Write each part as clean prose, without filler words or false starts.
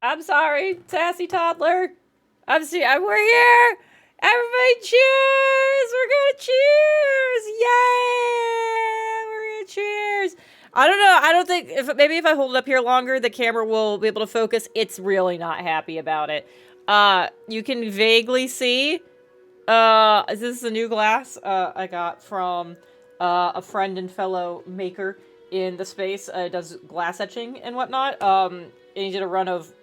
I'm sorry, sassy toddler. We're here. Everybody cheers. We're gonna cheers. Yay. We're gonna cheers. I don't know. I don't think maybe if I hold it up here longer, the camera will be able to focus. It's really not happy about it. You can vaguely see. This is a new glass I got from a friend and fellow maker in the space. Does glass etching and whatnot. And he did a run of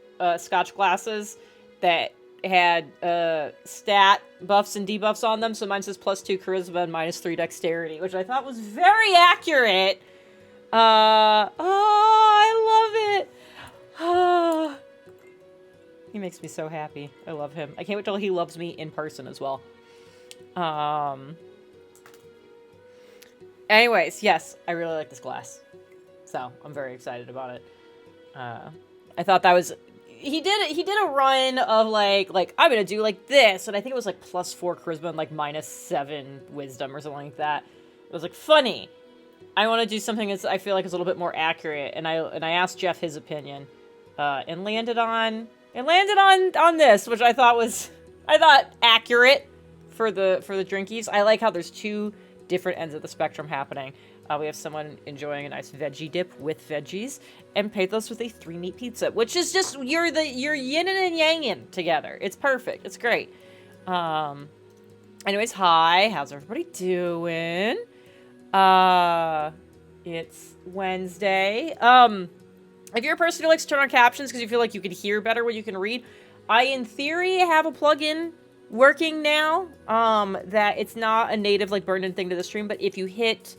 Scotch glasses that had stat buffs and debuffs on them. So mine says +2 charisma and -3 dexterity, which I thought was very accurate. I love it. He makes me so happy. I love him. I can't wait till he loves me in person as well. Anyways, yes, I really like this glass. So, I'm very excited about it. I thought that was... He did a run of, like, I'm gonna do, like, this, and I think it was, like, +4 charisma and, like, -7 wisdom or something like that. It was, like, funny. I want to do something that I feel like is a little bit more accurate, and I asked Jeff his opinion, and landed on this, which I thought accurate for the drinkies. I like how there's two different ends of the spectrum happening. We have someone enjoying a nice veggie dip with veggies, and Pathos with a 3-meat pizza, which is just you're yin and yang together. It's perfect. It's great. Anyways, hi. How's everybody doing? It's Wednesday. If you're a person who likes to turn on captions because you feel like you can hear better when you can read, I, in theory, have a plugin working now, that it's not a native, like, burned-in thing to the stream, but if you hit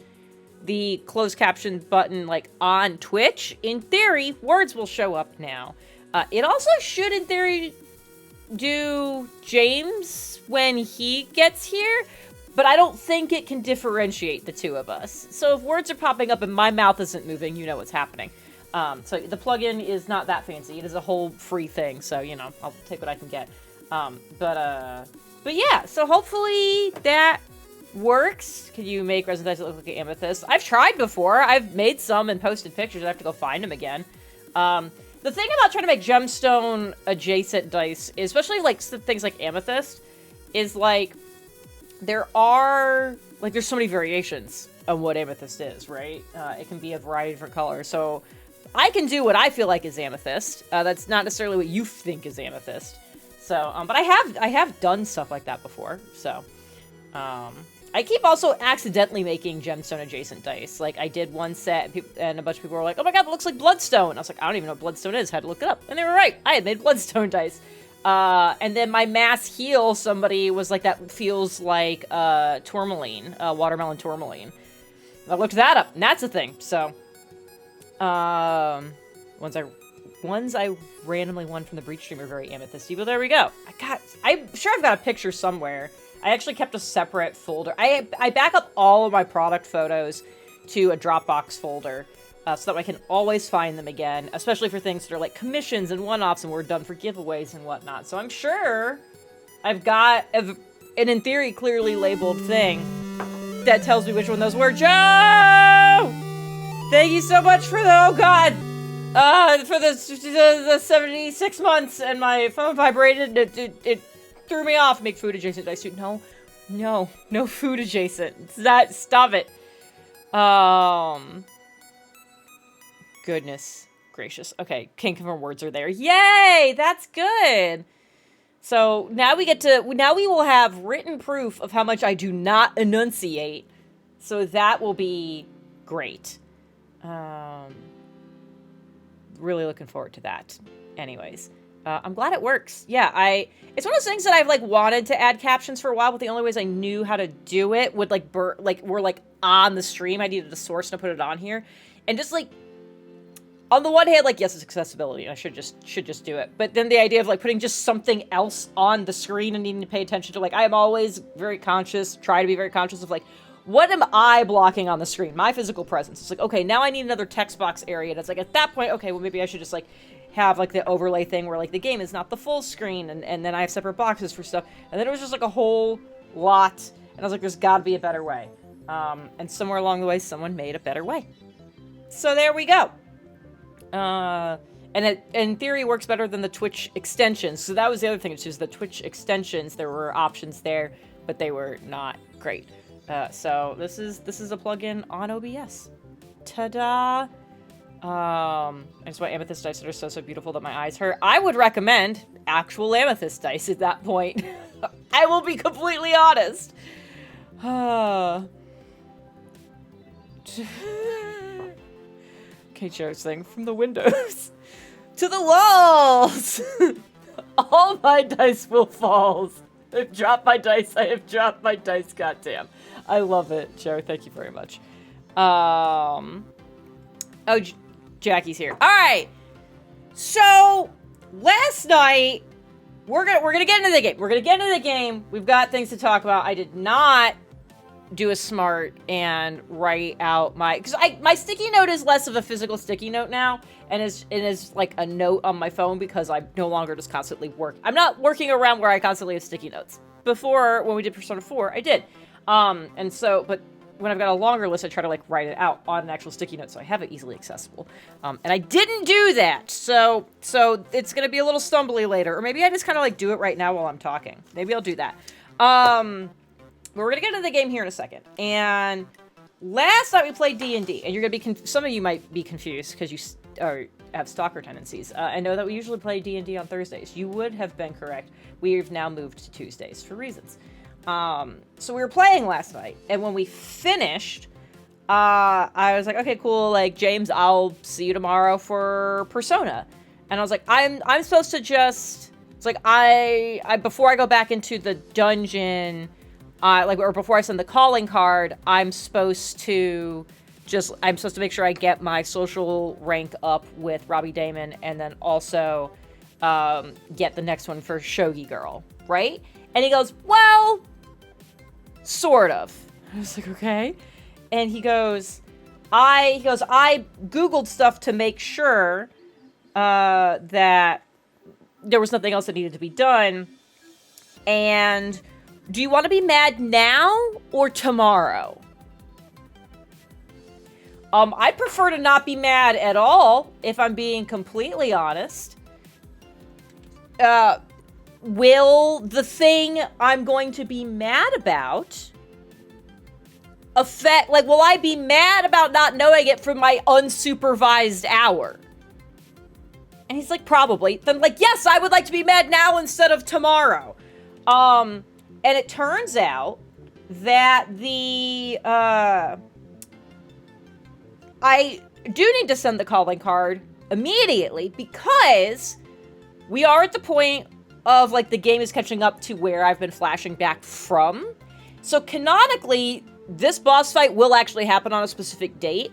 the closed caption button, like, on Twitch, in theory, words will show up now. It also should, in theory, do James when he gets here, but I don't think it can differentiate the two of us. So if words are popping up and my mouth isn't moving, you know what's happening. So the plugin is not that fancy. It is a whole free thing, so, you know, I'll take what I can get. But yeah, so hopefully that works. Can you make resin dice that look like an amethyst? I've tried before. I've made some and posted pictures. I have to go find them again. The thing about trying to make gemstone adjacent dice, especially, like, things like amethyst, is, like, there's so many variations of what amethyst is, right? It can be a variety of different colors. So I can do what I feel like is amethyst. That's not necessarily what you think is amethyst. So, but I have done stuff like that before. So, I keep also accidentally making gemstone adjacent dice. Like, I did one set and a bunch of people were like, oh my god, that looks like bloodstone. I was like, I don't even know what bloodstone is. Had to look it up. And they were right. I had made bloodstone dice. And then my mass heal, somebody was like, that feels like, tourmaline, watermelon tourmaline. I looked that up, and that's a thing. So, ones I randomly won from the Breach stream are very amethysty, but there we go. I'm sure I've got a picture somewhere. I actually kept a separate folder. I back up all of my product photos to a Dropbox folder, so that I can always find them again, especially for things that are like commissions and one-offs and we're done for giveaways and whatnot. So I'm sure I've got an, in theory, clearly labeled thing that tells me which one those were. Joe! Thank you so much for the, oh god! For the 76 months, and my phone vibrated, it threw me off. Make food adjacent dice. No food adjacent. Stop it. Goodness gracious. Okay, can't confirm words are there. Yay! That's good! So, now we will have written proof of how much I do not enunciate. So that will be great. Really looking forward to that. Anyways, I'm glad it works. Yeah, it's one of those things that I've, like, wanted to add captions for a while, but the only ways I knew how to do it would, like, were, like, on the stream. I needed a source to put it on here. And just, like, on the one hand, like, yes, it's accessibility, and I should just do it. But then the idea of, like, putting just something else on the screen and needing to pay attention to, like, I am always very conscious, try to be very conscious of, like, what am I blocking on the screen? My physical presence. It's like, okay, now I need another text box area. And it's like, at that point, okay, well, maybe I should just, like, have, like, the overlay thing where, like, the game is not the full screen, and then I have separate boxes for stuff. And then it was just, like, a whole lot. And I was like, there's gotta be a better way. And somewhere along the way, someone made a better way. So there we go. And it, in theory, works better than the Twitch extensions. So that was the other thing, which is the Twitch extensions. There were options there, but they were not great. So this is a plugin on OBS. Ta-da! I just want amethyst dice that are so beautiful that my eyes hurt. I would recommend actual amethyst dice at that point. I will be completely honest. Okay, Joe's thing from the windows to the walls. All my dice will fall. I've dropped my dice. I have dropped my dice. Goddamn, I love it, Joe. Thank you very much. Oh, Jackie's here. All right. So last night, we're gonna get into the game. We're gonna get into the game. We've got things to talk about. I did not do a smart and write out because my sticky note is less of a physical sticky note now, and it is like a note on my phone because I no longer just constantly work. I'm not working around where I constantly have sticky notes. Before, when we did Persona 4, I did. And so, but when I've got a longer list, I try to like write it out on an actual sticky note so I have it easily accessible. And I didn't do that, so it's gonna be a little stumbly later, or maybe I just kind of like do it right now while I'm talking. Maybe I'll do that. But we're gonna get into the game here in a second. And last night we played D&D, and you're gonna be some of you might be confused because you have stalker tendencies. I know that we usually play D&D on Thursdays. You would have been correct. We've now moved to Tuesdays for reasons. So we were playing last night, and when we finished, I was like, okay, cool. Like, James, I'll see you tomorrow for Persona. And I was like, I'm supposed to just. It's like I before I go back into the dungeon. Or before I send the calling card, I'm supposed to make sure I get my social rank up with Robbie Damon, and then also get the next one for Shogi Girl, right? And he goes, well, sort of. I was like, okay. And he goes, I Googled stuff to make sure that there was nothing else that needed to be done, and do you want to be mad now or tomorrow? I'd prefer to not be mad at all, if I'm being completely honest. Will the thing I'm going to be mad about affect, like, will I be mad about not knowing it for my unsupervised hour? And he's like, probably. Then, like, yes, I would like to be mad now instead of tomorrow. And it turns out that I do need to send the calling card immediately because we are at the point of, like, the game is catching up to where I've been flashing back from. So canonically, this boss fight will actually happen on a specific date,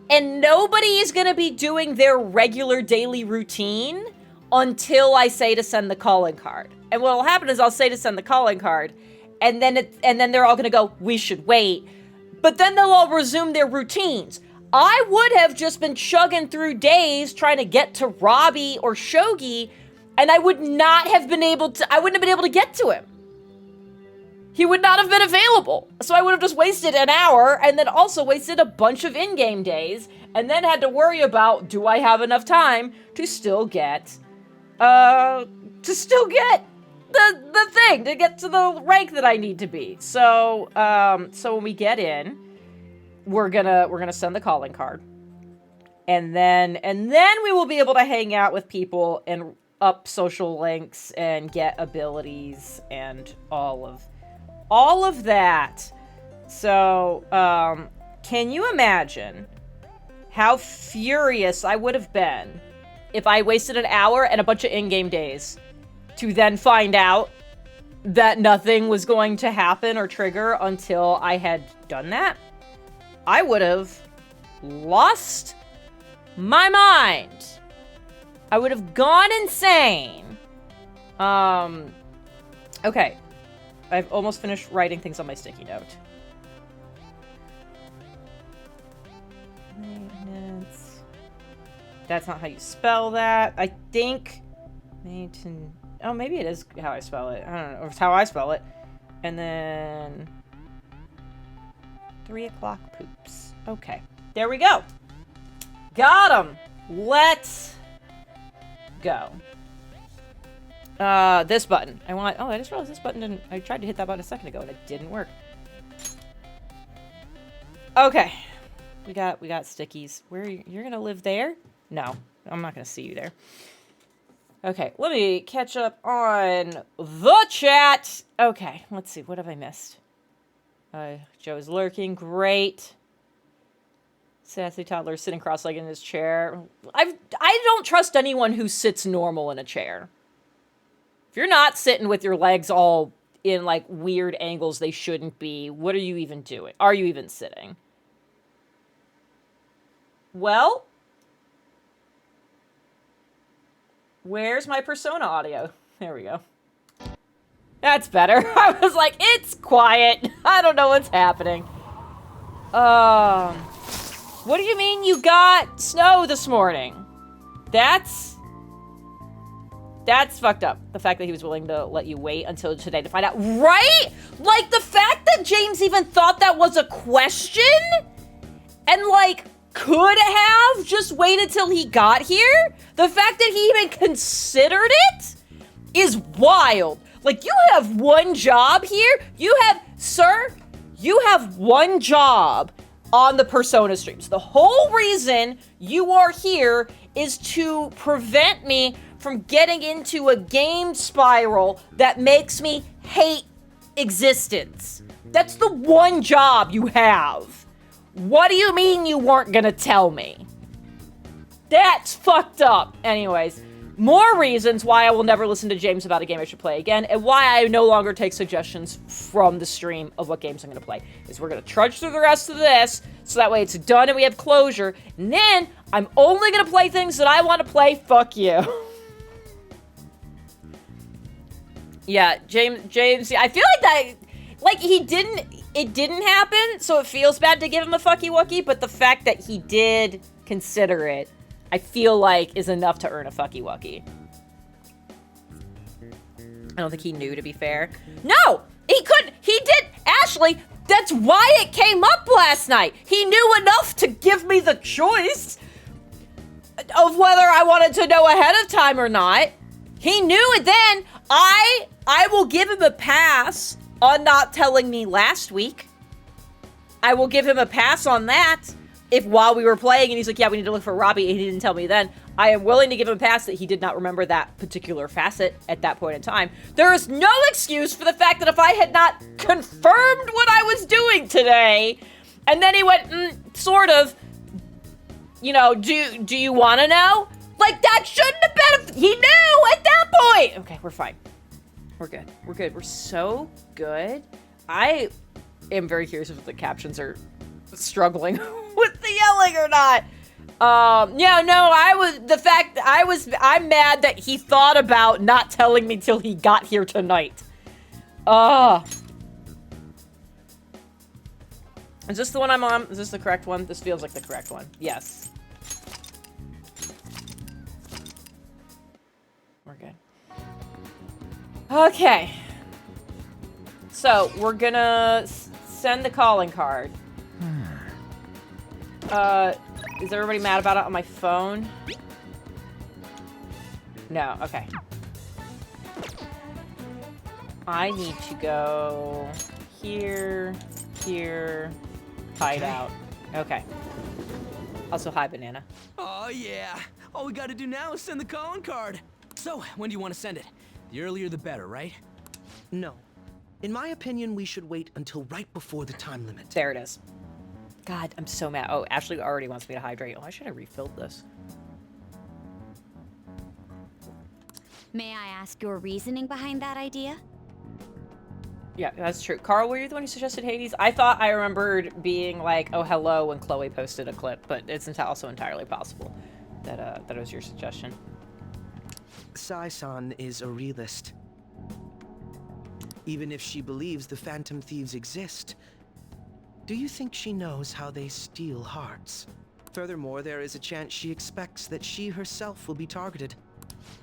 and nobody is going to be doing their regular daily routine until I say to send the calling card. And what will happen is I'll say to send the calling card, and then they're all gonna go, we should wait. But then they'll all resume their routines. I would have just been chugging through days trying to get to Robbie or Shogi, and I wouldn't have been able to get to him. He would not have been available. So I would have just wasted an hour, and then also wasted a bunch of in-game days, and then had to worry about, do I have enough time to still get the thing, to get to the rank that I need to be. So when we get in, we're gonna send the calling card, and then we will be able to hang out with people and up social links and get abilities and all of that. So can you imagine how furious I would have been if I wasted an hour and a bunch of in-game days to then find out that nothing was going to happen or trigger until I had done that? I would have lost my mind. I would have gone insane. Okay. I've almost finished writing things on my sticky note. Maintenance. That's not how you spell that. I think maintenance. Oh, maybe it is how I spell it. I don't know. Or it's how I spell it. And then 3 o'clock poops. Okay. There we go. Got him. Let's Go. This button. I want... Oh, I just realized this button didn't... I tried to hit that button a second ago and it didn't work. Okay. We got stickies. Where are you? You're gonna live there? No. I'm not gonna see you there. Okay, let me catch up on the chat. Okay, let's see. What have I missed? Joe's lurking. Great. Sassy toddler sitting cross-legged in his chair. I don't trust anyone who sits normal in a chair. If you're not sitting with your legs all in, like, weird angles they shouldn't be, what are you even doing? Are you even sitting? Well, where's my Persona audio? There we go. That's better. I was like, it's quiet. I don't know what's happening. What do you mean you got snow this morning? That's fucked up. The fact that he was willing to let you wait until today to find out. Right? Like, the fact that James even thought that was a question? And, like, could have just waited till he got here? The fact that he even considered it is wild. Like, you have one job here. You have, sir, you have one job on the Persona streams. The whole reason you are here is to prevent me from getting into a game spiral that makes me hate existence. That's the one job you have. What do you mean you weren't gonna tell me? That's fucked up. Anyways, more reasons why I will never listen to James about a game I should play again, and why I no longer take suggestions from the stream of what games I'm gonna play. Is we're gonna trudge through the rest of this, so that way it's done and we have closure, and then I'm only gonna play things that I want to play. Fuck you. Yeah, James, I feel like that, like, it didn't happen, so it feels bad to give him a fucky wucky, but the fact that he did consider it, I feel like, is enough to earn a fucky wucky. I don't think he knew, to be fair. No! He couldn't! He did! Ashley, that's why it came up last night! He knew enough to give me the choice of whether I wanted to know ahead of time or not. He knew it then. I will give him a pass on not telling me last week. I will give him a pass on that. If while we were playing and he's like, yeah, we need to look for Robbie, and he didn't tell me then, I am willing to give him a pass that he did not remember that particular facet at that point in time. There is no excuse for the fact that if I had not confirmed what I was doing today, and then he went, sort of, you know, do you want to know? Like, that shouldn't have been, he knew at that point. Okay, we're fine. We're good. We're good. We're so good. I am very curious if the captions are struggling with the yelling or not. Yeah, no, I'm mad that he thought about not telling me till he got here tonight. Is this the one I'm on? Is this the correct one? This feels like the correct one. Yes. We're good. Okay. So, we're gonna send the calling card. Is everybody mad about it on my phone? No, okay. I need to go here, hideout. Okay. Also, hi, Banana. Oh, yeah. All we gotta do now is send the calling card. So, when do you want to send it? The earlier the better, right? No. In my opinion, we should wait until right before the time limit. There it is. God, I'm so mad. Oh, Ashley already wants me to hydrate. Oh, I should have refilled this. May I ask your reasoning behind that idea? Yeah, that's true. Carl, were you the one who suggested Hades? I thought I remembered being like, oh, hello, when Chloe posted a clip, but it's also entirely possible that that was your suggestion. Sai-san is a realist. Even if she believes the Phantom Thieves exist, do you think she knows how they steal hearts? Furthermore, there is a chance she expects that she herself will be targeted.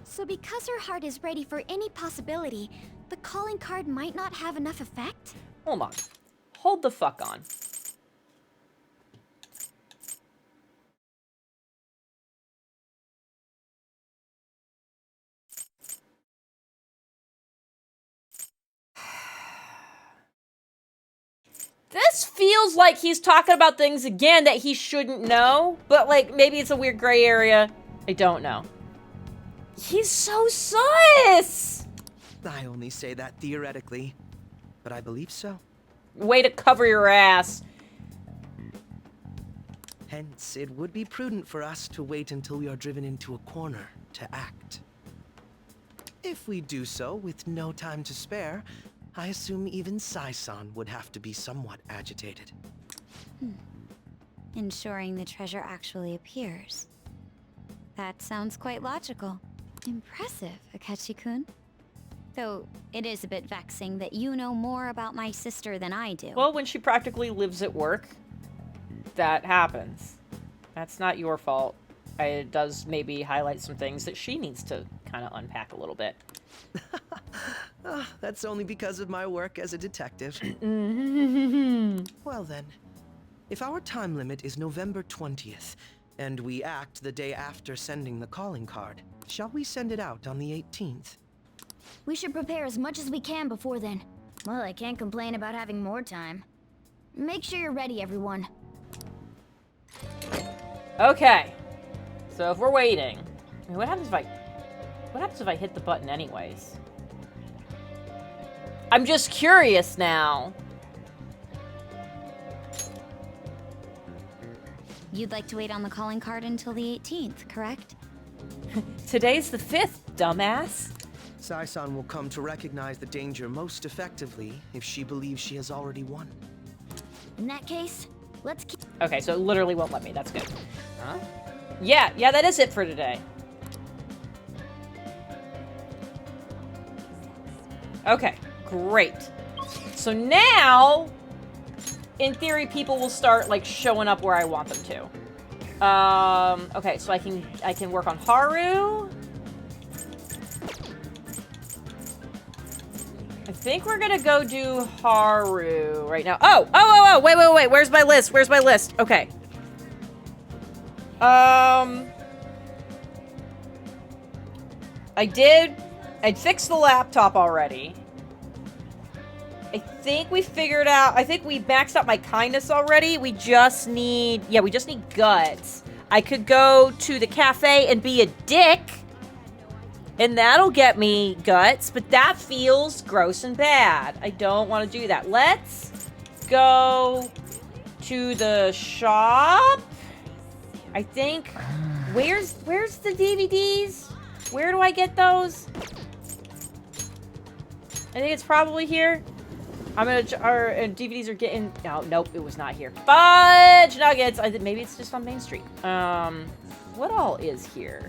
So because her heart is ready for any possibility, the calling card might not have enough effect? Hold on. Hold the fuck on. feels like he's talking about things again that he shouldn't know, but like maybe it's a weird gray area. I don't know. He's so sus! I only say that theoretically, but I believe so. Way to cover your ass. Hence, it would be prudent for us to wait until we are driven into a corner to act. If we do so with no time to spare, I assume even Sai-san would have to be somewhat agitated. Ensuring the treasure actually appears. That sounds quite logical. Impressive, Akechi-kun. Though, it is a bit vexing that you know more about my sister than I do. Well, when she practically lives at work, that happens. That's not your fault. It does maybe highlight some things that she needs to kind of unpack a little bit. That's only because of my work as a detective. Well then, if our time limit is November 20th, and we act the day after sending the calling card, shall we send it out on the 18th? We should prepare as much as we can before then. Well, I can't complain about having more time. Make sure you're ready, everyone. Okay. So if we're waiting, I mean, what happens if I hit the button anyways? I'm just curious now. You'd like to wait on the calling card until the 18th, correct? Today's the 5th, dumbass. Sai-san will come to recognize the danger most effectively if she believes she has already won. In that case, let's keep... Okay, so it literally won't let me. That's good. Huh? Yeah, that is it for today. Okay, great. So now, in theory, people will start, like, showing up where I want them to. Okay, so I can work on Haru. I think we're gonna go do Haru right now. Oh, wait, where's my list? Okay. I fixed the laptop already. I think we maxed out my kindness already. We just need guts. I could go to the cafe and be a dick, and that'll get me guts, but that feels gross and bad. I don't want to do that. Let's go to the shop. I think, where's the DVDs? Where do I get those? I think it's probably here. Our DVDs are getting, oh, nope, it was not here. Fudge nuggets. Maybe it's just on Main Street. What all is here?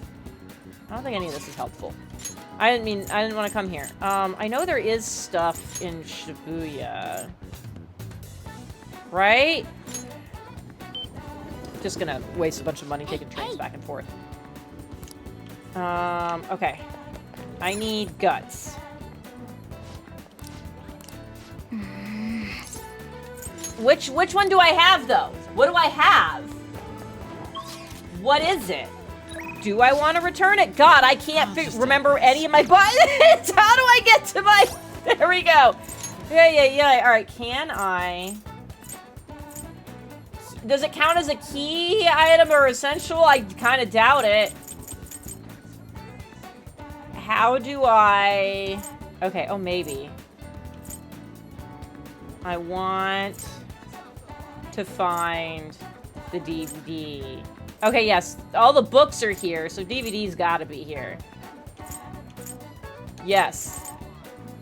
I don't think any of this is helpful. I didn't want to come here. I know there is stuff in Shibuya. Right? Just gonna waste a bunch of money taking trains back and forth. Okay. I need guts. Which one do I have, though? What do I have? What is it? Do I want to return it? God, I can't remember any of my buttons. How do I get to my... There we go. Yeah. All right, can I... Does it count as a key item or essential? I kind of doubt it. How do I... Okay, oh, maybe. I want to find the DVD. Okay, yes, all the books are here, so DVD's gotta be here. Yes.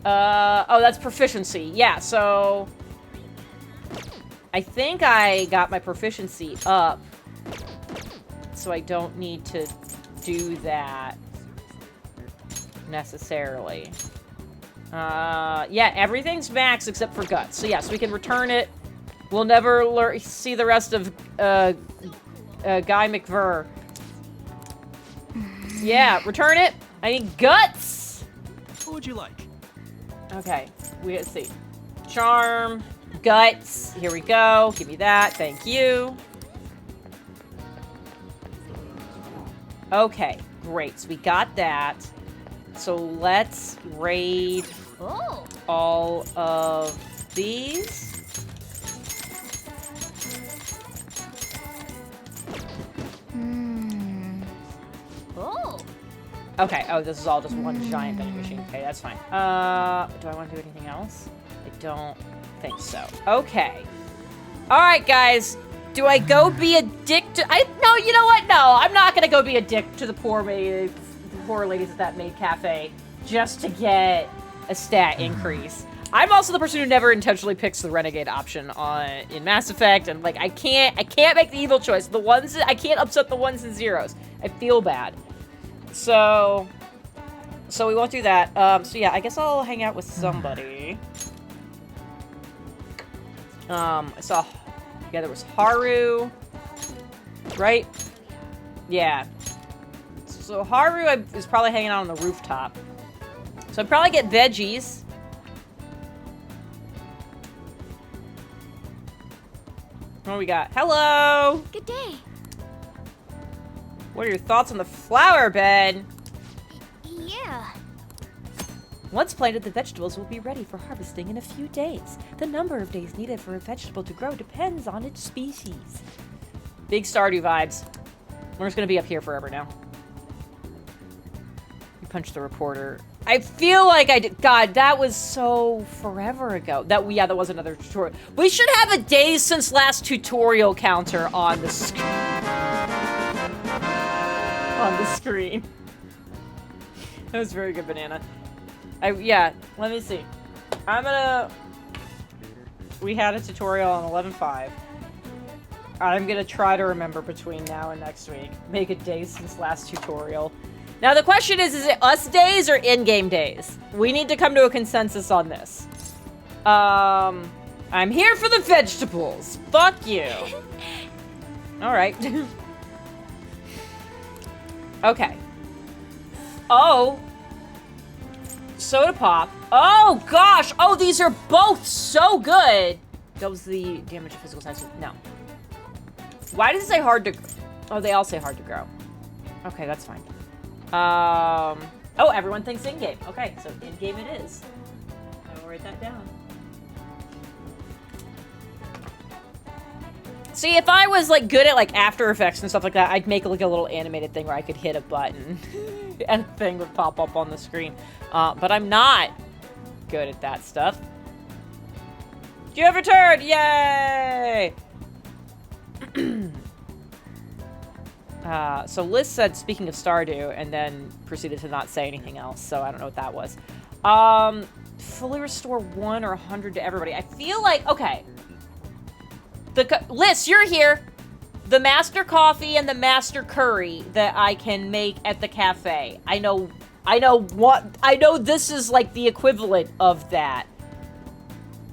Oh, that's proficiency. Yeah, so... I think I got my proficiency up, so I don't need to do that necessarily. Yeah, everything's max except for guts. So yes, we can return it. We'll never see the rest of Guy McVer. Yeah, return it. I need guts. What would you like? Okay, let's see. Charm, guts. Here we go. Give me that. Thank you. Okay, great. So we got that. So let's raid all of these. Okay, oh, this is all just one giant vending machine. Okay, that's fine. Do I want to do anything else? I don't think so. Okay. Alright, guys. Do I go be a dick to... No, you know what? No, I'm not gonna go be a dick to the poor ladies at that maid cafe just to get a stat increase. I'm also the person who never intentionally picks the renegade option in Mass Effect, and like I can't make the evil choice. I can't upset the ones and zeros. I feel bad. So we won't do that. So yeah, I guess I'll hang out with somebody. I saw, yeah, there was Haru, right? Yeah. So Haru is probably hanging out on the rooftop. So I'd probably get veggies. What do we got? Hello! Good day. What are your thoughts on the flower bed? Yeah. Once planted, the vegetables will be ready for harvesting in a few days. The number of days needed for a vegetable to grow depends on its species. Big Stardew vibes. We're just gonna be up here forever now. You punched the reporter. I feel like I did. God, that was so forever ago. That was another tutorial. We should have a days since last tutorial counter on the screen. On the screen. That was very good, Banana. Yeah, let me see. We had a tutorial on 11.5. I'm gonna try to remember between now and next week. Make a days since last tutorial. Now the question is it us days or in-game days? We need to come to a consensus on this. I'm here for the vegetables. Fuck you. Alright. Okay. Oh. Soda pop. Oh gosh. Oh, these are both so good. That was the damage to physical size. No. Why does it say hard to... Oh, they all say hard to grow. Okay, that's fine. Oh, everyone thinks in-game. Okay, so in-game it is. I will write that down. See, if I was, like, good at, like, After Effects and stuff like that, I'd make, like, a little animated thing where I could hit a button and a thing would pop up on the screen. But I'm not good at that stuff. You have returned! Yay! So Liz said, speaking of Stardew, and then proceeded to not say anything else, so I don't know what that was. Fully restore 1 or 100 to everybody. I feel like, okay. Liz, you're here. The master coffee and the master curry that I can make at the cafe. I know this is like the equivalent of that.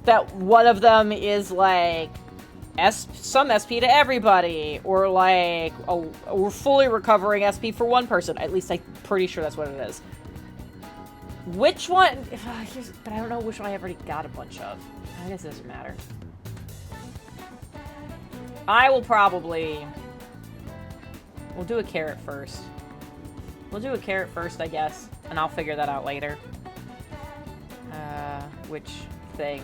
That one of them is like some SP to everybody, or like we're fully recovering SP for one person. At least I'm pretty sure that's what it is. Which one? But I don't know which one I already got a bunch of. I guess it doesn't matter. I will probably... We'll do a carrot first. We'll do a carrot first, I guess, and I'll figure that out later. Which thing?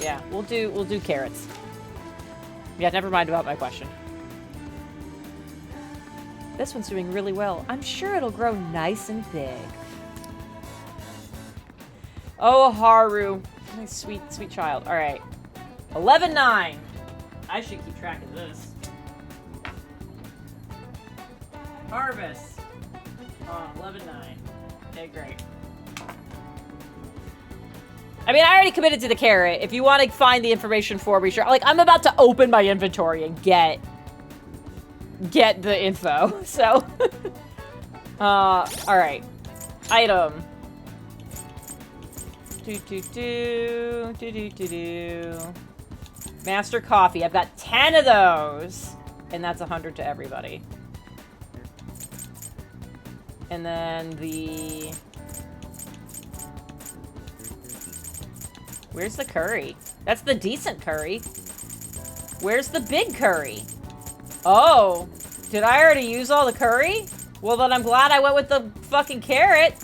Yeah, we'll do carrots. Yeah, never mind about my question. This one's doing really well. I'm sure it'll grow nice and big. Oh, Haru. My sweet, sweet child. All right. 11-9. I should keep track of this. Harvest. Oh, 11-9. Okay, great. I mean, I already committed to the carrot. If you want to find the information for me, sure. Like, I'm about to open my inventory and get the info. So, all right. Item. Master coffee. I've got 10 of those, and that's 100 to everybody. And then the... Where's the curry? That's the decent curry. Where's the big curry? Oh, did I already use all the curry? Well, then I'm glad I went with the fucking carrot.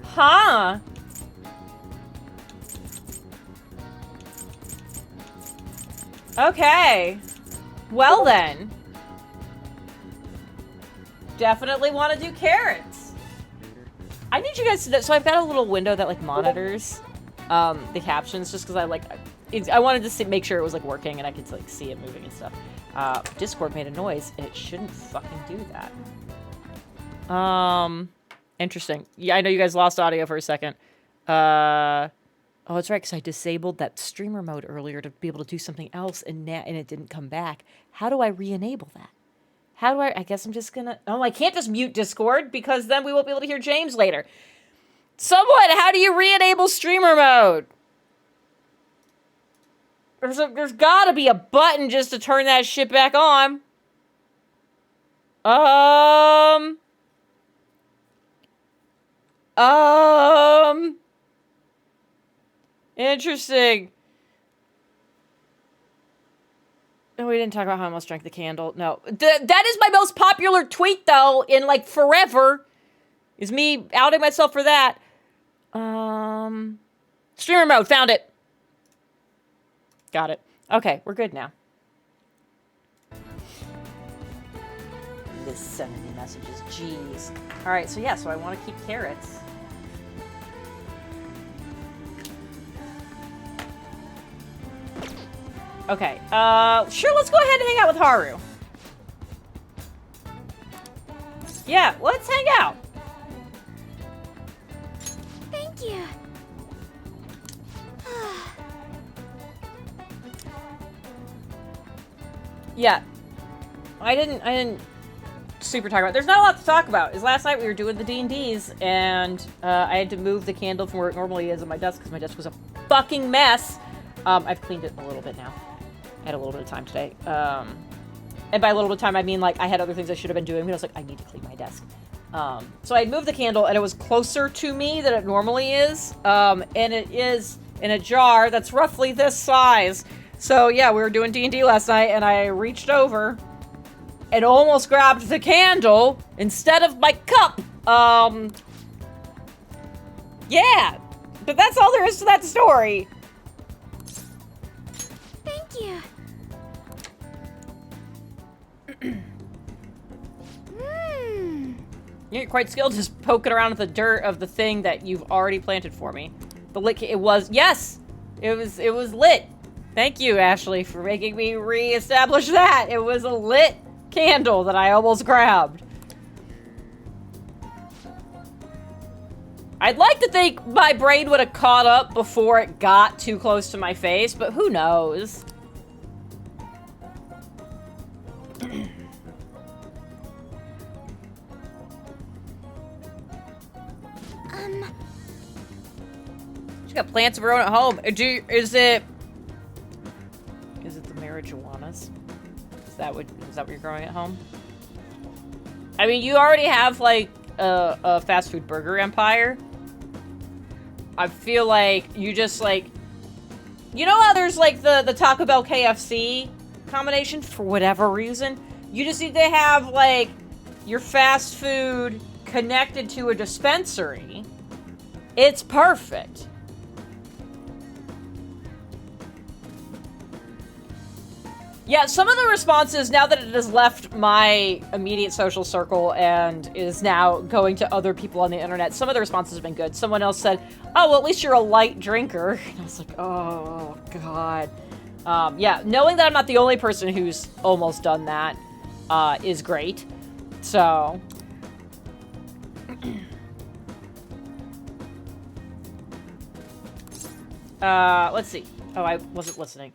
Huh. Okay. Well then. Definitely want to do carrots. I need you guys to know, so I've got a little window that like monitors the captions just because I wanted to make sure it was like working and I could like see it moving and stuff. Discord made a noise and it shouldn't fucking do that. Interesting. Yeah, I know you guys lost audio for a second. Oh, that's right, because I disabled that streamer mode earlier to be able to do something else and it didn't come back. How do I re-enable that? How do I guess I'm just gonna... Oh, I can't just mute Discord because then we won't be able to hear James later. Someone, how do you re-enable streamer mode? There's gotta be a button just to turn that shit back on. Interesting. No, we didn't talk about how I almost drank the candle. No. That is my most popular tweet, though, in, like, forever. Is me outing myself for that. Streamer mode. Found it. Got it. Okay, we're good now. This sending me messages. Jeez. Alright, so yeah, so I want to keep carrots. Okay, sure, let's go ahead and hang out with Haru. Yeah, let's hang out. Thank you. Yeah. I didn't super talk about it. There's not a lot to talk about. Is last night we were doing the D&Ds, and I had to move the candle from where it normally is on my desk, because my desk was a fucking mess. I've cleaned it a little bit now. I had a little bit of time today. And by a little bit of time, I mean, like, I had other things I should have been doing, but I was like, I need to clean my desk. So I moved the candle, and it was closer to me than it normally is. And it is in a jar that's roughly this size. So, yeah, we were doing D&D last night, and I reached over and almost grabbed the candle instead of my cup. Yeah. But that's all there is to that story. Thank you. You're quite skilled just poking around with the dirt of the thing that you've already planted for me. The lit, it was, yes! It was lit. Thank you, Ashley, for making me re-establish that. It was a lit candle that I almost grabbed. I'd like to think my brain would have caught up before it got too close to my face, but who knows? She's got plants of her own at home. Is it the marijuanas? Is that what you're growing at home? I mean, you already have like a fast food burger empire. I feel like you just like, you know how there's like the Taco Bell KFC combination for whatever reason? You just need to have like your fast food connected to a dispensary. It's perfect. Yeah, some of the responses, now that it has left my immediate social circle and is now going to other people on the internet, some of the responses have been good. Someone else said, oh, well, at least you're a light drinker. And I was like, oh, God. Yeah, knowing that I'm not the only person who's almost done that is great. So... let's see. Oh, I wasn't listening.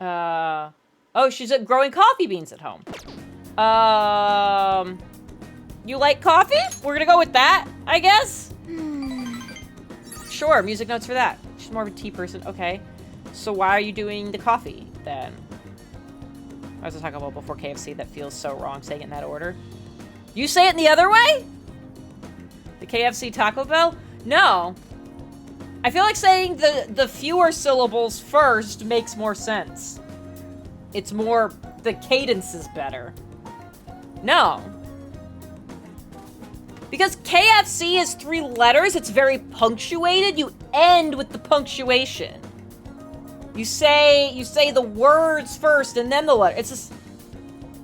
Oh, she's growing coffee beans at home. You like coffee? We're gonna go with that, I guess? Sure, music notes for that. She's more of a tea person. Okay. So why are you doing the coffee, then? I was talking about before KFC. That feels so wrong saying it in that order. You say it in the other way? The KFC Taco Bell? No. I feel like saying the fewer syllables first makes more sense. It's more, the cadence is better. No. Because KFC is 3 letters, it's very punctuated. You end with the punctuation. You say the words first and then the letter. It's just...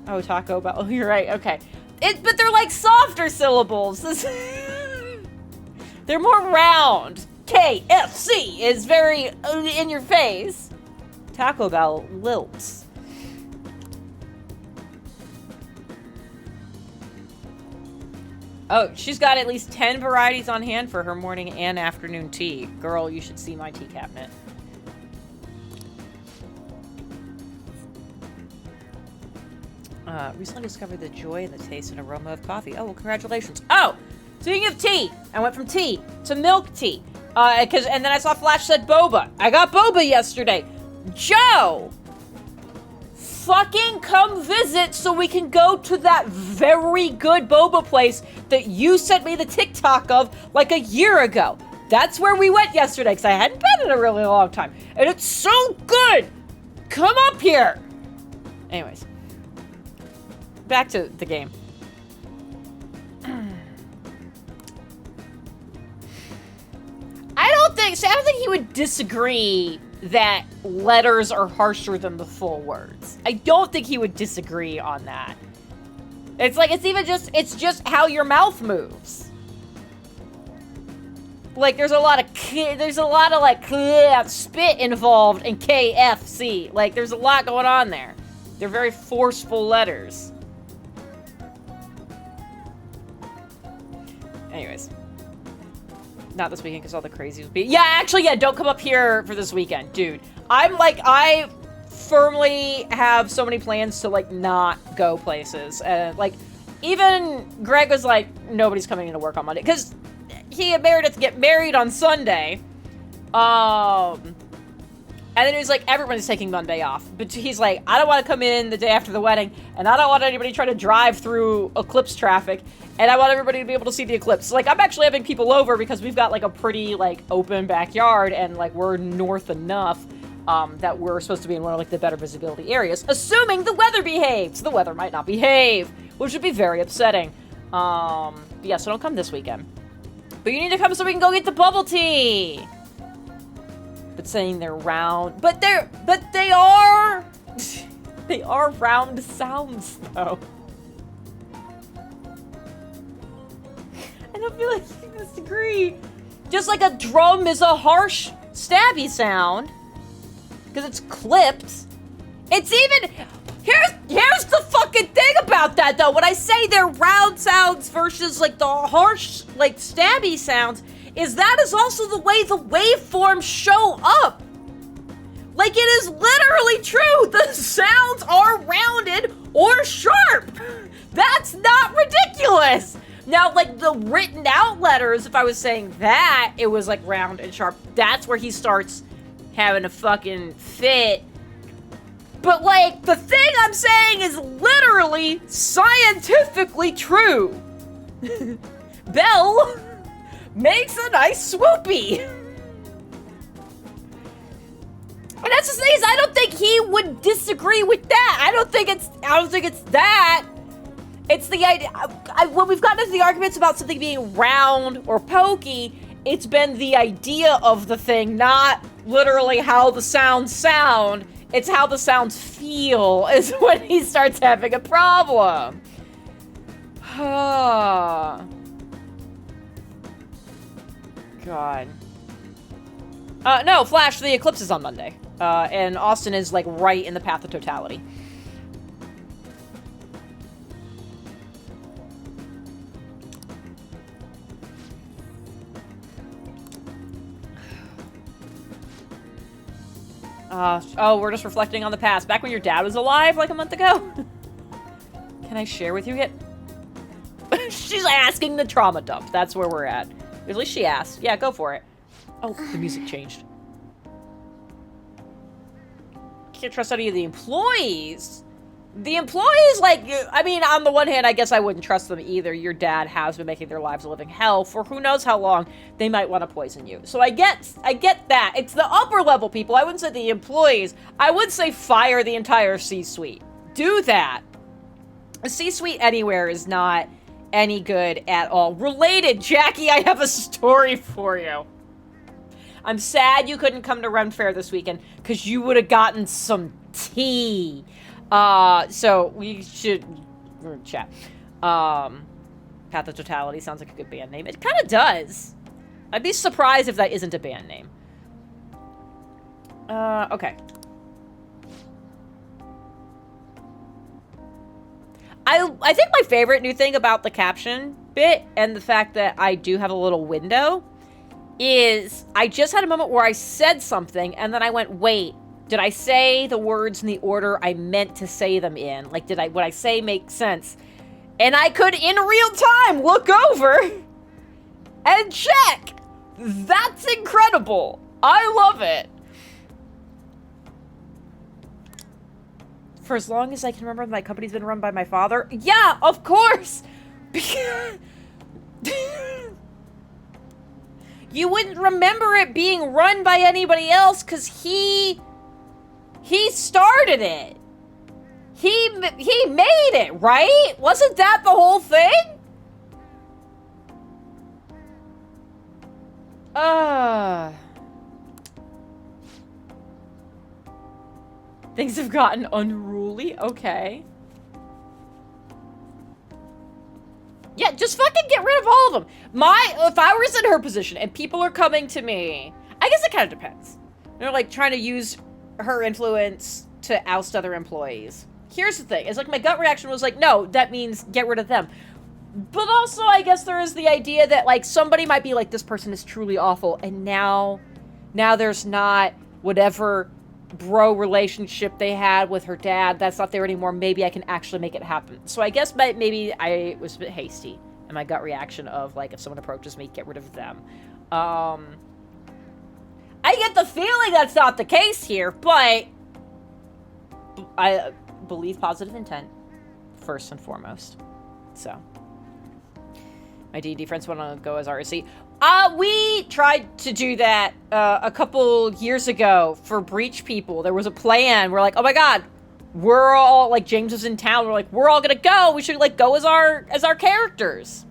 Oh, Taco Bell. Oh, you're right. Okay. But they're like softer syllables. They're more round. KFC is very in your face. Taco Bell lilts. Oh, she's got at least 10 varieties on hand for her morning and afternoon tea. Girl, you should see my tea cabinet. Recently discovered the joy and the taste and aroma of coffee. Oh, well, congratulations. Oh, speaking of tea, I went from tea to milk tea. And then I saw Flash said boba. I got boba yesterday. Joe, fucking come visit so we can go to that very good boba place that you sent me the TikTok of like a year ago. That's where we went yesterday because I hadn't been in a really long time. And it's so good. Come up here. Anyways. Back to the game. I don't think he would disagree that letters are harsher than the full words. I don't think he would disagree on that. It's like, it's just how your mouth moves. Like, there's a lot of like, spit involved in KFC. Like, there's a lot going on there. They're very forceful letters. Anyways. Not this weekend because all the crazies will be. Yeah, actually, yeah, don't come up here for this weekend, dude. I firmly have so many plans to, like, not go places. Like, even Greg was like, nobody's coming into work on Monday. Because he and Meredith get married on Sunday. And then he was like, everyone's taking Monday off. But he's like, I don't want to come in the day after the wedding, and I don't want anybody trying to drive through eclipse traffic, and I want everybody to be able to see the eclipse. Like, I'm actually having people over because we've got, like, a pretty, like, open backyard, and, like, we're north enough that we're supposed to be in one of, like, the better visibility areas, assuming the weather behaves. The weather might not behave, which would be very upsetting. But yeah, so don't come this weekend. But you need to come so we can go get the bubble tea. But saying they're round, but they are, they are round sounds though. I don't feel like you can disagree. Just like a drum is a harsh, stabby sound, because it's clipped. It's even, here's the fucking thing about that though. When I say they're round sounds versus like the harsh, like stabby sounds, is that is also the way the waveforms show up. Like, it is literally true. The sounds are rounded or sharp. That's not ridiculous. Now, like, the written out letters, if I was saying that, it was, like, round and sharp. That's where he starts having a fucking fit. But, like, the thing I'm saying is literally scientifically true. Bell makes a nice swoopy. And that's the thing is, I don't think he would disagree with that. I don't think it's that. It's the idea. When we've gotten into the arguments about something being round or pokey, it's been the idea of the thing, not literally how the sounds sound. It's how the sounds feel is when he starts having a problem. God. No, Flash, the eclipse is on Monday. And Austin is, like, right in the path of totality. Oh, we're just reflecting on the past. Back when your dad was alive, like, a month ago? Can I share with you yet? She's asking the trauma dump. That's where we're at. At least she asked. Yeah, go for it. Oh, the music changed. Can't trust any of the employees. The employees, like, I mean, on the one hand, I guess I wouldn't trust them either. Your dad has been making their lives a living hell for who knows how long. They might want to poison you. So I get that. It's the upper level people. I wouldn't say the employees. I would say fire the entire C-suite. Do that. A C-suite anywhere is not any good at all. Related, Jackie, I have a story for you. I'm sad you couldn't come to Ren Fair this weekend, because you would have gotten some tea. So we should chat. Path of Totality sounds like a good band name. It kind of does. I'd be surprised if that isn't a band name. Okay. I think my favorite new thing about the caption bit, and the fact that I do have a little window, is I just had a moment where I said something, and then I went, wait, did I say the words in the order I meant to say them in? Like, what I say make sense? And I could, in real time, look over and check. That's incredible. I love it. For as long as I can remember, my company's been run by my father. Yeah, of course. You wouldn't remember it being run by anybody else because he started it. He made it, right? Wasn't that the whole thing? Things have gotten unruly. Okay. Yeah, just fucking get rid of all of them. If I was in her position and people are coming to me, I guess it kind of depends. They're like trying to use her influence to oust other employees. Here's the thing. It's like my gut reaction was like, no, that means get rid of them. But also, I guess there is the idea that like somebody might be like, this person is truly awful. And now there's not whatever bro relationship they had with her dad. That's not there anymore. Maybe I can actually make it happen. So I guess maybe I was a bit hasty in my gut reaction of like, if someone approaches me, get rid of them. I get the feeling that's not the case here, but I believe positive intent first and foremost. So my D&D friends want to go as RSC. We tried to do that a couple years ago for Breach people. There was a plan. We're like, oh my god, we're all like, James was in town. We're like, we're all gonna go. We should like go as our characters.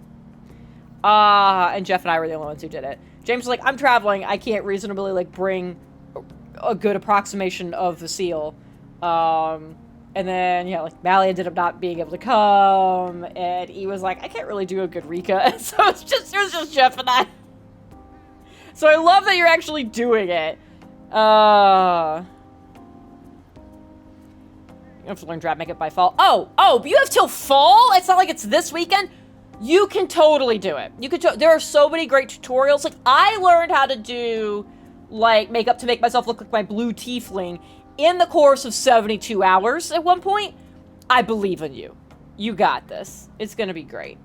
And Jeff and I were the only ones who did it. James was like, I'm traveling. I can't reasonably like bring a good approximation of the seal. And then, yeah, like, Mally ended up not being able to come, and he was like, I can't really do a good Rika, so it was just Jeff and I. So I love that you're actually doing it. You have to learn Drab Makeup by fall. Oh, but you have till fall? It's not like it's this weekend? You can totally do it. There are so many great tutorials. Like, I learned how to do, like, makeup to make myself look like my blue tiefling in the course of 72 hours at one point. I believe in you. You got this. It's gonna be great.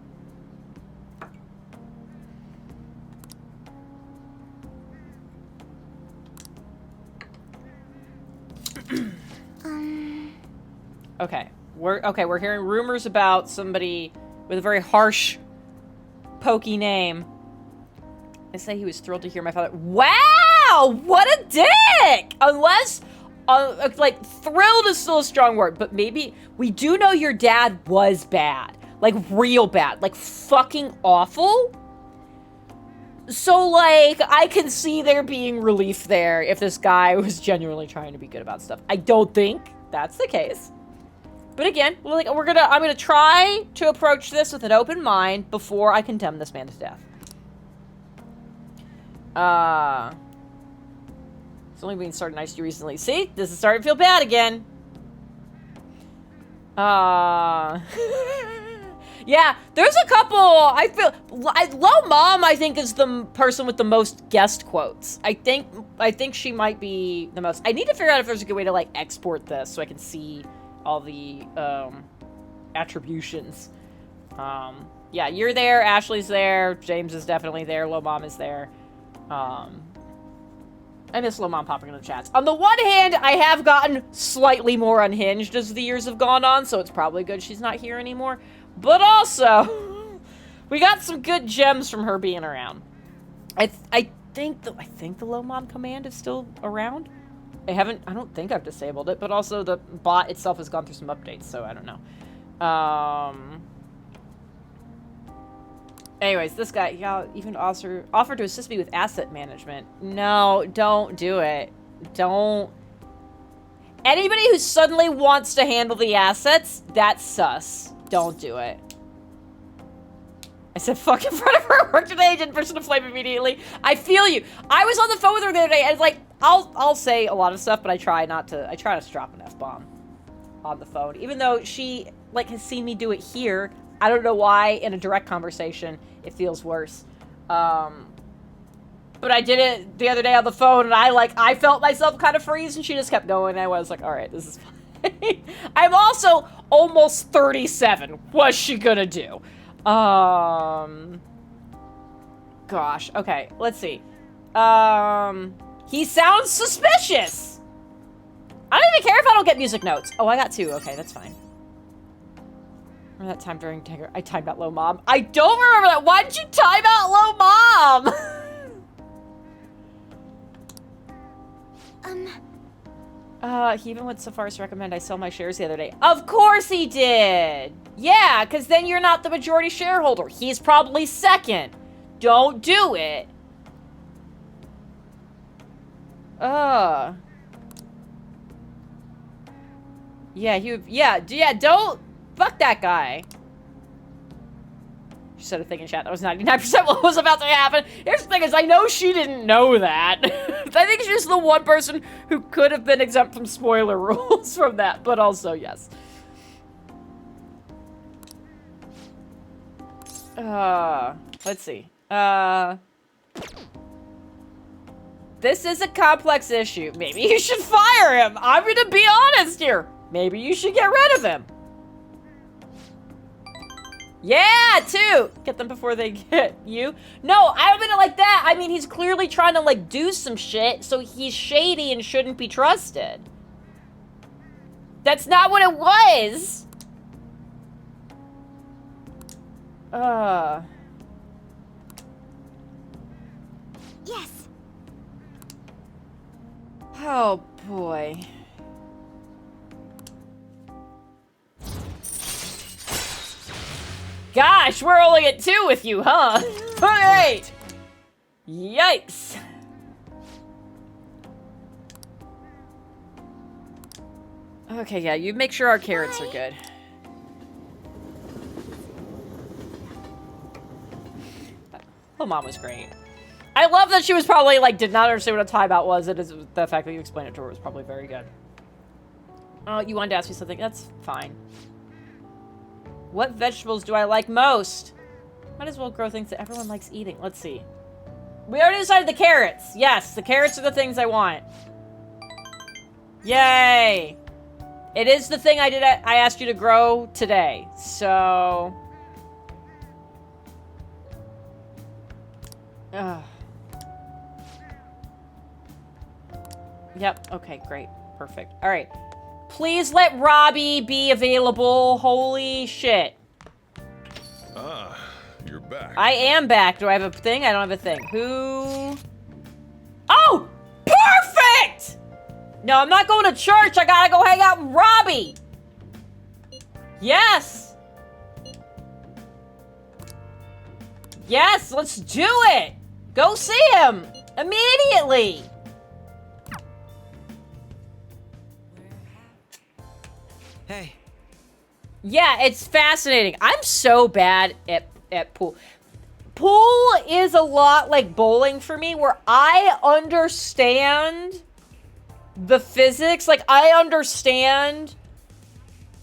Okay. We're hearing rumors about somebody with a very harsh, pokey name. I say he was thrilled to hear my father. Wow! What a dick! Unless... like, thrilled is still a strong word, but maybe we do know your dad was bad. Like, real bad. Like, fucking awful. So, like, I can see there being relief there if this guy was genuinely trying to be good about stuff. I don't think that's the case. But again, like, I'm gonna try to approach this with an open mind before I condemn this man to death. It's only been started nice to you recently. See? This is starting to feel bad again. Yeah, there's a couple, I feel... Low Mom, I think, is the person with the most guest quotes. I think she might be the most... I need to figure out if there's a good way to, like, export this so I can see all the, attributions. Yeah, you're there, Ashley's there, James is definitely there, Low Mom is there. I miss Low Mom popping in the chats. On the one hand, I have gotten slightly more unhinged as the years have gone on, so it's probably good she's not here anymore. But also, we got some good gems from her being around. I think the Low Mom command is still around. I don't think I've disabled it, but also the bot itself has gone through some updates, so I don't know. Anyways, this guy, y'all even offered to assist me with asset management. No, don't do it. Don't. Anybody who suddenly wants to handle the assets, that's sus. Don't do it. I said fuck in front of her at work today, didn't burst into flame immediately. I feel you. I was on the phone with her the other day, and like, I'll say a lot of stuff, but I try not to drop an F-bomb on the phone. Even though she, like, has seen me do it here. I don't know why, in a direct conversation, it feels worse. But I did it the other day on the phone, and I felt myself kind of freeze, and she just kept going, and I was like, alright, this is fine. I'm also almost 37. What's she gonna do? Gosh, okay, let's see. He sounds suspicious! I don't even care if I don't get music notes. Oh, I got 2. Okay, that's fine. Remember that time during Tiger? I timed out low mom. I don't remember that. Why did you time out low mom? He even went so far as to recommend I sell my shares the other day. Of course he did! Yeah, because then you're not the majority shareholder. He's probably second. Don't do it. Yeah, don't... Fuck that guy. She said a thing in chat that was 99% what was about to happen. Here's the thing is, I know she didn't know that. I think she's the one person who could have been exempt from spoiler rules from that, but also, yes. Let's see. This is a complex issue. Maybe you should fire him. I'm gonna be honest here. Maybe you should get rid of him. Yeah, 2! Get them before they get you. No, I don't mean it like that. I mean, he's clearly trying to, like, do some shit, so he's shady and shouldn't be trusted. That's not what it was! Yes. Oh, boy. Gosh, we're only at 2 with you, huh? Alright! Yikes! Okay, yeah, you make sure our carrots are good. Oh, Mom was great. I love that she was probably, like, did not understand what a timeout was. It is the fact that you explained it to her was probably very good. Oh, you wanted to ask me something? That's fine. What vegetables do I like most? Might as well grow things that everyone likes eating. Let's see. We already decided the carrots. Yes, the carrots are the things I want. Yay! It is the thing I asked you to grow today. So... Yep, okay, great. Perfect. Alright. Please let Robbie be available. Holy shit. Ah, you're back. I am back. Do I have a thing? I don't have a thing. Who? Oh! Perfect! No, I'm not going to church. I gotta go hang out with Robbie. Yes. Yes, let's do it. Go see him immediately. Hey. Yeah, it's fascinating. I'm so bad at pool. Pool is a lot like bowling for me, where I understand the physics. Like, I understand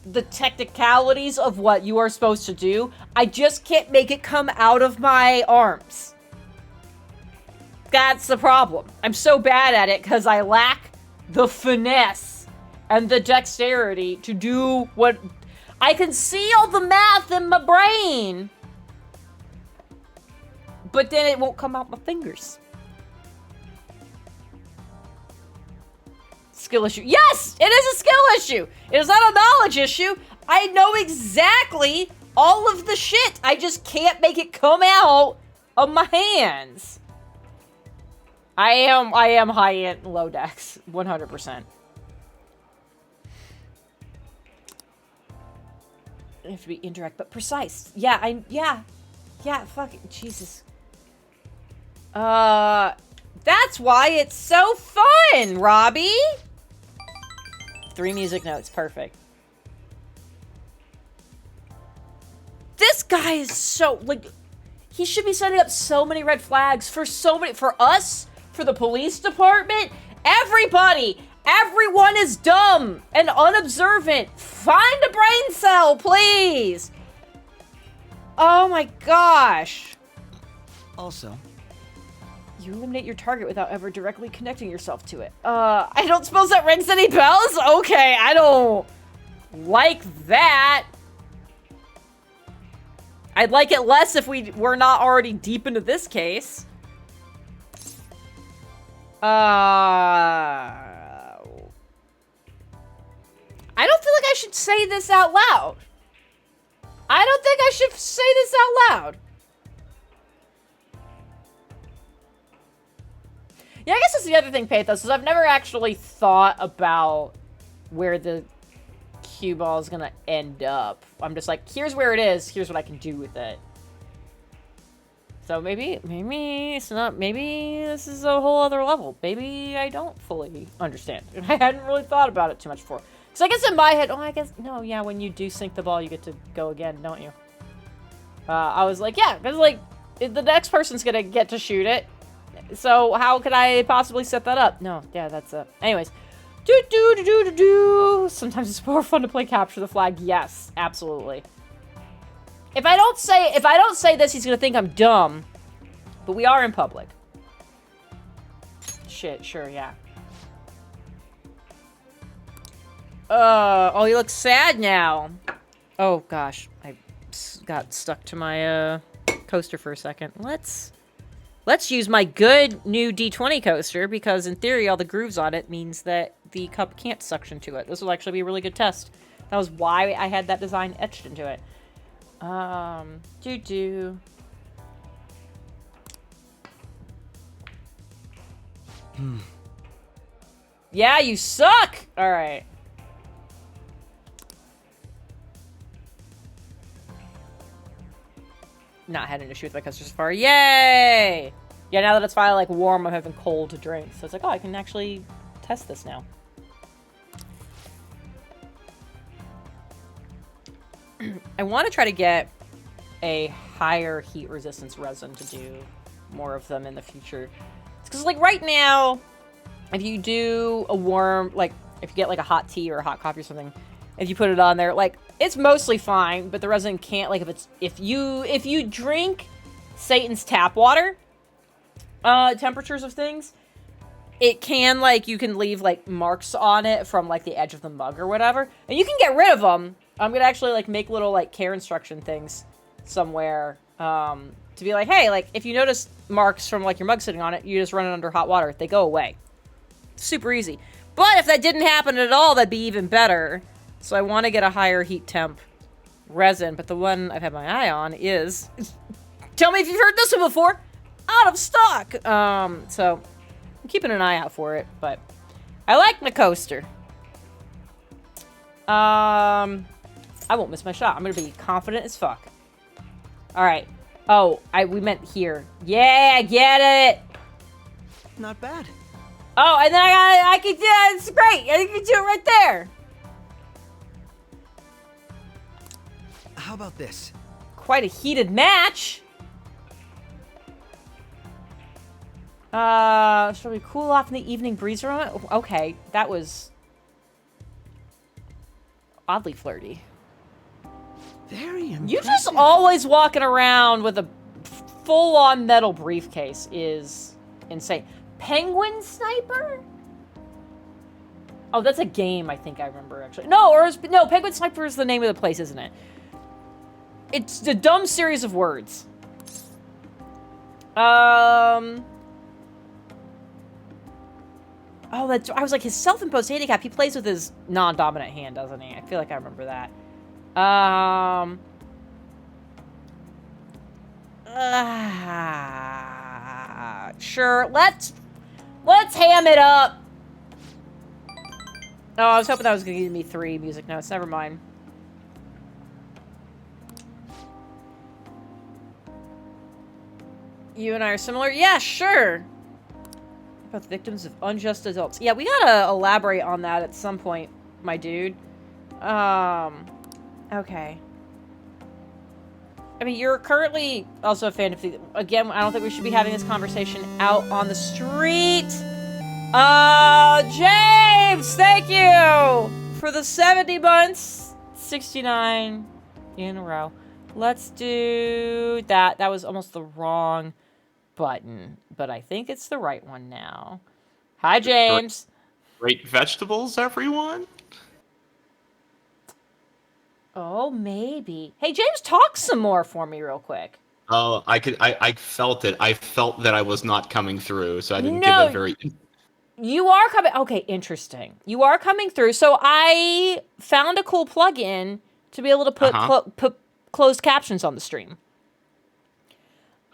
the technicalities of what you are supposed to do. I just can't make it come out of my arms. That's the problem. I'm so bad at it because I lack the finesse and the dexterity to do what... I can see all the math in my brain, but then it won't come out my fingers. Skill issue. Yes! It is a skill issue! It is not a knowledge issue. I know exactly all of the shit. I just can't make it come out of my hands. I am high int and low dex. 100%. You have to be indirect but precise. Yeah, Yeah, fuck it. Jesus. That's why it's so fun, Robbie! 3 music notes. Perfect. This guy is so, like, he should be setting up so many red flags for so many, for us, for the police department, everybody. Everyone is dumb and unobservant. Find a brain cell, please. Oh my gosh. Also, you eliminate your target without ever directly connecting yourself to it. I don't suppose that rings any bells? Okay, I don't like that. I'd like it less if we were not already deep into this case. I don't feel like I should say this out loud. I don't think I should say this out loud. Yeah, I guess that's the other thing, Pathos, is I've never actually thought about where the cue ball is gonna end up. I'm just like, here's where it is, here's what I can do with it. So maybe it's not, maybe this is a whole other level. Maybe I don't fully understand. I hadn't really thought about it too much before. So I guess in my head, no, yeah, when you do sink the ball, you get to go again, don't you? I was like, yeah, because, like, the next person's gonna get to shoot it. So how could I possibly set that up? No, yeah, that's anyways. Sometimes it's more fun to play capture the flag. Yes, absolutely. If I don't say this, he's gonna think I'm dumb. But we are in public. Shit, sure, yeah. Oh, he looks sad now. Oh gosh, I got stuck to my coaster for a second. Let's use my good new D20 coaster, because in theory all the grooves on it means that the cup can't suction to it. This will actually be a really good test. That was why I had that design etched into it. Yeah, you suck! Alright. Not having to shoot my coaster so far. Yay! Yeah, now that it's finally, like, warm, I'm having cold to drink. So it's like, oh, I can actually test this now. I want to try to get a higher heat resistance resin to do more of them in the future. Because, like, right now, if you do a warm, like, if you get, like, a hot tea or a hot coffee or something, if you put it on there, like, it's mostly fine, but the resin can't, like, if you drink Satan's tap water, temperatures of things, it can, like, you can leave, like, marks on it from, like, the edge of the mug or whatever, and you can get rid of them. I'm gonna actually, like, make little, like, care instruction things somewhere, to be like, hey, like, if you notice marks from, like, your mug sitting on it, you just run it under hot water. They go away. Super easy. But if that didn't happen at all, that'd be even better. So I want to get a higher heat temp resin, but the one I've had my eye on is, tell me if you've heard this one before, out of stock. So I'm keeping an eye out for it, but I like my coaster. I won't miss my shot. I'm gonna be confident as fuck. All right. Oh, we meant here. Yeah, get it. Not bad. Oh, and then I could, yeah, it's great. I can do it right there. How about this? Quite a heated match. Shall we cool off in the evening breeze around? Okay, that was oddly flirty. Very impressive. You just always walking around with a full-on metal briefcase is insane. Penguin Sniper? Oh, that's a game, I think I remember, actually. No, no, Penguin Sniper is the name of the place, isn't it? It's a dumb series of words. Oh, that's... I was like, his self-imposed handicap, he plays with his non-dominant hand, doesn't he? I feel like I remember that. Sure, let's ham it up. Oh, I was hoping that was gonna give me 3 music notes. Never mind. You and I are similar? Yeah, sure. About the victims of unjust adults. Yeah, we gotta elaborate on that at some point, my dude. Okay. I mean, you're currently also a fan of the... Again, I don't think we should be having this conversation out on the street. James, thank you for the 70 months. 69 in a row. Let's do that. That was almost the wrong button, but I think it's the right one now. Hi, James. Great vegetables, everyone. Oh, maybe. Hey, James, talk some more for me real quick. Oh, I felt it. I felt that I was not coming through, so I didn't give No. a very... You are coming... Okay, interesting. You are coming through. So I found a cool plugin to be able to put closed captions on the stream.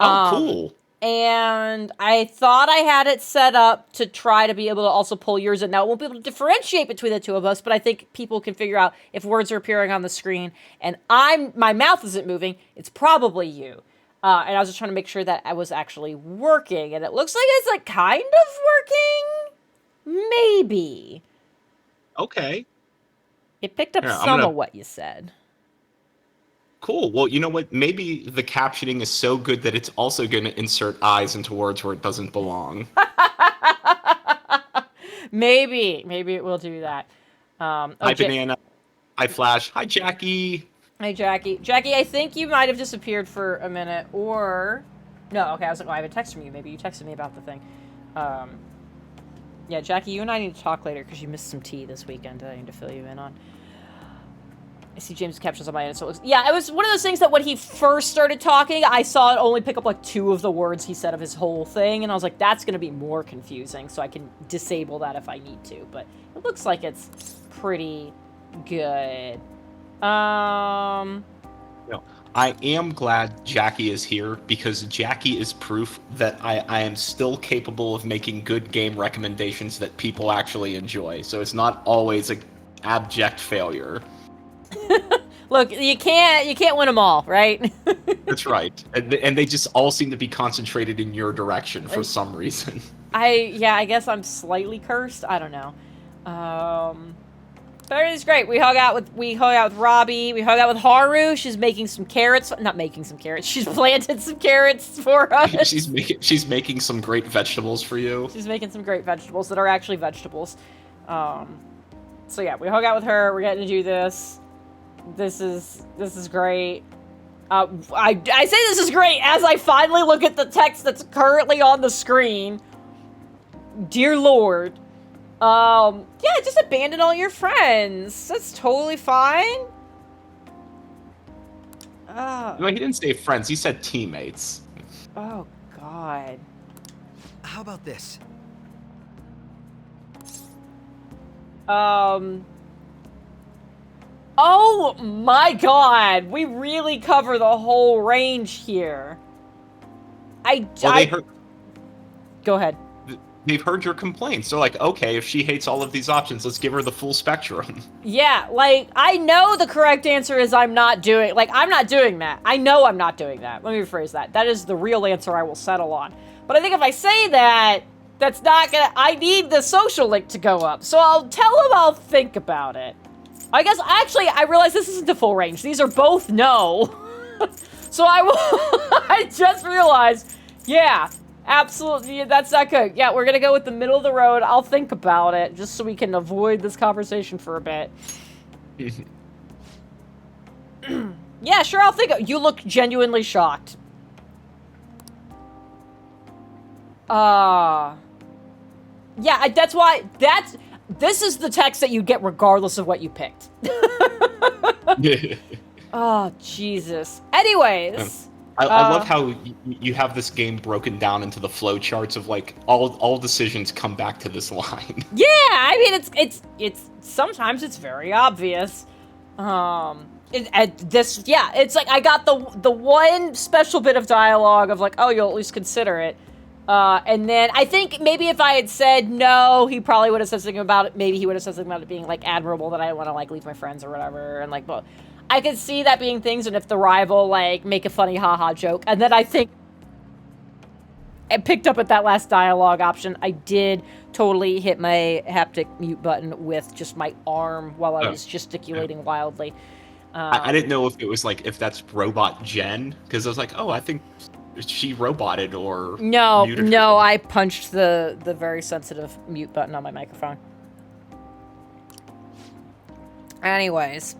Oh, cool. And I thought I had it set up to try to be able to also pull yours in. Now, it won't be able to differentiate between the two of us, but I think people can figure out if words are appearing on the screen and my mouth isn't moving, it's probably you. And I was just trying to make sure that I was actually working, and it looks like it's like kind of working. Maybe. Okay. It picked up of what you said. Cool. Well, you know what? Maybe the captioning is so good that it's also going to insert eyes into words where it doesn't belong. Maybe it will do that. Hi, Banana. Hi, Flash. Hi, Jackie. Hey, Jackie. Jackie, I think you might have disappeared for a minute, or... No, okay, I was like, oh, I have a text from you. Maybe you texted me about the thing. Yeah, Jackie, you and I need to talk later, because you missed some tea this weekend that I need to fill you in on. I see James' captions on my end, so it was... Yeah, it was one of those things that when he first started talking, I saw it only pick up, like, 2 of the words he said of his whole thing, and I was like, that's going to be more confusing, so I can disable that if I need to, but it looks like it's pretty good. No, I am glad Jackie is here, because Jackie is proof that I am still capable of making good game recommendations that people actually enjoy, so it's not always an abject failure. Look, you can't win them all, right? That's right. And they just all seem to be concentrated in your direction for some reason. I guess I'm slightly cursed. I don't know. But it was great. We hung out with Robbie. We hung out with Haru. She's making some carrots. Not making some carrots. She's planted some carrots for us. She's making some great vegetables for you. She's making some great vegetables that are actually vegetables. So yeah, we hung out with her. We're getting to do this. This is great. I say this is great as I finally look at the text that's currently on the screen. Dear Lord. Yeah, just abandon all your friends. That's totally fine. No, he didn't say friends. He said teammates. Oh, God. How about this? Oh my God, we really cover the whole range here. Go ahead. They've heard your complaints. They're like, okay, if she hates all of these options, let's give her the full spectrum. Yeah, like, I know the correct answer is I'm not doing that. I know I'm not doing that. Let me rephrase that. That is the real answer I will settle on. But I think if I say that, that's not gonna... I need the social link to go up. So I'll tell him I'll think about it. I guess, actually, I realize this isn't the full range. These are both no. So I will... I just realized, yeah, absolutely, that's not good. Yeah, we're gonna go with the middle of the road. I'll think about it, just so we can avoid this conversation for a bit. Yeah, sure, I'll think... You look genuinely shocked. Yeah, that's why... This is the text that you get regardless of what you picked. Oh, Jesus. Anyways. I love how you have this game broken down into the flow charts of, like, all decisions come back to this line. Yeah, I mean, it's sometimes it's very obvious. It's like I got the one special bit of dialogue of, like, oh, you'll at least consider it. And then I think maybe if I had said no, he probably would have said something about it. Maybe he would have said something about it being, like, admirable that I didn't want to, like, leave my friends or whatever. And, like, but I could see that being things, and if the rival, like, make a funny haha joke. And then I think picked up at that last dialogue option. I did totally hit my haptic mute button with just my arm while I was gesticulating wildly. I didn't know if it was like, if that's robot Jen, because I was like, oh, I think she roboted or muted No, I punched the very sensitive mute button on my microphone. Anyways,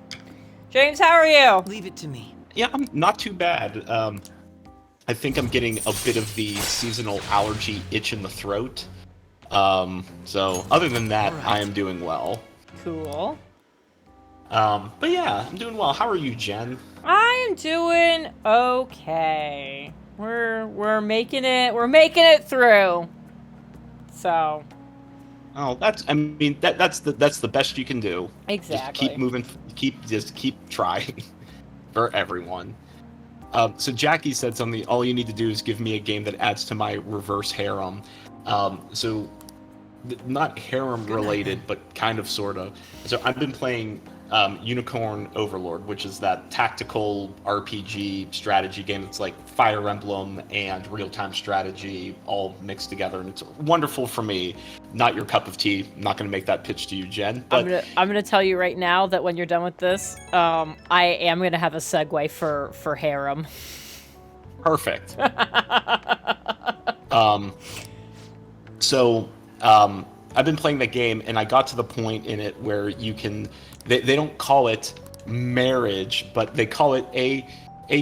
James, how are you? Leave it to me. Yeah, I'm not too bad. I think I'm getting a bit of the seasonal allergy itch in the throat. So other than that, I am doing well. Cool. But yeah, I'm doing well. How are you, Jen? I am doing okay. We're making it through. So. Oh, that's the best you can do. Exactly. Just keep moving. Keep trying for everyone. So Jackie said something. All you need to do is give me a game that adds to my reverse harem. Not harem related, but kind of sorta. So I've been playing Unicorn Overlord, which is that tactical RPG strategy game. It's like Fire Emblem and real-time strategy all mixed together, and it's wonderful for me. Not your cup of tea. I'm not going to make that pitch to you, Jen. But I'm gonna tell you right now that when you're done with this, I am gonna have a segue for harem. Perfect. I've been playing that game, and I got to the point in it where you can. They don't call it marriage, but they call it a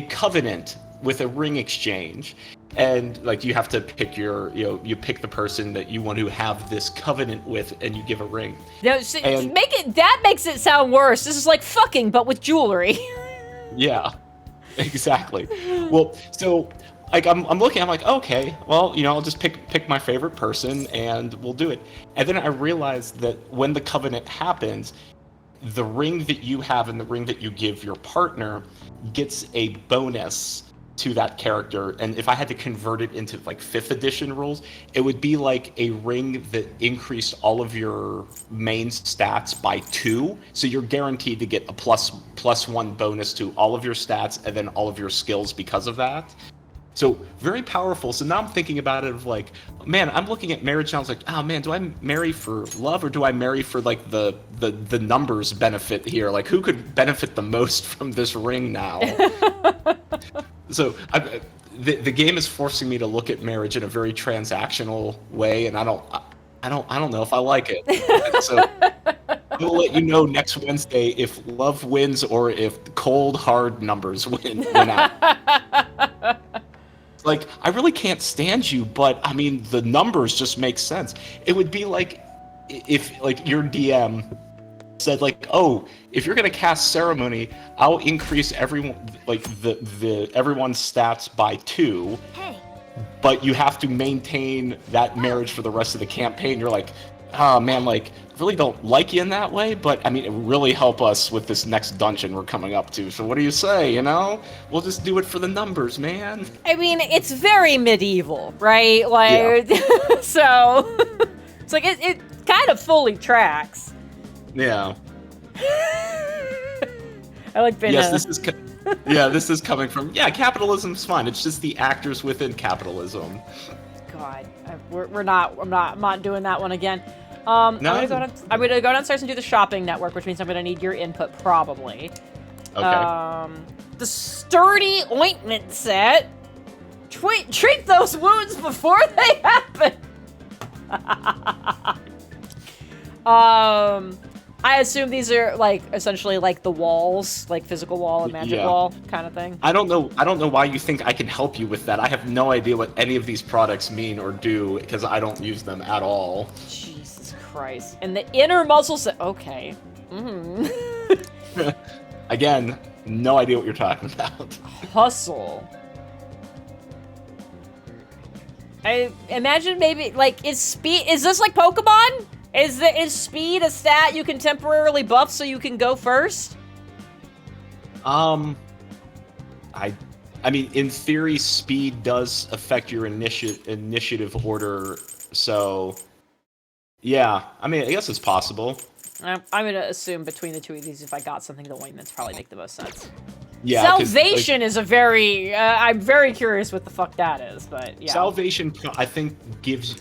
covenant with a ring exchange. And like you have to pick you pick the person that you want to have this covenant with, and you give a ring. No, that makes it sound worse. This is like fucking, but with jewelry. Yeah, exactly. Well, so like I'm looking, I'm like, okay, well, I'll just pick my favorite person and we'll do it. And then I realized that when the covenant happens, the ring that you have and the ring that you give your partner gets a bonus to that character. And if I had to convert it into like 5th edition rules, it would be like a ring that increased all of your main stats by 2. So you're guaranteed to get a plus 1 bonus to all of your stats and then all of your skills because of that. So very powerful. So now I'm thinking about it of like, man, I'm looking at marriage and I was like, oh man, do I marry for love or do I marry for like the numbers benefit here? Like who could benefit the most from this ring now? So the game is forcing me to look at marriage in a very transactional way, and I don't know if I like it. So we'll let you know next Wednesday if love wins or if cold hard numbers win out. Like, I really can't stand you, but I mean, the numbers just make sense. It would be like if like your DM said like, oh, if you're gonna cast ceremony, I'll increase everyone like the everyone's stats by 2. Hey. But you have to maintain that marriage for the rest of the campaign. You're like, oh man, like really don't like you in that way, but I mean, it would really help us with this next dungeon we're coming up to. So what do you say? We'll just do it for the numbers, man. I mean, it's very medieval, right? Like, yeah. So it's like it kind of fully tracks. Yeah. I like being this is coming from capitalism's fine. It's just the actors within capitalism. God, I'm not doing that one again. I'm gonna go downstairs and do the shopping network, which means I'm gonna need your input probably. Okay. The sturdy ointment set. Treat those wounds before they happen. I assume these are like essentially like the walls, like physical wall and magic wall kind of thing. I don't know why you think I can help you with that. I have no idea what any of these products mean or do because I don't use them at all. Jesus Christ. And the inner muscles. Okay. Again, no idea what you're talking about. Hustle. I imagine maybe like is this like Pokemon? Is speed a stat you can temporarily buff so you can go first? I mean, in theory, speed does affect your initiative order. So, yeah. I mean, I guess it's possible. I'm gonna assume between the two of these, if I got something, the ointments probably make the most sense. Yeah, 'cause, Salvation is a very... I'm very curious what the fuck that is, but yeah. Salvation, I think, gives...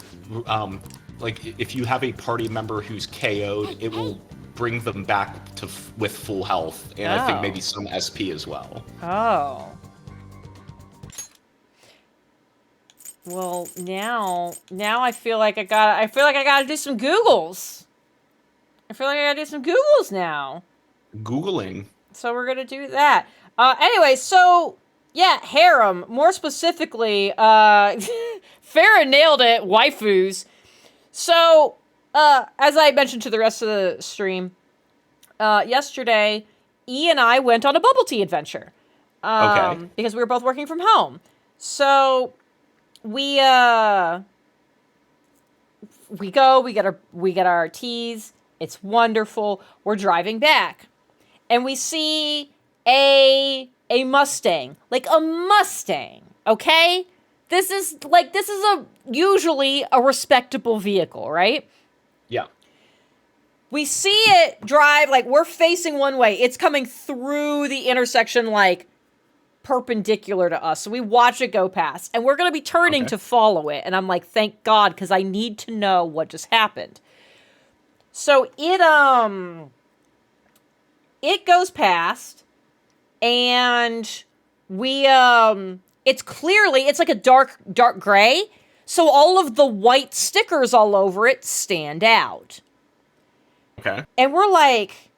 like, if you have a party member who's KO'd, it will bring them back to with full health, and I think maybe some SP as well. Oh. Well, now I feel like I gotta do some Googles. I feel like I gotta do some Googles now. Googling. So we're gonna do that. Anyway, so yeah, harem. More specifically, Farrah nailed it. Waifus. So, as I mentioned to the rest of the stream, yesterday, E and I went on a bubble tea adventure. Okay. Because we were both working from home. So we get our teas. It's wonderful. We're driving back, and we see a Mustang, like a Mustang. Okay, this is usually a respectable vehicle, right? Yeah. We see it drive, like we're facing one way. It's coming through the intersection, like perpendicular to us. So we watch it go past, and we're going to be turning to follow it. And I'm like, thank God, because I need to know what just happened. So it goes past, and we, it's like a dark gray. So all of the white stickers all over it stand out. Okay. And we're like,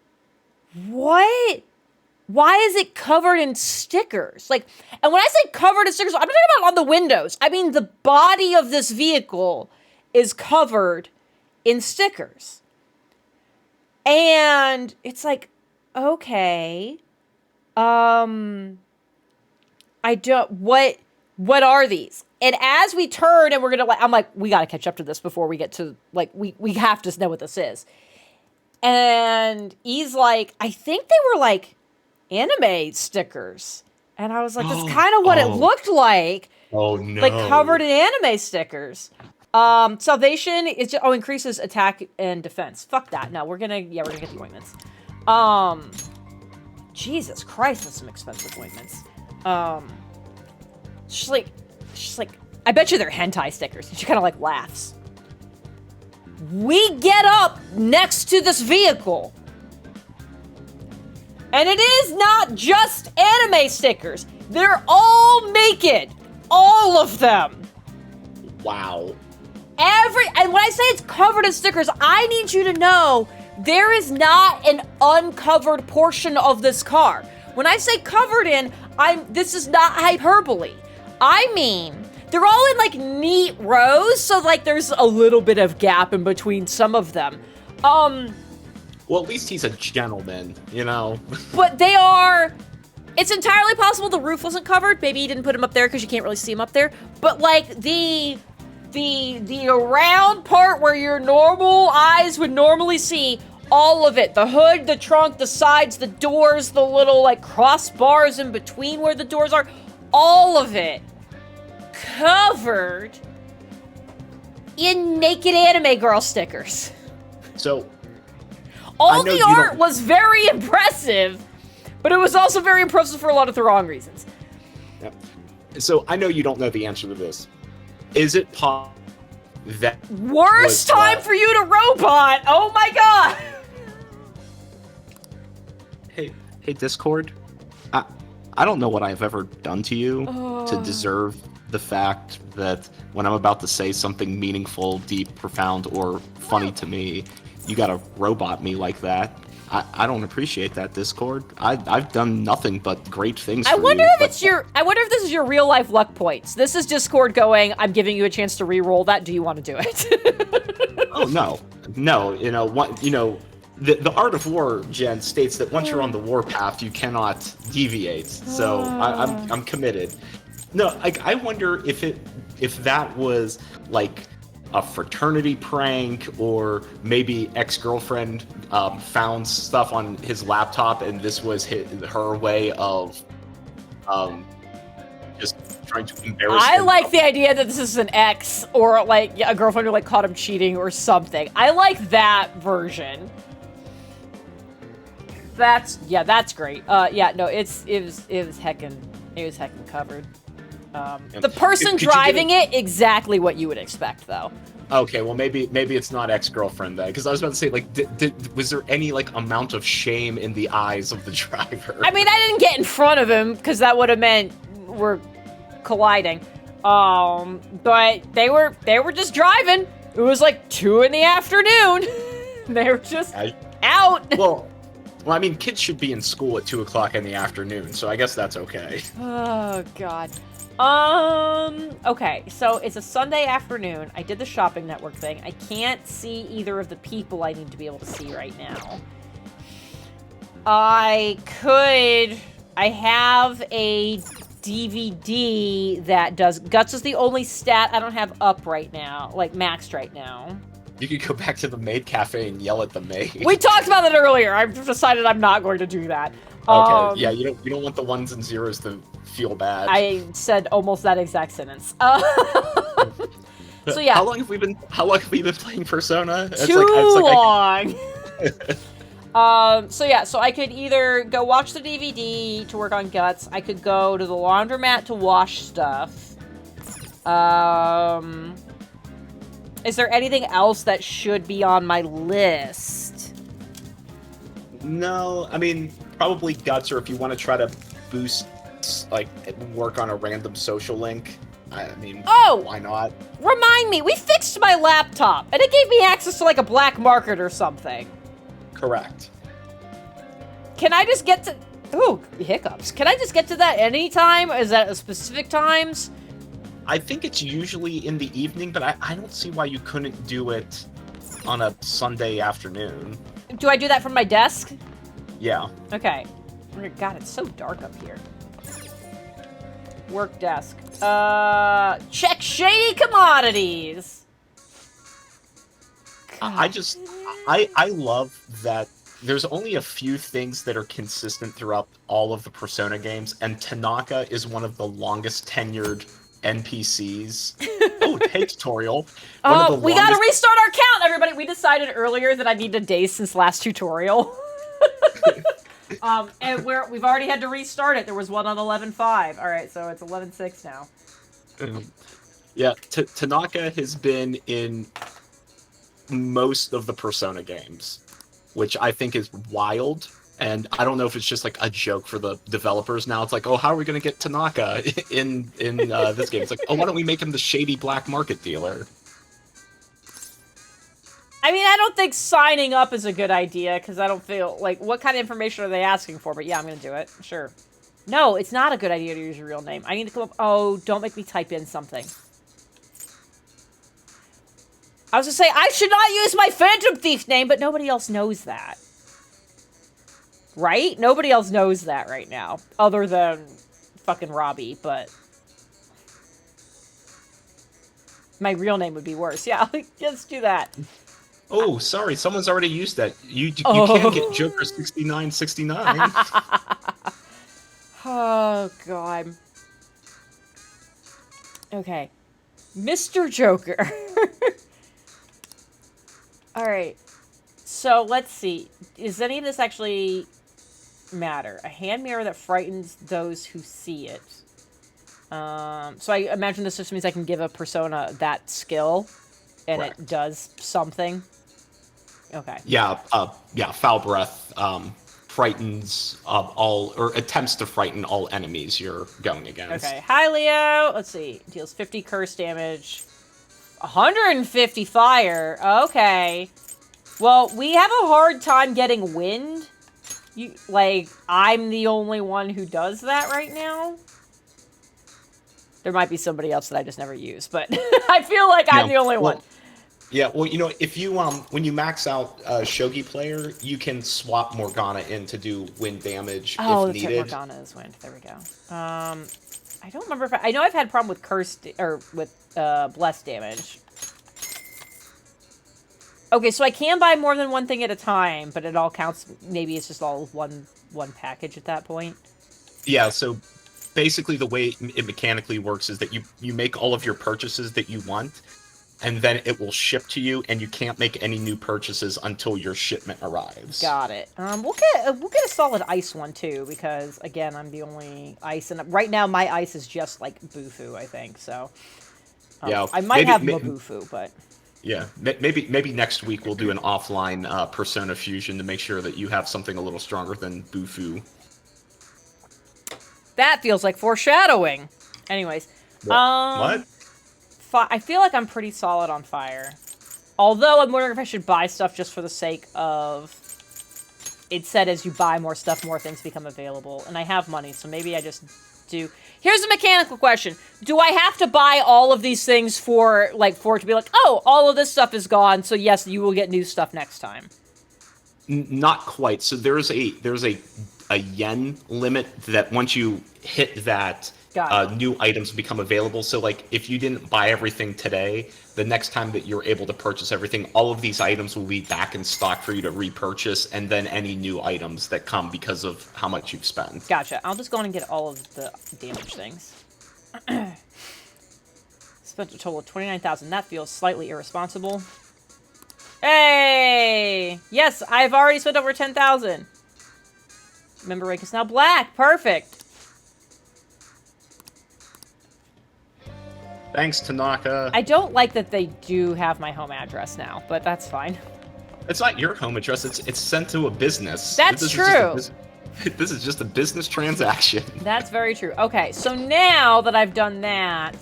what? Why is it covered in stickers? Like, and when I say covered in stickers, I'm not talking about on the windows. I mean, the body of this vehicle is covered in stickers. And it's like, okay, what are these? And as we turn and we're gonna, I'm like, we gotta catch up to this before we get to, like, we have to know what this is. And he's like, I think they were like anime stickers. And I was like, that's kind of what it looked like. Oh no. Like covered in anime stickers. Salvation is just, increases attack and defense. Fuck that. No, we're gonna get the ointments. Jesus Christ, that's some expensive ointments. She's like, I bet you they're hentai stickers. And she kind of like laughs. We get up next to this vehicle. And it is not just anime stickers. They're all naked. All of them. Wow. And when I say it's covered in stickers, I need you to know there is not an uncovered portion of this car. When I say covered in, this is not hyperbole. I mean, they're all in like neat rows, so like there's a little bit of gap in between some of them. Well, at least he's a gentleman, you know. But it's entirely possible the roof wasn't covered. Maybe he didn't put him up there because you can't really see him up there. But like the around part where your normal eyes would normally see, all of it, the hood, the trunk, the sides, the doors, the little like crossbars in between where the doors are, all of it covered in naked anime girl stickers. So all the art was very impressive, but it was also very impressive for a lot of the wrong reasons. Yep. So I know you don't know the answer to this. Is it possible that worst time for you to robot? Oh my god! Hey, Discord. I don't know what I've ever done to you to deserve the fact that when I'm about to say something meaningful, deep, profound, or funny to me, you gotta robot me like that. I don't appreciate that, Discord. I've done nothing but great things for you. I wonder if this is your real life luck points. This is Discord going, I'm giving you a chance to re-roll that. Do you want to do it? Oh no. The Art of War, Jen, states that once you're on the warpath, you cannot deviate. So I'm committed. No, I wonder if that was like a fraternity prank, or maybe ex-girlfriend found stuff on his laptop, and this was her way of just trying to embarrass him. I like the idea that this is an ex, or like a girlfriend who like caught him cheating or something. I like that version. That's great. Yeah, no, it was heckin' covered. The person driving it, exactly what you would expect, though. Okay, well maybe it's not ex-girlfriend then, because I was about to say, like, was there any like amount of shame in the eyes of the driver? I mean, I didn't get in front of him because that would have meant we're colliding. But they were just driving. It was like 2 in the afternoon. They were just out. Well, I mean, kids should be in school at 2 o'clock in the afternoon, so I guess that's okay. Oh God. Okay, so it's a Sunday afternoon. I did the shopping network thing. I can't see either of the people I need to be able to see right now. I have a DVD that does... Guts is the only stat I don't have up right now, like maxed right now. You could go back to the maid cafe and yell at the maid. We talked about that earlier. I've decided I'm not going to do that. Okay, yeah, you don't want the ones and zeros to feel bad. I said almost that exact sentence. So yeah. How long have we been playing Persona? Too long. So yeah, so I could either go watch the DVD to work on Guts. I could go to the laundromat to wash stuff. Is there anything else that should be on my list? No, I mean, probably Guts, or if you want to try to boost, like, work on a random social link. I mean, why not? Remind me, we fixed my laptop, and it gave me access to, like, a black market or something. Correct. Can I just get to... Ooh, hiccups. Can I just get to that anytime? Is that at specific times? I think it's usually in the evening, but I don't see why you couldn't do it on a Sunday afternoon. Do I do that from my desk? Yeah. Okay. Oh, God, it's so dark up here. Work desk. Check shady commodities. I love that there's only a few things that are consistent throughout all of the Persona games, and Tanaka is one of the longest tenured NPCs. Hey, tutorial. We gotta restart our count, everybody. We decided earlier that I need a day since last tutorial. And we've already had to restart it. There was one on 11.5. All right, so it's 11.6 now. Yeah, Tanaka has been in most of the Persona games, which I think is wild. And I don't know if it's just like a joke for the developers now. It's like, oh, how are we going to get Tanaka in this game? It's like, oh, why don't we make him the shady black market dealer? I mean, I don't think signing up is a good idea, because I don't feel like, what kind of information are they asking for? But yeah, I'm going to do it. Sure. No, it's not a good idea to use your real name. I need to come up... Oh, don't make me type in something. I was going to say, I should not use my Phantom Thief name, but nobody else knows that. Right? Nobody else knows that right now, other than fucking Robbie, but... My real name would be worse. Yeah, let's do that. Oh, sorry, someone's already used that. You can't get Joker 6969. Oh, God. Okay. Mr. Joker. Alright. So, let's see. Does any of this actually matter? A hand mirror that frightens those who see it. So I imagine this just means I can give a persona that skill, and Correct. It does something. Okay. Yeah, foul breath frightens all, or attempts to frighten all enemies you're going against. Okay. Hi, Leo. Let's see. Deals 50 curse damage, 150 fire. Okay. Well, we have a hard time getting wind. I'm the only one who does that right now. There might be somebody else that I just never use, but I feel like I'm the only one. Yeah, well, you know, if you when you max out Shogi player, you can swap Morgana in to do wind damage if needed. Right, Morgana is wind. There we go. I don't remember if I know I've had a problem with blessed damage. Okay, so I can buy more than one thing at a time, but it all counts. Maybe it's just all one package at that point. Yeah, so basically the way it mechanically works is that you make all of your purchases that you want, and then it will ship to you, and you can't make any new purchases until your shipment arrives. Got it. We'll get a solid ice one too, because again, I'm the only ice, and right now my ice is just like Bufu, I think. So yeah, I might have Mabufu, but yeah, maybe next week we'll do an offline Persona fusion to make sure that you have something a little stronger than Bufu. That feels like foreshadowing. Anyways, what? I feel like I'm pretty solid on fire. Although I'm wondering if I should buy stuff just for the sake of... It said as you buy more stuff, more things become available. And I have money, so maybe I just do... Here's a mechanical question. Do I have to buy all of these things for it to be like, oh, all of this stuff is gone, so yes, you will get new stuff next time? Not quite. So there's a yen limit that once you hit that... new items become available. So, like, if you didn't buy everything today, the next time that you're able to purchase everything, all of these items will be back in stock for you to repurchase, and then any new items that come because of how much you've spent. Gotcha. I'll just go on and get all of the damaged things. Spent a total of 29,000. That feels slightly irresponsible. Hey! Yes, I've already spent over 10,000. Member rank is now black. Perfect. Thanks, Tanaka. I don't like that they do have my home address now, but that's fine. It's not your home address. It's sent to a business. That's true. This is just a business transaction. That's very true. Okay, so now that I've done that,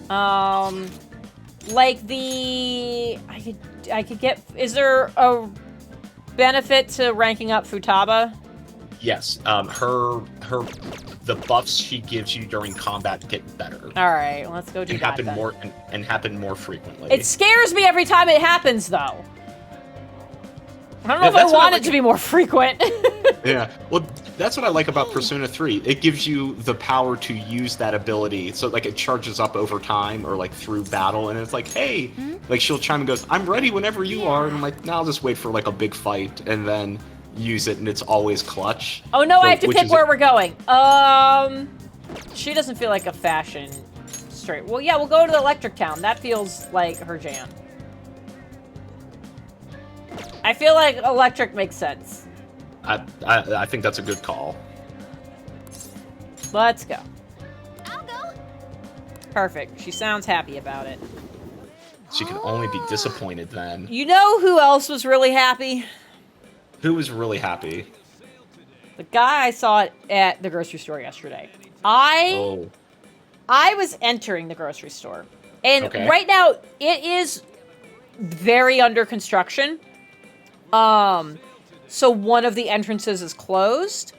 like I could get. Is there a benefit to ranking up Futaba? Yes. The buffs she gives you during combat get better. All right, let's go do that then. And happen more frequently. It scares me every time it happens, though. I don't know if I want it to be more frequent. Yeah, well, that's what I like about Persona 3. It gives you the power to use that ability. So, like, it charges up over time or, like, through battle. And it's like, hey, like, she'll chime and goes, I'm ready whenever you are. And I'm like, no, I'll just wait for, like, a big fight. And then use it, and it's always clutch. Oh, no, I have to pick where we're going. She doesn't feel like a fashion straight. Well, yeah, we'll go to the Electric Town. That feels like her jam. I feel like Electric makes sense. I think that's a good call. Let's go. I'll go. Perfect. She sounds happy about it. She can only be disappointed then. You know who else was really happy? Who was really happy? The guy I saw at the grocery store yesterday. I was entering the grocery store. And right now, it is very under construction. So one of the entrances is closed.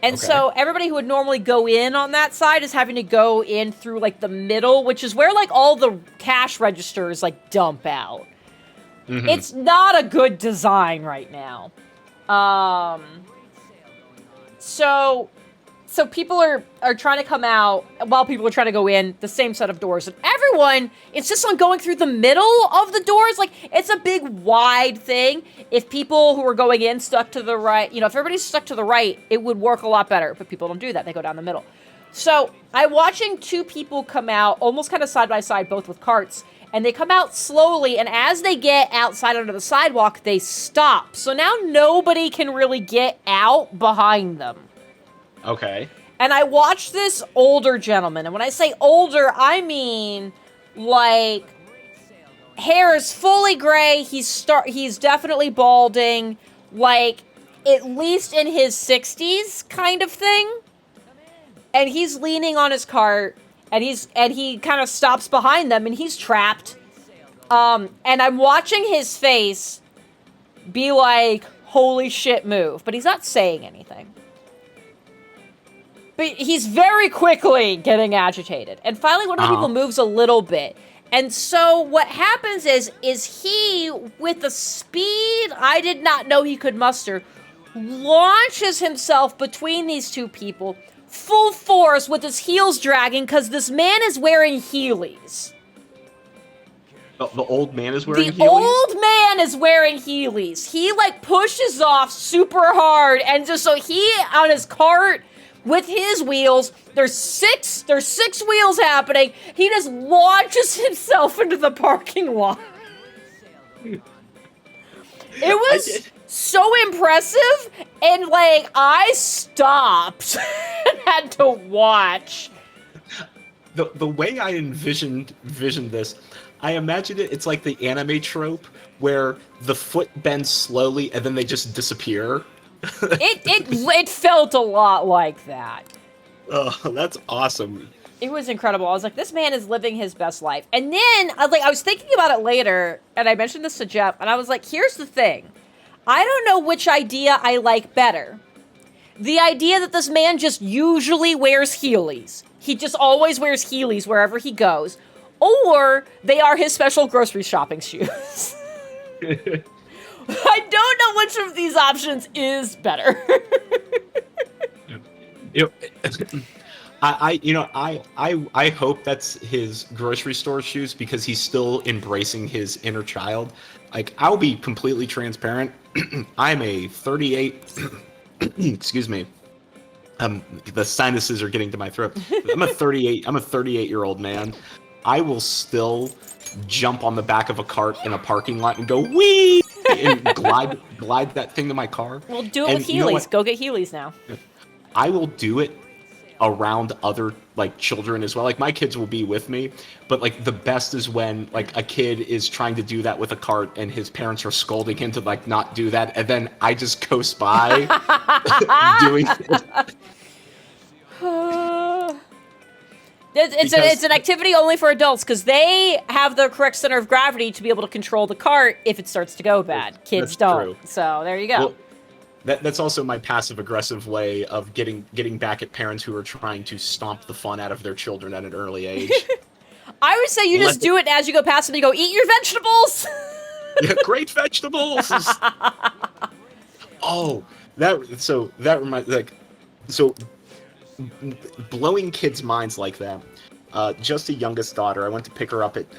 And so everybody who would normally go in on that side is having to go in through, like, the middle, which is where, like, all the cash registers, like, dump out. Mm-hmm. It's not a good design right now. So people are trying to come out while people are trying to go in the same set of doors. And everyone insists on going through the middle of the doors. Like, it's a big, wide thing. If people who are going in stuck to the right, if everybody's stuck to the right, it would work a lot better. But people don't do that. They go down the middle. So I'm watching two people come out almost kind of side by side, both with carts. And they come out slowly, and as they get outside onto the sidewalk, they stop. So now nobody can really get out behind them. Okay. And I watched this older gentleman, and when I say older, I mean, like, hair is fully gray, he's definitely balding, like, at least in his 60s kind of thing. And he's leaning on his cart. And he kind of stops behind them, and he's trapped. And I'm watching his face be like, holy shit, move. But he's not saying anything. But he's very quickly getting agitated. And finally, one of the people moves a little bit. And so what happens is he, with the speed I did not know he could muster, launches himself between these two people, full force with his heels dragging because this man is wearing Heelys. The old man is wearing Heelys? The old man is wearing Heelys. He, like, pushes off super hard, and just so he, on his cart, with his wheels. There's six wheels happening. He just launches himself into the parking lot. It was so impressive, and like I stopped and had to watch. The way I envisioned this, I imagined it's like the anime trope where the foot bends slowly and then they just disappear. It felt a lot like that. Oh, that's awesome. It was incredible. I was like, this man is living his best life. And then I was thinking about it later, and I mentioned this to Jeff, and I was like, here's the thing. I don't know which idea I like better. The idea that this man just usually wears Heelys. He just always wears Heelys wherever he goes. Or they are his special grocery shopping shoes. I don't know which of these options is better. I hope that's his grocery store shoes because he's still embracing his inner child. Like, I'll be completely transparent. I'm a 38. Excuse me. The sinuses are getting to my throat. I'm a 38-year-old man. I will still jump on the back of a cart in a parking lot and go wee and glide that thing to my car. Well, do it with Heelys. Go get Heelys now. I will do it around other like children as well. Like my kids will be with me, but like the best is when like a kid is trying to do that with a cart and his parents are scolding him to like not do that, and then I just coast by doing it. It's an activity only for adults because they have the correct center of gravity to be able to control the cart if it starts to go bad. Kids don't. True. So there you go. Well, that's also my passive-aggressive way of getting back at parents who are trying to stomp the fun out of their children at an early age. I would say you just do it as you go past them. You go, eat your vegetables! Yeah, great vegetables! That reminds blowing kids' minds like that. Just a youngest daughter, I went to pick her up at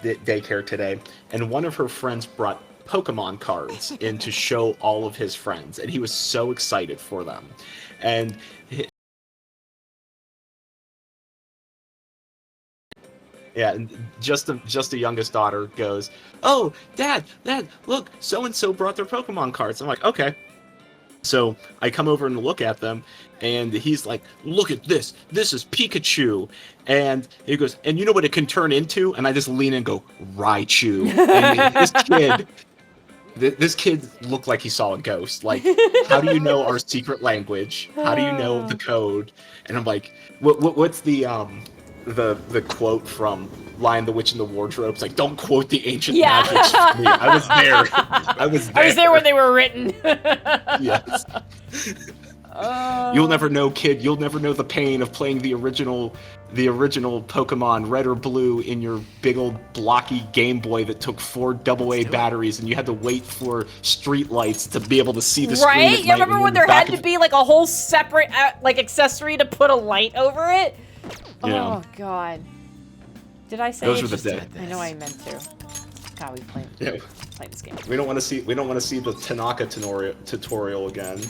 daycare today, and one of her friends brought Pokemon cards in to show all of his friends, and he was so excited for them. And just the youngest daughter goes, "Oh, Dad, look, so and so brought their Pokemon cards." I'm like, "Okay." So I come over and look at them, and he's like, "Look at this. This is Pikachu." And he goes, "And you know what it can turn into?" And I just lean in and go, "Raichu." And this kid looked like he saw a ghost. Like, how do you know our secret language? How do you know the code? And I'm like, what's the quote from Lion, the Witch, and the Wardrobe? It's like, don't quote the ancient magics for me. I was there. I was there when they were written. Yes. You'll never know, kid. You'll never know the pain of playing the original Pokemon Red or Blue in your big old blocky Game Boy that took 4 AA batteries, and you had to wait for street lights to be able to see the screen. Right? You remember when there had to be like a whole separate like accessory to put a light over it? Yeah. Oh God. Did I say those it? were the days? I know I meant to. God, we played this game. We don't want to see the Tanaka tutorial again.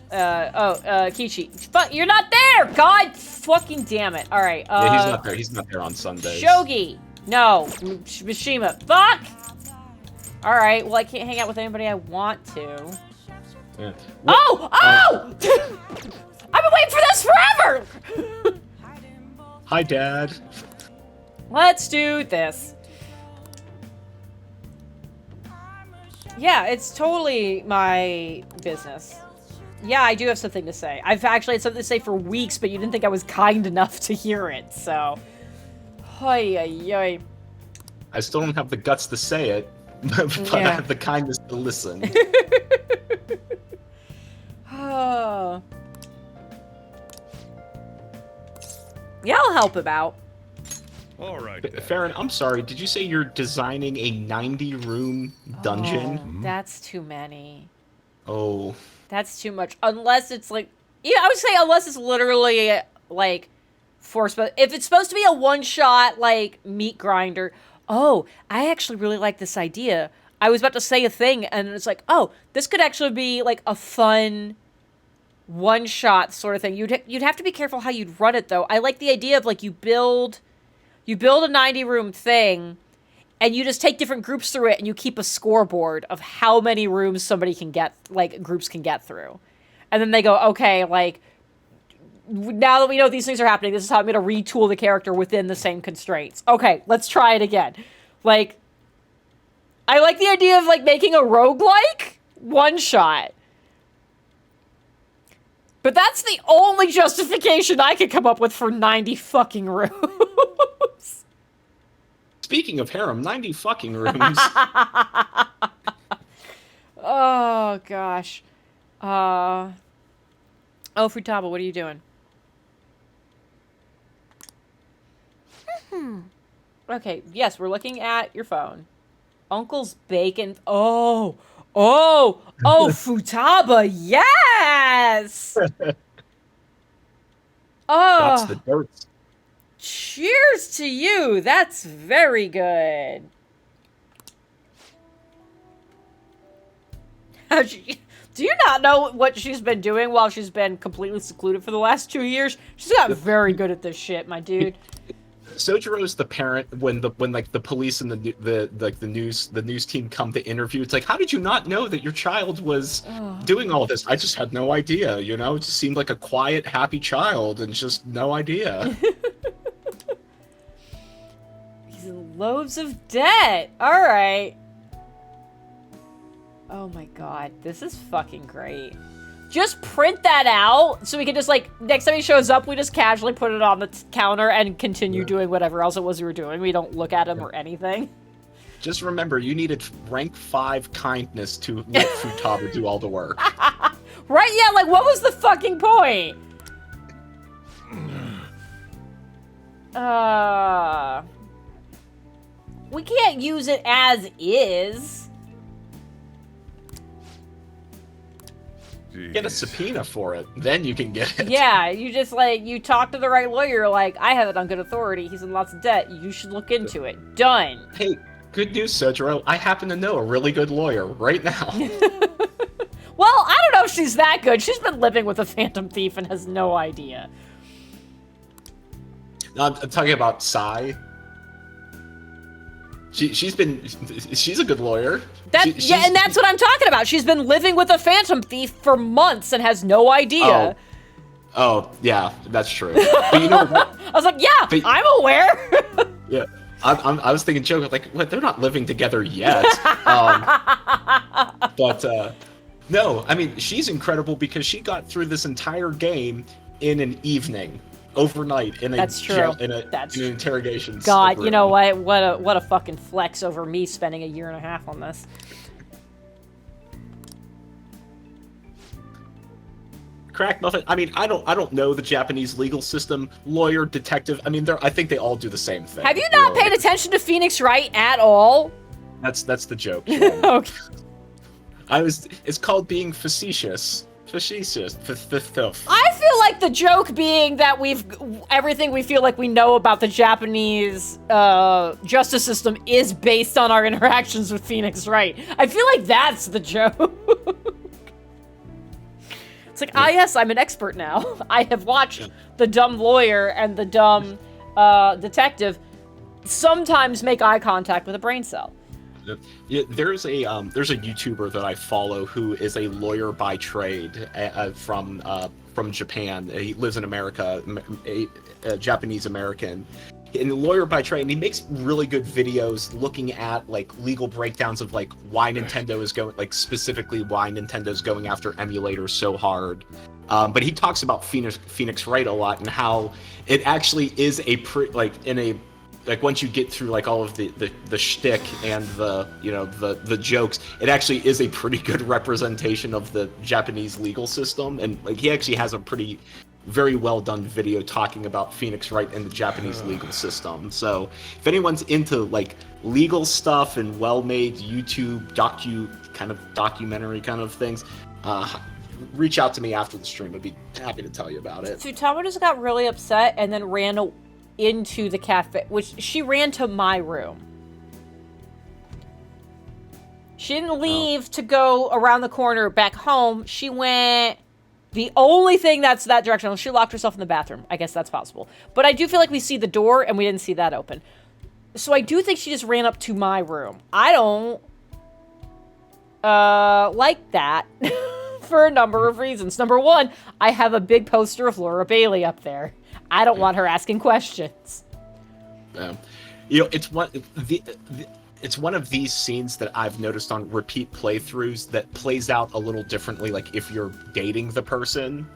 Kichi. But you're not there! God fucking damn it. Alright, yeah, he's not there. He's not there on Sundays. Shogi! No. Mishima. Fuck! Alright, well I can't hang out with anybody I want to. Yeah. Oh! I've been waiting for this forever! Hi, Dad. Let's do this. Yeah, it's totally my business. Yeah, I do have something to say. I've actually had something to say for weeks, but you didn't think I was kind enough to hear it, so... I still don't have the guts to say it, but I have the kindness to listen. Oh. Yeah, I'll help him out. All right. Farron, I'm sorry. Did you say you're designing a 90-room dungeon? Oh, that's too many. Oh. That's too much. Unless it's like... Yeah, I would say unless it's literally, like, if it's supposed to be a one-shot, like, meat grinder. Oh, I actually really like this idea I was about to say a thing, and it's like, oh, this could actually be, like, a fun one-shot sort of thing. You'd have to be careful how you'd run it, though. I like the idea of, like, you build a 90-room thing, and you just take different groups through it, and you keep a scoreboard of how many rooms somebody can get, like, groups can get through. And then they go, okay, like, now that we know these things are happening, this is how I'm going to retool the character within the same constraints. Okay, let's try it again. Like, I like the idea of, like, making a roguelike one-shot. But that's the only justification I could come up with for 90 fucking rooms. Speaking of harem, 90 fucking rooms. Oh, gosh. Oh, Futaba, what are you doing? Okay, yes, we're looking at your phone. Uncle's Bacon. Oh, Futaba, yes! That's Oh, the dirt. cheers to you. That's very good. Do you not know what she's been doing while she's been completely secluded for the last 2 years? She's got very good at this shit, my dude. Sojiro's the parent when like the police and the news team come to interview. It's like, how did you not know that your child was doing all this? I just had no idea. You know, it just seemed like a quiet, happy child, and just no idea. He's in loads of debt. All right. Oh my god, this is fucking great. Just print that out so we can just, like, next time he shows up, we just casually put it on the counter and continue doing whatever else it was we were doing. We don't look at him or anything. Just remember, you needed rank 5 kindness to let Futaba do all the work. Right? Yeah, like, what was the fucking point? We can't use it as is. Get a subpoena for it, then you can get it. Yeah, you just, like, you talk to the right lawyer, like, I have it on good authority, he's in lots of debt, you should look into it. Done. Hey, good news, Sojiro. I happen to know a really good lawyer right now. Well, I don't know if she's that good. She's been living with a phantom thief and has no idea. I'm talking about Sai. She's a good lawyer. Yeah, and that's what I'm talking about. She's been living with a phantom thief for months and has no idea. Oh yeah, that's true. But you know what? I was like, yeah, but, I'm aware. Yeah, I was thinking, joke, like, what? They're not living together yet. But no, I mean, she's incredible because she got through this entire game in an evening. Overnight in a That's true. jail, in an interrogation. God, room. you know what? What a fucking flex over me spending 1.5 years on this. Crack muffin. I mean, I don't know the Japanese legal system. Lawyer, detective. I mean, I think they all do the same thing. Have you not paid attention to Phoenix Wright at all? That's the joke. Okay. It's called being facetious. I feel like the joke being that everything we feel like we know about the Japanese justice system is based on our interactions with Phoenix Wright. I feel like that's the joke. It's like, yes, I'm an expert now. I have watched the dumb lawyer and the dumb detective sometimes make eye contact with a brain cell. Yeah, there's a YouTuber that I follow who is a lawyer by trade from Japan. He lives in America, a Japanese American, and a lawyer by trade. And he makes really good videos looking at like legal breakdowns of like why Nintendo is going, like specifically why Nintendo's going after emulators so hard. But he talks about Phoenix Wright a lot and how it actually is like once you get through like all of the shtick and the jokes, it actually is a pretty good representation of the Japanese legal system. And like he actually has a very well done video talking about Phoenix Wright and the Japanese legal system. So if anyone's into like legal stuff and well-made YouTube documentary kind of things, reach out to me after the stream. I'd be happy to tell you about it. Futaba just got really upset and then ran into the cafe, which she ran to my room. She didn't leave to go around the corner back home. She went the only thing that's that direction. She locked herself in the bathroom. I guess that's possible. But I do feel like we see the door and we didn't see that open. So I do think she just ran up to my room. I don't like that for a number of reasons. Number one, I have a big poster of Laura Bailey up there. I don't want her asking questions. You know, it's one of these scenes that I've noticed on repeat playthroughs that plays out a little differently, like if you're dating the person.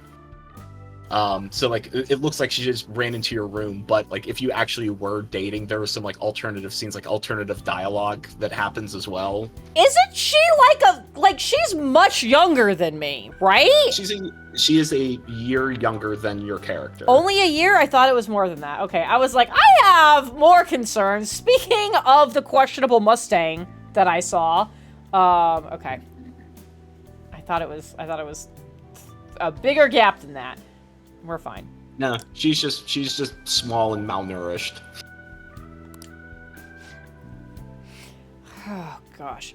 So like it looks like she just ran into your room, but like if you actually were dating, there was some like alternative scenes, like alternative dialogue that happens as well. Isn't she like she's much younger than me, right? She is a year younger than your character. Only a year? I thought it was more than that. Okay, I was like, I have more concerns. Speaking of the questionable Mustang that I saw, okay. I thought it was a bigger gap than that. We're fine. No, she's just small and malnourished. Oh gosh.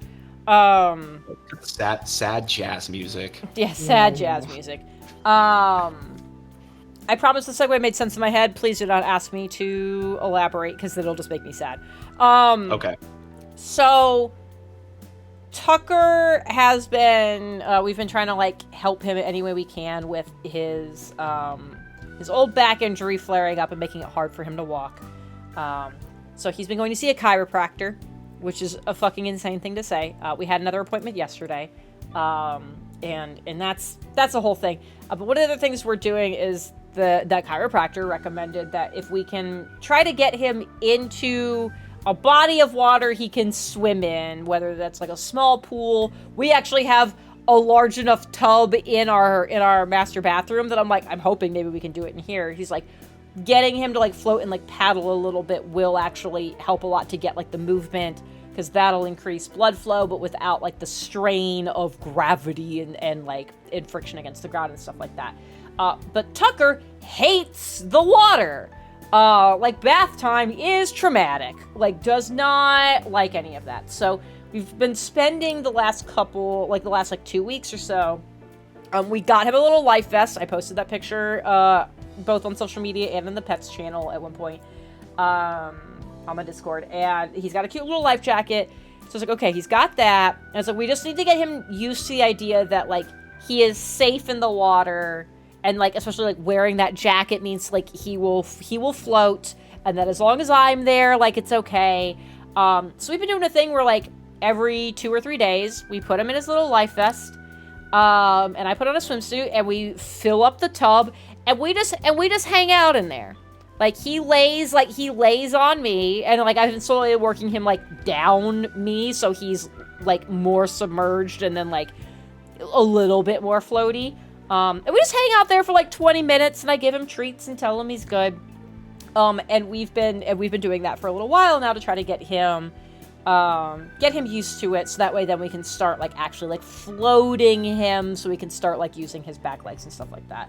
Sad jazz music. Yeah, sad jazz music. I promise the segue made sense in my head. Please do not ask me to elaborate because it'll just make me sad. Okay. So Tucker has been, we've been trying to like help him any way we can with his old back injury flaring up and making it hard for him to walk. So he's been going to see a chiropractor, which is a fucking insane thing to say. We had another appointment yesterday, and that's the whole thing. But one of the other things we're doing is that chiropractor recommended that if we can try to get him into a body of water he can swim in, whether that's like a small pool. We actually have a large enough tub in our master bathroom that I'm hoping maybe we can do it in here. He's like, getting him to like float and like paddle a little bit will actually help a lot to get like the movement, because that'll increase blood flow, but without like the strain of gravity and like in friction against the ground and stuff like that. But Tucker hates the water. Like bath time is traumatic, like does not like any of that. So we've been spending the last 2 weeks or so. We got him a little life vest. I posted that picture, both on social media and in the pets channel at one point, on my Discord, and he's got a cute little life jacket. So I was like, okay, he's got that. And it's like, we just need to get him used to the idea that like he is safe in the water. And, like, especially, like, wearing that jacket means, like, he will float, and that as long as I'm there, like, it's okay. So we've been doing a thing where, like, every 2 or 3 days, we put him in his little life vest, and I put on a swimsuit, and we fill up the tub, and we just hang out in there. Like, he lays on me, and, like, I've been slowly working him, like, down me, so he's, like, more submerged, and then, like, a little bit more floaty. And we just hang out there for like 20 minutes, and I give him treats and tell him he's good. And we've been doing that for a little while now to try to get him used to it, so that way then we can start like actually like floating him, so we can start like using his back legs and stuff like that.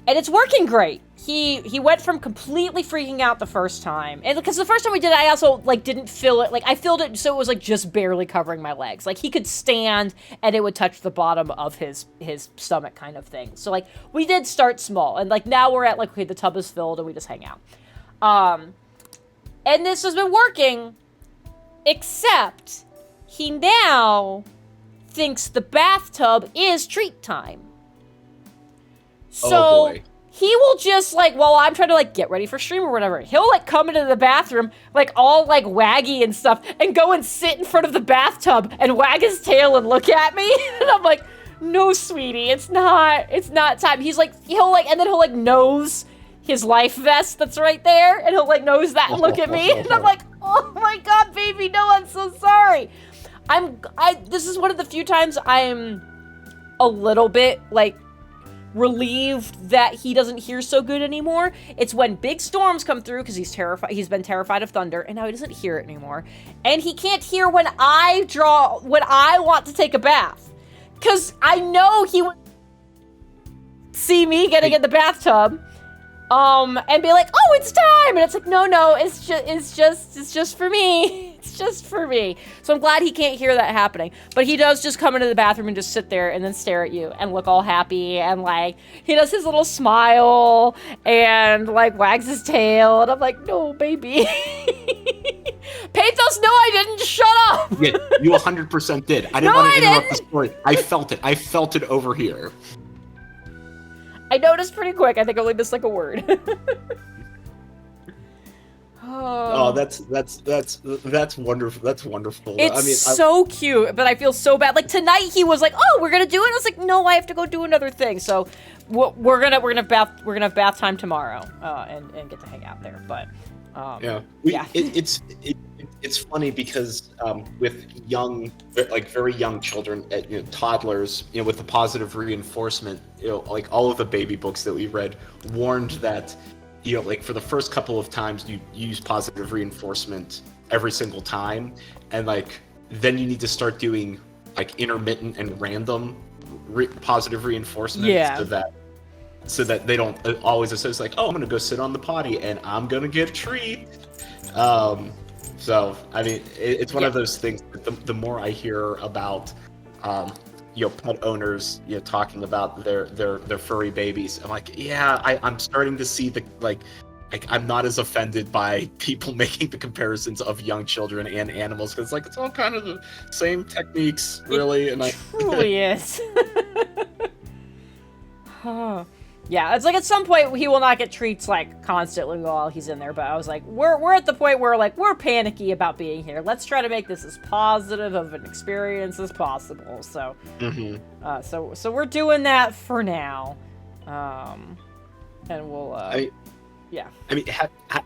And it's working great. He went from completely freaking out the first time, and because the first time we did it, I also like didn't fill it. Like I filled it so it was like just barely covering my legs. Like he could stand and it would touch the bottom of his stomach, kind of thing. So like we did start small, and like now we're at like, okay, the tub is filled and we just hang out. And this has been working, except he now thinks the bathtub is treat time. So he will just, like, while I'm trying to, like, get ready for stream or whatever, he'll, like, come into the bathroom, like, all, like, waggy and stuff, and go and sit in front of the bathtub and wag his tail and look at me. And I'm like, no, sweetie, it's not time. He's like, and then he'll, like, nose his life vest that's right there, and he'll, like, nose that and look at me. And I'm like, oh my God, baby, no, I'm so sorry. This is one of the few times I'm a little bit, like, relieved that he doesn't hear so good anymore. It's when big storms come through, because he's been terrified of thunder, and now he doesn't hear it anymore. And he can't hear when I want to take a bath, because I know he would see me getting in the bathtub, and be like, oh, it's time, and it's like, no, it's just for me. It's just for me. So I'm glad he can't hear that happening. But he does just come into the bathroom and just sit there and then stare at you and look all happy. And, like, he does his little smile and, like, wags his tail. And I'm like, no, baby. Pathos, no, I didn't. Shut up. Yeah, you 100% did. I didn't want to interrupt the story. I felt it. I felt it over here. I noticed pretty quick. I think I only missed, like, a word. Oh, that's wonderful. That's wonderful. It's so cute, but I feel so bad. Like tonight, he was like, "Oh, we're gonna do it." I was like, "No, I have to go do another thing." So we're gonna have bath time tomorrow, and get to hang out there. But it's funny because with young, like very young children, toddlers, with the positive reinforcement, like all of the baby books that we read warned that. Like for the first couple of times you use positive reinforcement every single time, and like then you need to start doing like intermittent and random positive reinforcement so that they don't always associate like, oh, I'm gonna go sit on the potty and I'm gonna get a treat. So I mean it's one of those things that the more I hear about pet owners, talking about their furry babies. I'm like, I'm starting to see the like I'm not as offended by people making the comparisons of young children and animals because like it's all kind of the same techniques, really. And I truly is. Yeah, it's like at some point he will not get treats like constantly while he's in there. But I was like, we're at the point where like we're panicky about being here. Let's try to make this as positive of an experience as possible. So, so we're doing that for now, and we'll. I mean,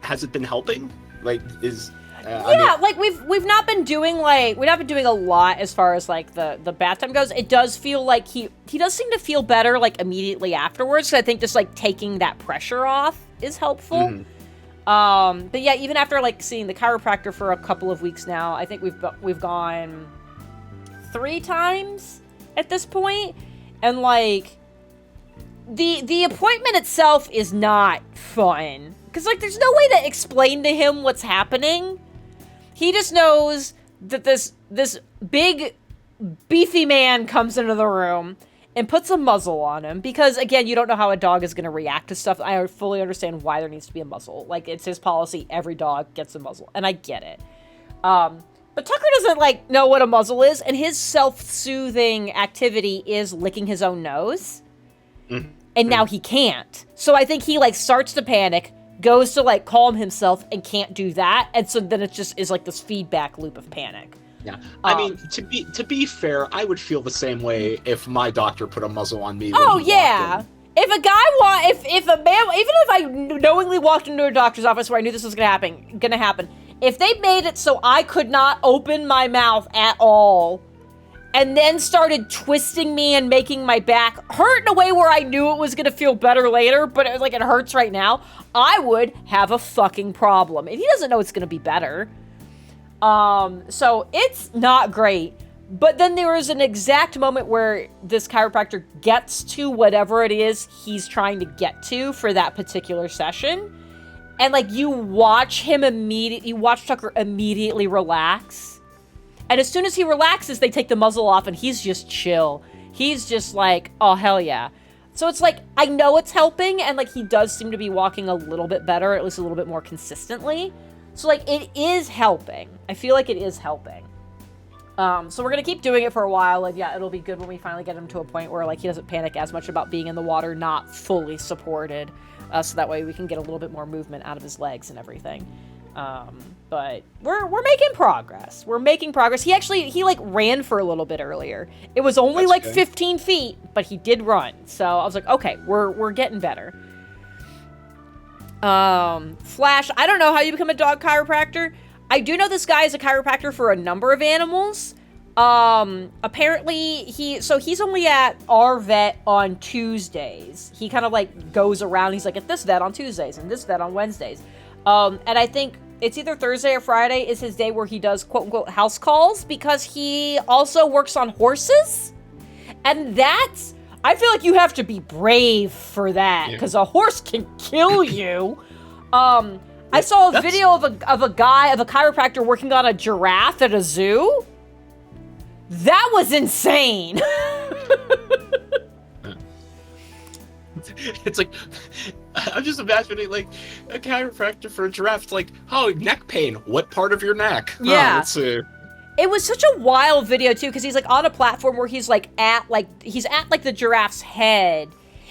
has it been helping? Like, like we've not been doing a lot as far as like the bath time goes. It does feel like he does seem to feel better like immediately afterwards. So I think just like taking that pressure off is helpful. But yeah, even after like seeing the chiropractor for a couple of weeks now, I think we've gone 3 times at this point, and like the appointment itself is not fun because like there's no way to explain to him what's happening. He just knows that this big, beefy man comes into the room and puts a muzzle on him because, again, you don't know how a dog is going to react to stuff. I fully understand why there needs to be a muzzle. Like, it's his policy. Every dog gets a muzzle, and I get it. But Tucker doesn't, like, know what a muzzle is, and his self-soothing activity is licking his own nose. And now he can't. So I think he, like, starts to panic, goes to like calm himself and can't do that, and so then it just is like this feedback loop of panic. Yeah, I mean, to be fair, I would feel the same way if my doctor put a muzzle on me. Oh yeah, if a guy if a man, even if I knowingly walked into a doctor's office where I knew this was gonna happen, if they made it so I could not open my mouth at all, and then started twisting me and making my back hurt in a way where I knew it was gonna feel better later, but it was like it hurts right now, I would have a fucking problem. And he doesn't know it's gonna be better. So it's not great. But then there is an exact moment where this chiropractor gets to whatever it is he's trying to get to for that particular session. And like you watch Tucker immediately relax. And as soon as he relaxes, they take the muzzle off and he's just chill. He's just like, oh, hell yeah. So it's like, I know it's helping, and like he does seem to be walking a little bit better, at least a little bit more consistently. So like it is helping. I feel like it is helping. So we're gonna keep doing it for a while. Like, yeah, it'll be good when we finally get him to a point where like he doesn't panic as much about being in the water, not fully supported. So that way we can get a little bit more movement out of his legs and everything. But we're making progress. We're making progress. He like ran for a little bit earlier. It was only That's like good. 15 feet, but he did run. So I was like, okay, we're getting better. Flash, I don't know how you become a dog chiropractor. I do know this guy is a chiropractor for a number of animals. Apparently he's only at our vet on Tuesdays. He kind of like goes around. He's like at this vet on Tuesdays and this vet on Wednesdays. And I think it's either Thursday or Friday is his day where he does quote unquote house calls because he also works on horses. And I feel like you have to be brave for that because a horse can kill you. I I saw a video of a chiropractor working on a giraffe at a zoo. That was insane. It's like, I'm just imagining like a chiropractor for a giraffe. It's like, oh, neck pain. What part of your neck? Yeah. Oh, let's see. It was such a wild video too, because he's like on a platform where he's at the giraffe's head.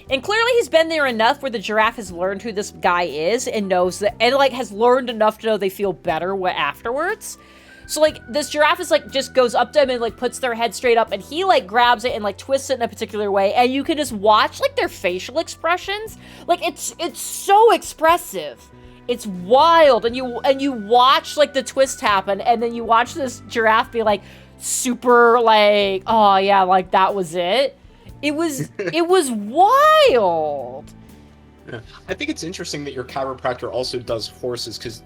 And clearly he's been there enough where the giraffe has learned who this guy is and knows that, and like has learned enough to know they feel better afterwards. So like this giraffe is like just goes up to him and like puts their head straight up, and he like grabs it and like twists it in a particular way, and you can just watch like their facial expressions. Like it's so expressive. It's wild, and you watch like the twist happen, and then you watch this giraffe be like super like, oh yeah, like that was it. It was wild. Yeah. I think it's interesting that your chiropractor also does horses, because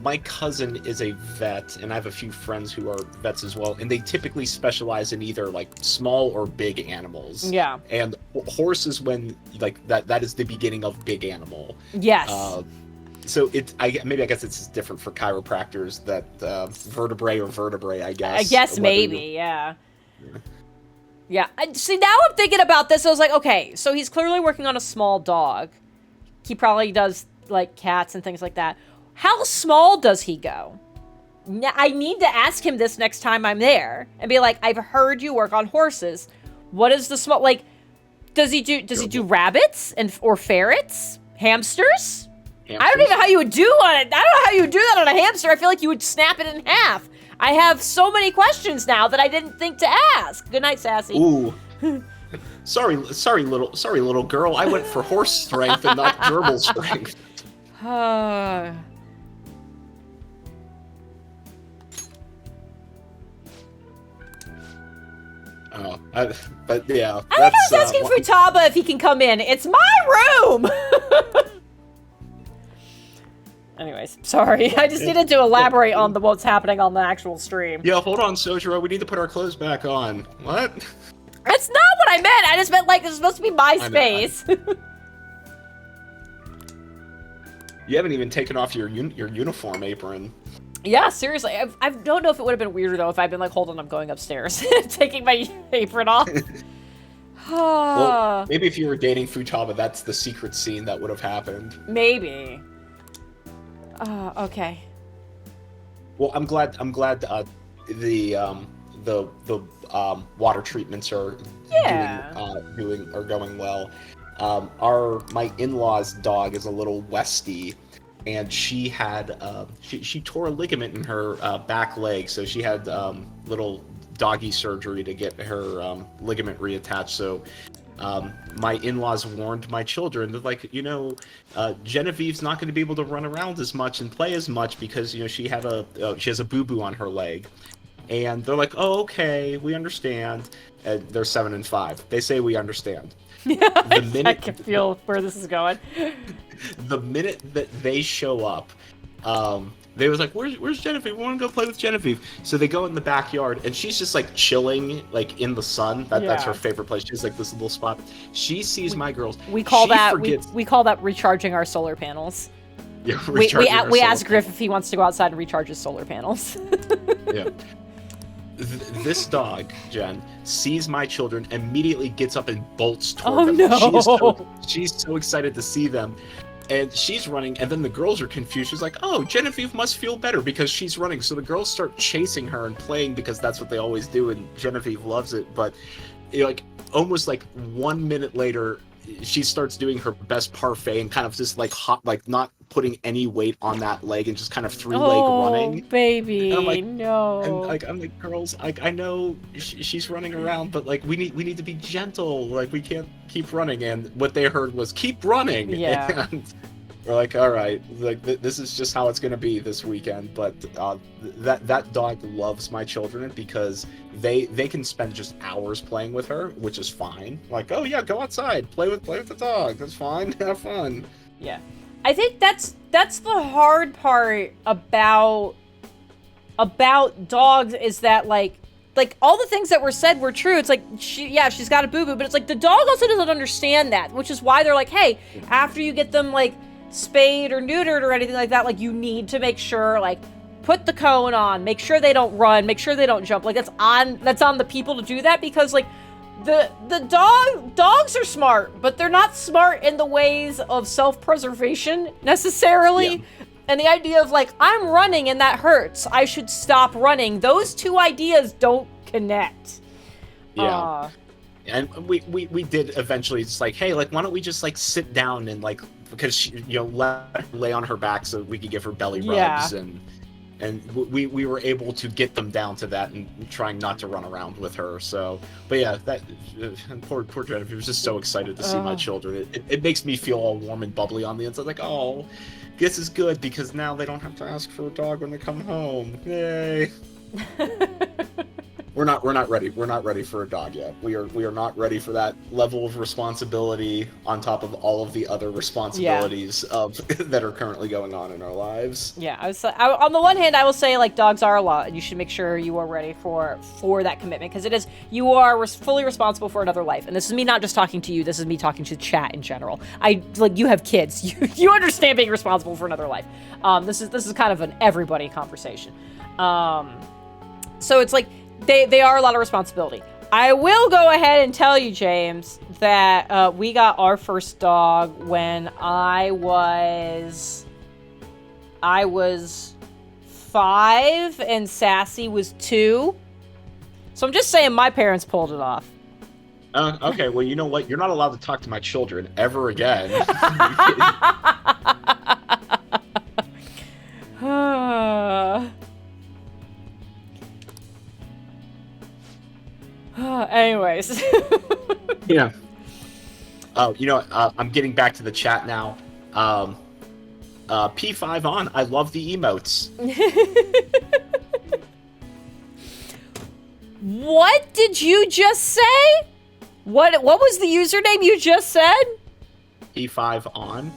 my cousin is a vet, and I have a few friends who are vets as well, and they typically specialize in either like small or big animals. Yeah. And horses, when like that is the beginning of big animal. Yes. So I guess it's just different for chiropractors, that vertebrae, I guess. I guess maybe, yeah. Yeah. See, now I'm thinking about this. I was like, okay, so he's clearly working on a small dog. He probably does like cats and things like that. How small does he go? I need to ask him this next time I'm there and be like, I've heard you work on horses. What is the small, like, does he do rabbits or ferrets? Hamsters? I don't even know how you would do on it. I don't know how you would do that on a hamster. I feel like you would snap it in half. I have so many questions now that I didn't think to ask. Good night, Sassy. Ooh. Sorry, little girl. I went for horse strength and not gerbil strength. But yeah. I think I was asking Futaba if he can come in. It's my room! Anyways, sorry. I just needed to elaborate on what's happening on the actual stream. Yeah, hold on, Sojiro. We need to put our clothes back on. What? That's not what I meant. I just meant like this is supposed to be my space. You haven't even taken off your uniform apron. Yeah, seriously. I don't know if it would have been weirder though if I'd been like, hold on, I'm going upstairs, taking my apron off. Well, maybe if you were dating Futaba, that's the secret scene that would have happened. Maybe. Okay. Well, I'm glad the water treatments are going well. My in-laws' dog is a little Westie, and she had she tore a ligament in her back leg, so she had little doggy surgery to get her ligament reattached. So my in-laws warned my children that, like, Genevieve's not going to be able to run around as much and play as much because she has a boo-boo on her leg. And they're like, oh, okay, we understand. And they're 7 and 5. They say we understand. I can feel where this is going. The minute that they show up, they was like, where's Genevieve? We want to go play with Genevieve. So they go in the backyard, and she's just like chilling, like in the sun. That's her favorite place. She's like this little spot. She sees my girls. We call that recharging our solar panels. Yeah, we asked Griff if he wants to go outside and recharge his solar panels. Yeah. This dog, Jen, sees my children, immediately gets up and bolts toward them. No. She's so excited to see them. And she's running, and then the girls are confused. She's like, oh, Genevieve must feel better because she's running. So the girls start chasing her and playing because that's what they always do, and Genevieve loves it. But almost like 1 minute later, she starts doing her best parfait and kind of just like not putting any weight on that leg and just kind of 3-leg running. Oh, baby, and I'm like, no. And I'm like, girls, I know she's running around, but like we need to be gentle. Like we can't keep running. And what they heard was keep running. Yeah. And we're like, all right, like this is just how it's gonna be this weekend. But that dog loves my children because they can spend just hours playing with her, which is fine. Like, oh yeah, go outside, play with the dog. That's fine. Have fun. Yeah. I think that's the hard part about dogs is that like all the things that were said were true. It's like she's got a boo-boo, but it's like the dog also doesn't understand that, which is why they're like, hey, after you get them like spayed or neutered or anything like that, like, you need to make sure, like, put the cone on, make sure they don't run, make sure they don't jump. Like, that's on the people to do that, because, like, the dogs are smart, but they're not smart in the ways of self-preservation necessarily. Yeah. And the idea of, like, I'm running and that hurts, I should stop running. Those two ideas don't connect. Yeah. And we did eventually, it's like, hey, like, why don't we just, like, sit down and, like, because she, let her lay on her back so we could give her belly rubs, and we were able to get them down to that and trying not to run around with her. So, but yeah, that poor Jennifer was just so excited to see my children. It makes me feel all warm and bubbly on the inside, like, oh, this is good because now they don't have to ask for a dog when they come home. Yay! We're not ready. We're not ready for a dog yet. We are not ready for that level of responsibility on top of all of the other responsibilities that are currently going on in our lives. Yeah, on the one hand, I will say, like, dogs are a lot, and you should make sure you are ready for that commitment, because you are fully responsible for another life. And this is me not just talking to you. This is me talking to chat in general. You have kids. You understand being responsible for another life. This is kind of an everybody conversation. So it's like, They are a lot of responsibility. I will go ahead and tell you, James, that we got our first dog when I was 5 and Sassy was 2. So I'm just saying my parents pulled it off. Okay, well, you know what? You're not allowed to talk to my children ever again. Anyways. Yeah. Oh, I'm getting back to the chat now. P5 on. I love the emotes. What did you just say? What was the username you just said? P5 on.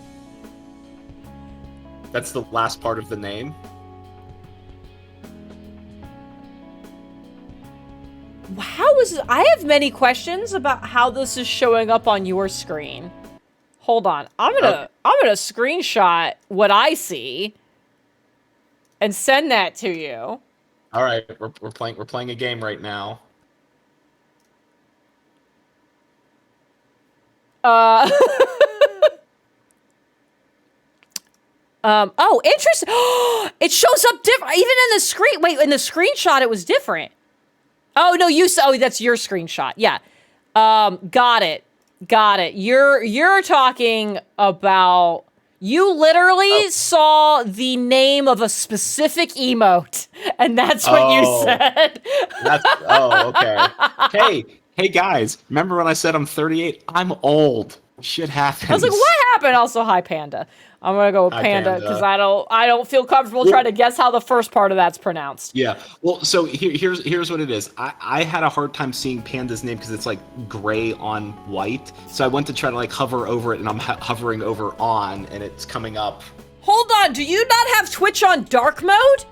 That's the last part of the name. I have many questions about how this is showing up on your screen. Hold on. I'm gonna screenshot what I see and send that to you. All right, we're playing a game right now. Oh, interesting. It shows up different even in the screen. Wait, in the screenshot it was different. Oh, no, that's your screenshot. Yeah. Got it. You're talking about, you literally saw the name of a specific emote, and that's what you said. Okay. Hey guys, remember when I said I'm 38? I'm old. Shit happens. I was like, what happened? Also, hi, Panda. I'm gonna go with Panda because I don't feel comfortable trying to guess how the first part of that's pronounced. Yeah. Well, so here's what it is. I had a hard time seeing Panda's name because it's like gray on white. So I went to try to like hover over it, and I'm hovering over on, and it's coming up. Hold on. Do you not have Twitch on dark mode?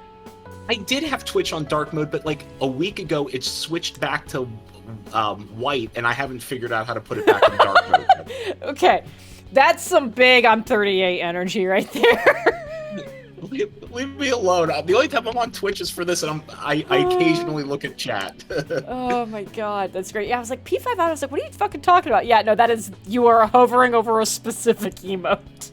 I did have Twitch on dark mode, but like a week ago, it switched back to white, and I haven't figured out how to put it back in dark mode yet. Okay. That's some big I'm 38 energy right there. Leave me alone. The only time I'm on Twitch is for this, and I occasionally look at chat. Oh my god, that's great. Yeah, I was like, P5 out, I was like, what are you fucking talking about? Yeah, no, that is, you are hovering over a specific emote.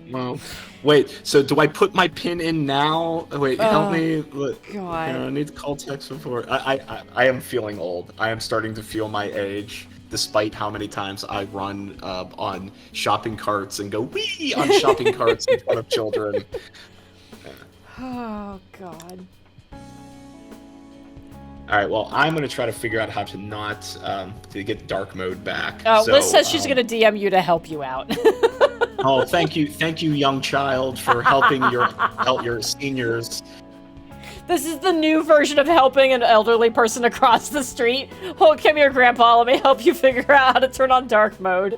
Well, wait, so do I put my pin in now? Wait, help me. Look, God. I need to call tech support. I am feeling old. I am starting to feel my age. Despite how many times I run on shopping carts and go wee on shopping carts in front of children. Oh, God. All right, well, I'm going to try to figure out how to not to get dark mode back. Liz says she's going to DM you to help you out. Oh, thank you, young child, for helping your seniors. This is the new version of helping an elderly person across the street. Oh, come here, Grandpa. Let me help you figure out how to turn on dark mode.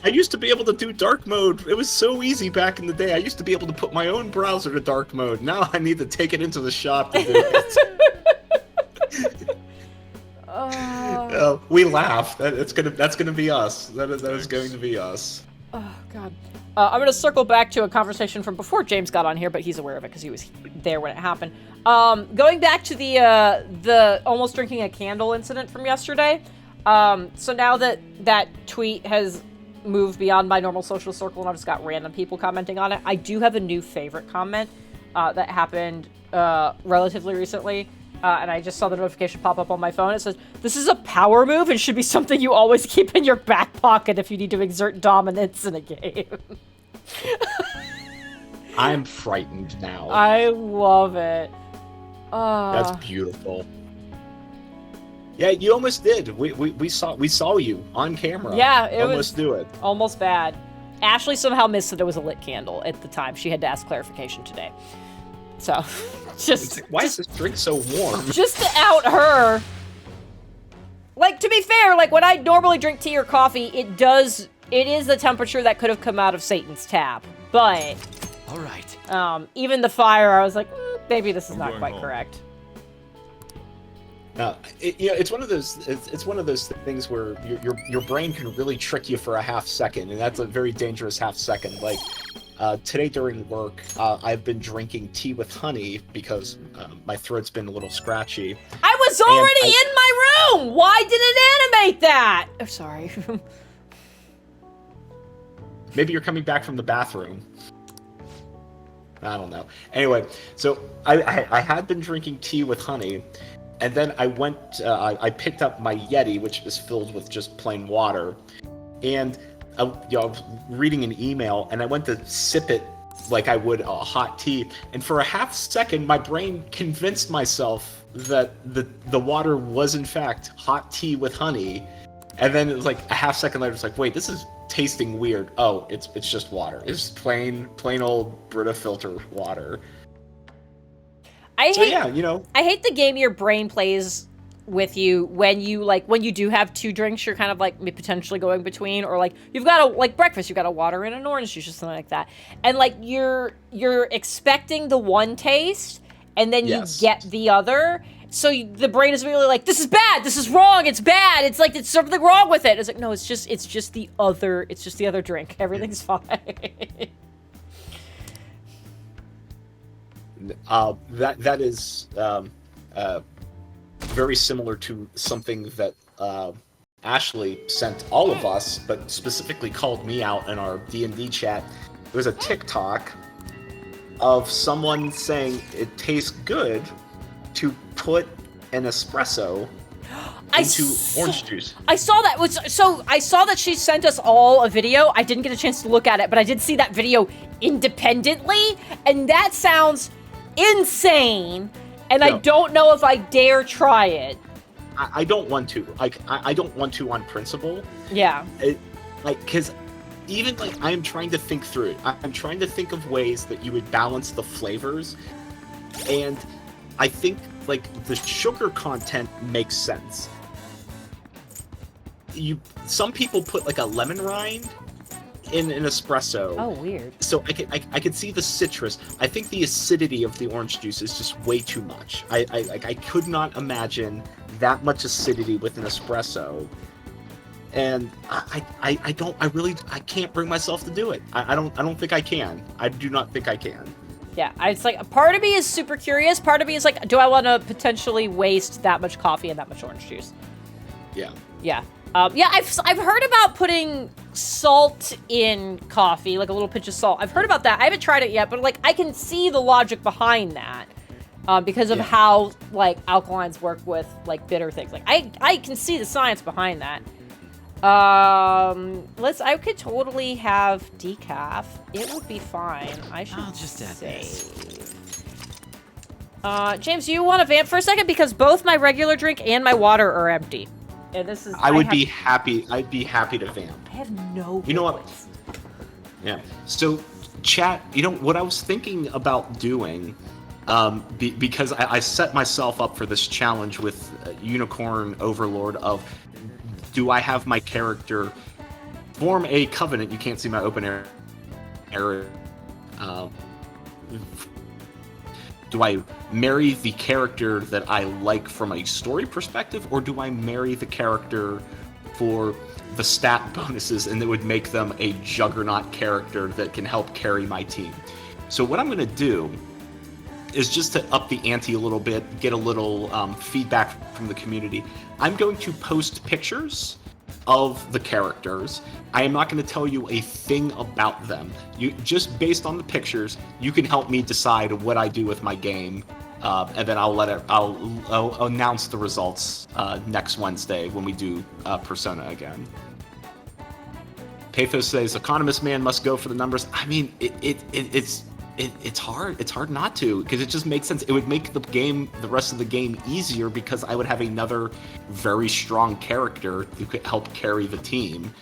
I used to be able to do dark mode. It was so easy back in the day. I used to be able to put my own browser to dark mode. Now I need to take it into the shop to do it. We laugh. That's gonna be us. That is going to be us. Oh, God. I'm going to circle back to a conversation from before James got on here, but he's aware of it because he was there when it happened. Going back to the almost drinking a candle incident from yesterday. So now that tweet has moved beyond my normal social circle and I've just got random people commenting on it, I do have a new favorite comment that happened relatively recently. And I just saw the notification pop up on my phone. It says, "This is a power move and should be something you always keep in your back pocket if you need to exert dominance in a game." I'm frightened now. I love it. That's beautiful. Yeah, you almost did. We saw you on camera. Yeah, it almost was do it. Almost bad. Ashley somehow missed that it was a lit candle at the time. She had to ask clarification today. So, Why is this drink so warm? Just to out her. Like, to be fair, like, when I normally drink tea or coffee, it is the temperature that could have come out of Satan's tap. But, All right. Even the fire, I was like, maybe this is not going quite home. correct. It's one of those. It's one of those things where your brain can really trick you for a half second, and that's a very dangerous half second. Like today during work, I've been drinking tea with honey because my throat's been a little scratchy. I was already in my room. Why did it animate that? I'm sorry. Maybe you're coming back from the bathroom. I don't know. Anyway, so I had been drinking tea with honey. And then I went, I picked up my Yeti, which is filled with just plain water. And I was reading an email, and I went to sip it like I would a hot tea. And for a half second, my brain convinced myself that the water was, in fact, hot tea with honey. And then it was like a half second later, it's like, wait, this is tasting weird. Oh, it's just water. It's plain old Brita filter water. I hate the game your brain plays with you when you do have two drinks, you're kind of like potentially going between, or like you've got breakfast, you've got a water and an orange juice or something like that, and like you're expecting the one taste and then you get the other, so the brain is really like, this is bad, this is wrong, it's bad, it's like there's something wrong with it. It's like, no, it's just the other drink, everything's fine. That is very similar to something that Ashley sent all of us, but specifically called me out in our D&D chat. It was a TikTok of someone saying it tastes good to put an espresso into orange juice. I saw that. I saw that she sent us all a video. I didn't get a chance to look at it, but I did see that video independently, and that sounds insane, and I don't know if I dare try it. I don't want to. I don't want to on principle. Yeah. Because even I'm trying to think through it. I'm trying to think of ways that you would balance the flavors, and I think the sugar content makes sense. Some people put a lemon rind in an espresso. Oh, weird. So I could see the citrus. I think the acidity of the orange juice is just way too much. I could not imagine that much acidity with an espresso. And I can't bring myself to do it. I don't think I can. I do not think I can. Yeah, it's like, a part of me is super curious. Part of me is like, do I want to potentially waste that much coffee and that much orange juice? Yeah. Yeah. I've heard about putting salt in coffee, like a little pinch of salt. I've heard about that. I haven't tried it yet, but I can see the logic behind that because of how alkalines work with bitter things. I can see the science behind that. I could totally have decaf. It would be fine. I'll just add this. James, you want to vamp for a second? Because both my regular drink and my water are empty. And this is. I'd be happy to vamp. I have no. You know what? Yeah. So, chat. What I was thinking about doing, because I set myself up for this challenge with Unicorn Overlord of, do I have my character form a covenant? You can't see my open area. Do I marry the character that I like from a story perspective, or do I marry the character for the stat bonuses, and it would make them a juggernaut character that can help carry my team. So what I'm going to do is just to up the ante a little bit, get a little feedback from the community. I'm going to post pictures of the characters. I am not going to tell you a thing about them. You just based on the pictures, you can help me decide what I do with my game, and then I'll announce the results next Wednesday when we do Persona again. Pathos says, "Economist man must go for the numbers." I mean, it's hard. It's hard not to, because it just makes sense. It would make the rest of the game easier, because I would have another very strong character who could help carry the team.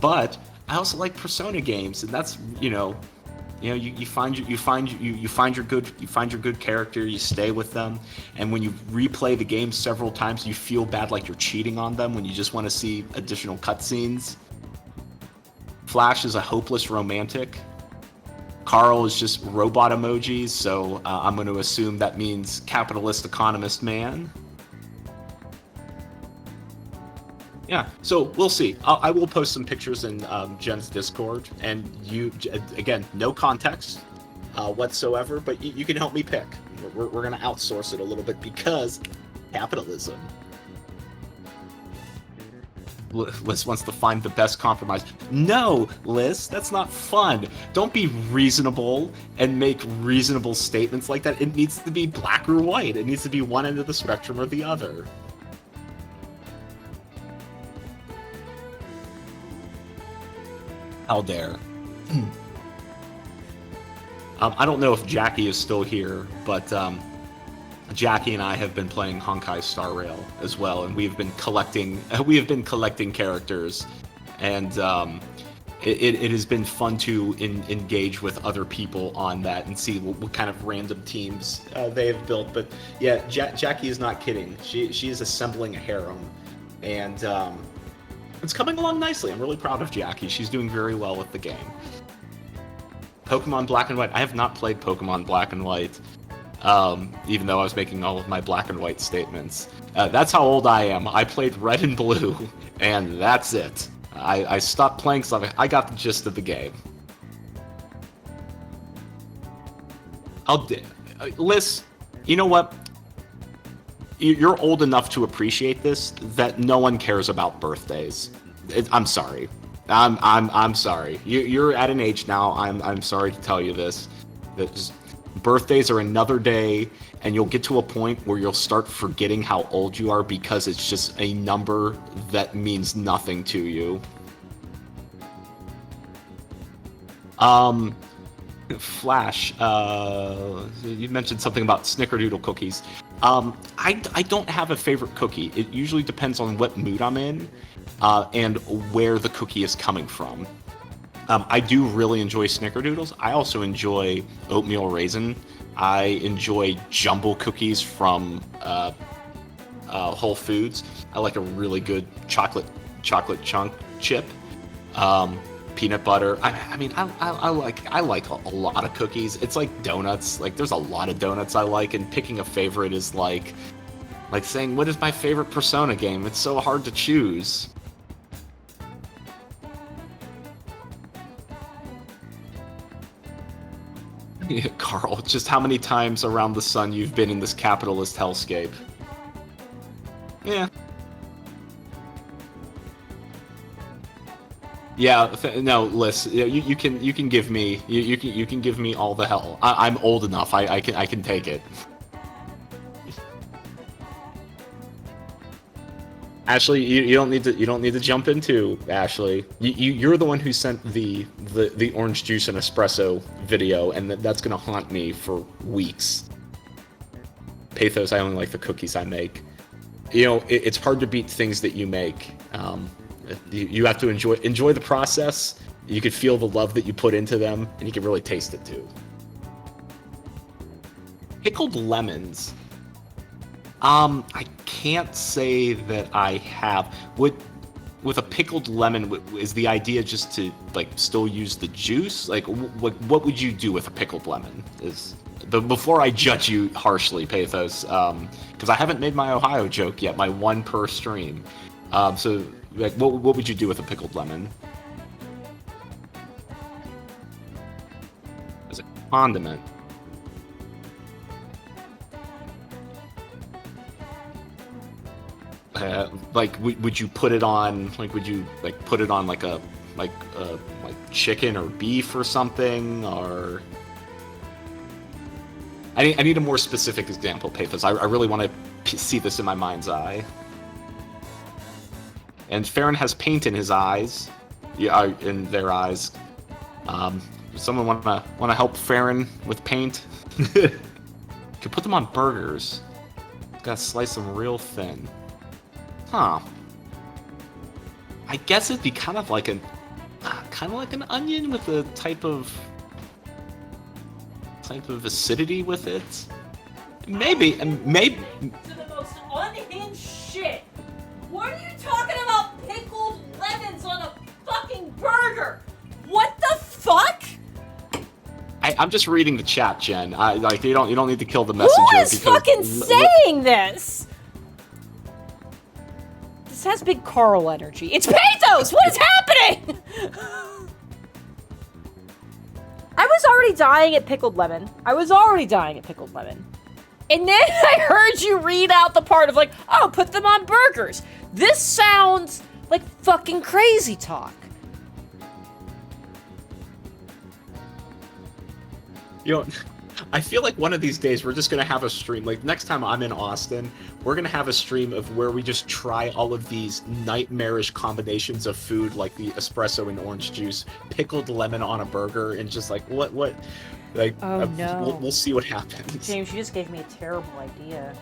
But I also like Persona games, and that's you find your good character, you stay with them, and when you replay the game several times, you feel bad like you're cheating on them when you just want to see additional cutscenes. Flash is a hopeless romantic. Carl is just robot emojis, so I'm going to assume that means capitalist economist man. Yeah, so we'll see. I will post some pictures in Jen's Discord, and again, no context whatsoever, but you can help me pick. We're going to outsource it a little bit, because capitalism. Liz wants to find the best compromise. No, Liz, that's not fun. Don't be reasonable and make reasonable statements like that. It needs to be black or white. It needs to be one end of the spectrum or the other. How dare. I don't know if Jackie is still here, but Jackie and I have been playing Honkai Star Rail as well, and we have been collecting characters, and it has been fun to engage with other people on that and see what kind of random teams they have built. But yeah, Jackie is not kidding. She is assembling a harem, and it's coming along nicely. I'm really proud of Jackie. She's doing very well with the game. Pokemon Black and White. I have not played Pokemon Black and White. Even though I was making all of my black and white statements. That's how old I am. I played Red and Blue, and that's it. I stopped playing because I got the gist of the game. Liz, you know what? You're old enough to appreciate this, that no one cares about birthdays. I'm sorry. I'm sorry. You're at an age now. I'm sorry to tell you this. Birthdays are another day, and you'll get to a point where you'll start forgetting how old you are, because it's just a number that means nothing to you. Flash, you mentioned something about snickerdoodle cookies. I don't have a favorite cookie. It usually depends on what mood I'm in, and where the cookie is coming from. I do really enjoy snickerdoodles. I also enjoy oatmeal raisin. I enjoy jumbo cookies from Whole Foods. I like a really good chocolate chunk chip. Peanut butter. I mean, I like a lot of cookies. It's like donuts. Like, there's a lot of donuts I like, and picking a favorite is like saying, what is my favorite Persona game? It's so hard to choose. Yeah, Carl, just how many times around the sun you've been in this capitalist hellscape? Yeah. Yeah, no, Liz, you can give me you can give me all the hell. I'm old enough. I can take it. Ashley, you don't need to jump into Ashley. You're the one who sent the orange juice and espresso video, and that's gonna haunt me for weeks. Pathos, I only like the cookies I make. You know, it's hard to beat things that you make. You have to enjoy the process. You can feel the love that you put into them, and you can really taste it too. Pickled lemons. I can't say that I have. With a pickled lemon, is the idea just to like still use the juice? Like, what would you do with a pickled lemon? Before I judge you harshly, Pathos, because I haven't made my Ohio joke yet, my one per stream. So, like, what would you do with a pickled lemon? As a condiment. Like, would you put it on? Like, would you like put it on like chicken or beef or something? Or I need a more specific example, Pathos. I really want to see this in my mind's eye. And Farron has paint in his eyes, yeah, in their eyes. Does someone wanna help Farron with paint? Could put them on burgers. Gotta slice them real thin. Huh. I guess it'd be kind of like an onion with a type of acidity with it. Maybe. To the most unhinged shit. What are you talking about? Pickled lemons on a fucking burger? What the fuck? I'm just reading the chat, Jen. You don't need to kill the messenger. Who is fucking saying this? This has big Carl energy. It's Pathos! What is happening? I was already dying at pickled lemon. And then I heard you read out the part of like, oh, put them on burgers. This sounds like fucking crazy talk. You know, I feel like one of these days we're just gonna have a stream. Like next time I'm in Austin, we're gonna have a stream of where we just try all of these nightmarish combinations of food, like the espresso and orange juice, pickled lemon on a burger, and just like what, like Oh no. We'll see what happens. James, you just gave me a terrible idea.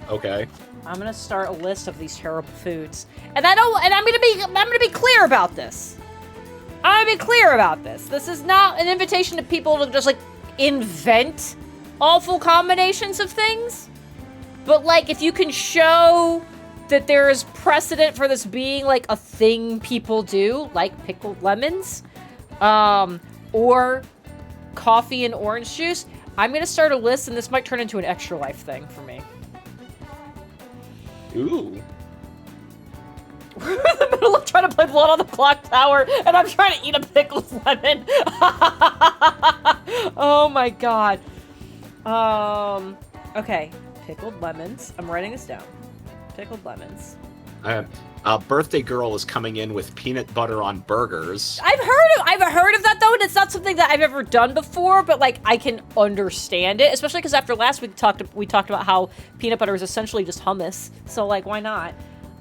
Okay. I'm gonna start a list of these terrible foods, and I'm gonna be clear about this. This is not an invitation to people to just like invent awful combinations of things. But like, if you can show that there is precedent for this being like a thing people do, like pickled lemons, or coffee and orange juice, I'm gonna start a list, and this might turn into an extra life thing for me. Ooh. We're in the middle of trying to play Blood on the Clock Tower, and I'm trying to eat a pickled lemon. Oh my god. Okay. Pickled lemons. I'm writing this down. Pickled lemons. Birthday girl is coming in with peanut butter on burgers. I've heard of that though, and it's not something that I've ever done before, but like I can understand it, especially because after last week we talked about how peanut butter is essentially just hummus. So like, why not?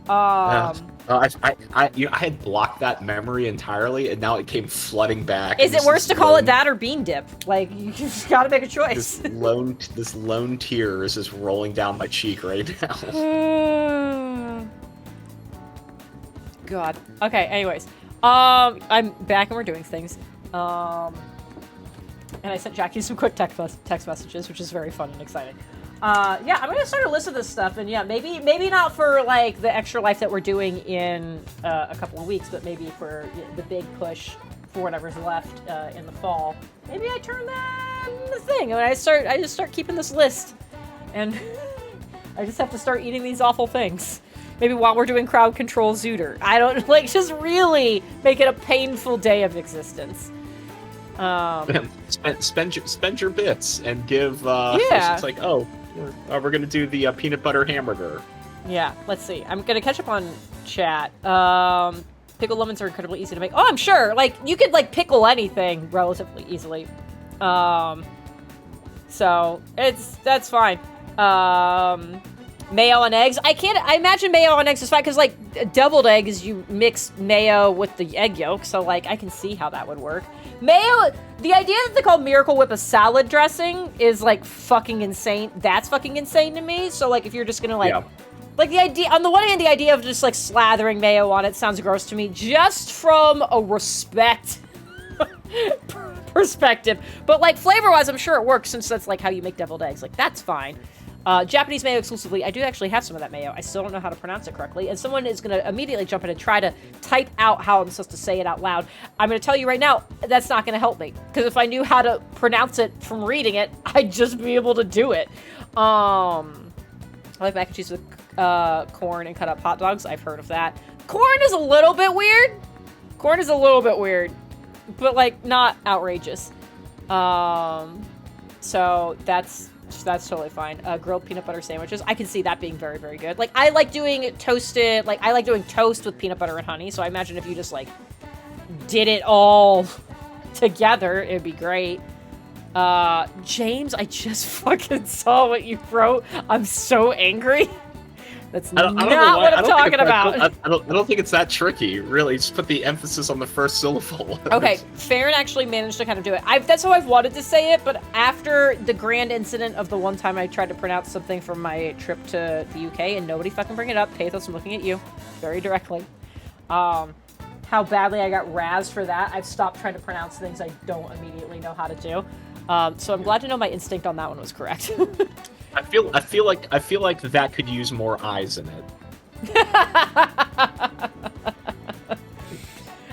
I had blocked that memory entirely, and now it came flooding back. Is it worse to call it that or bean dip? Like, you just gotta make a choice. This lone tear is just rolling down my cheek right now. God. Okay, anyways. I'm back and we're doing things. And I sent Jackie some quick text messages, which is very fun and exciting. Yeah, I'm gonna start a list of this stuff, and yeah, maybe not for like the extra life that we're doing in a couple of weeks, but maybe for the big push for whatever's left in the fall. Maybe I turn that into a thing, and I just start keeping this list, and I just have to start eating these awful things. Maybe while we're doing crowd control Zooter. I don't like just really make it a painful day of existence. Spend your bits and give. Yeah. It's like, we're gonna do the peanut butter hamburger. Yeah, let's see. I'm gonna catch up on chat. Pickled lemons are incredibly easy to make. Oh, I'm sure. Like, you could like pickle anything relatively easily. So that's fine. Mayo and eggs. I imagine mayo and eggs is fine because like deviled eggs, you mix mayo with the egg yolk, so like I can see how that would work. Mayo, the idea that they call Miracle Whip a salad dressing is like fucking insane. That's fucking insane to me. So like if you're just gonna like the idea, on the one hand, the idea of just like slathering mayo on it sounds gross to me, just from a respect perspective. But like flavor-wise, I'm sure it works since that's like how you make deviled eggs. Like that's fine. Japanese mayo exclusively. I do actually have some of that mayo. I still don't know how to pronounce it correctly. And someone is going to immediately jump in and try to type out how I'm supposed to say it out loud. I'm going to tell you right now, that's not going to help me. Because if I knew how to pronounce it from reading it, I'd just be able to do it. I like mac and cheese with corn and cut up hot dogs. I've heard of that. Corn is a little bit weird. Corn is a little bit weird, but like not outrageous. So that's totally fine. Grilled peanut butter sandwiches. I can see that being very, very good. Like I like doing toasted, like I like doing toast with peanut butter and honey. So I imagine if you just like did it all together, it'd be great. James, I just fucking saw what you wrote. I'm so angry. That's not what I'm talking about. I don't think it's that tricky, really. Just put the emphasis on the first syllable. Okay, Farron actually managed to kind of do it. That's how I've wanted to say it, but after the grand incident of the one time I tried to pronounce something from my trip to the UK and nobody fucking bring it up, Pathos, I'm looking at you very directly. How badly I got razzed for that. I've stopped trying to pronounce things I don't immediately know how to do. So I'm glad to know my instinct on that one was correct. I feel like that could use more eyes in it.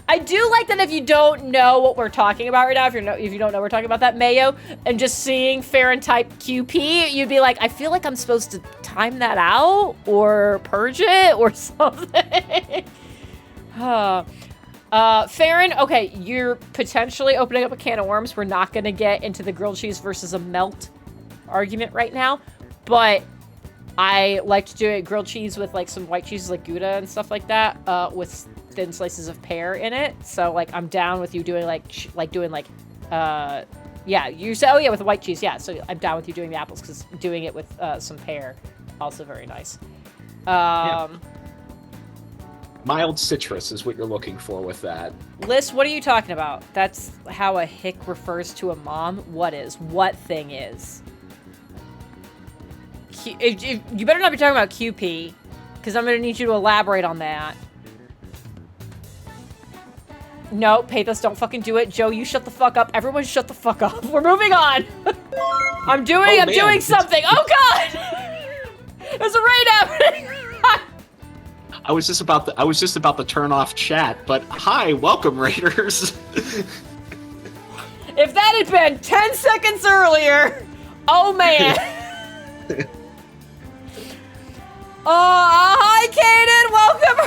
I do like that if you don't know what we're talking about right now, if you don't know we're talking about that mayo, and just seeing Farron type QP, you'd be like, I feel like I'm supposed to time that out or purge it or something. Farron, okay, you're potentially opening up a can of worms. We're not going to get into the grilled cheese versus a melt argument right now, but I like to do it grilled cheese with like some white cheeses like Gouda and stuff like that, with thin slices of pear in it. So like I'm down with you doing yeah, you said, oh yeah, with white cheese, yeah. So I'm down with you doing the apples because doing it with some pear, also very nice. Yeah. Mild citrus is what you're looking for with that. Liz, what are you talking about? That's how a hick refers to a mom? What thing is? You better not be talking about QP, because I'm going to need you to elaborate on that. No, Pathos, don't fucking do it. Joe, you shut the fuck up. Everyone shut the fuck up. We're moving on. I'm doing something. Oh god! There's a raid happening. I was just about to turn off chat, but hi, welcome Raiders. If that had been 10 seconds earlier, oh man. Hi, Kaden. Welcome,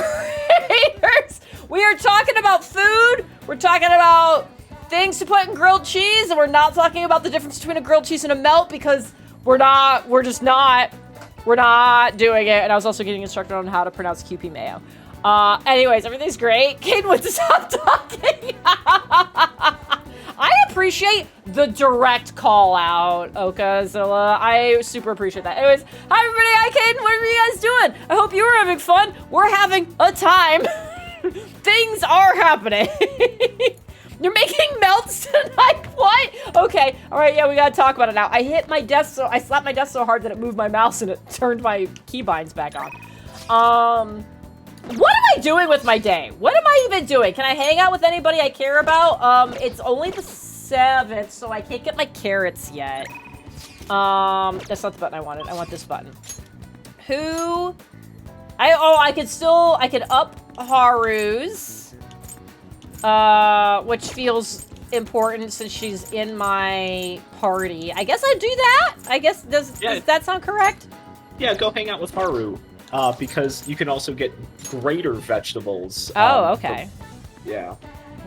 Raiders. We are talking about food. We're talking about things to put in grilled cheese, and we're not talking about the difference between a grilled cheese and a melt because we're not doing it. And I was also getting instructed on how to pronounce QP mayo. Anyways, everything's great. Kaden went to stop talking. I appreciate the direct call out, Okazilla. I super appreciate that. Anyways, hi everybody, hi Kaden, what are you guys doing? I hope you were having fun. We're having a time. Things are happening. You're making melts tonight? What? Okay, alright, yeah, we gotta talk about it now. I slapped my desk so hard that it moved my mouse and it turned my keybinds back on. What am I doing with my day? What am I even doing? Can I hang out with anybody I care about? It's only the 7th, so I can't get my carrots yet. That's not the button I wanted. I want this button. I could up Haru's, which feels important since she's in my party. I guess I'd do that. I guess, does that sound correct? Yeah, go hang out with Haru. Because you can also get greater vegetables. Oh, okay. Yeah.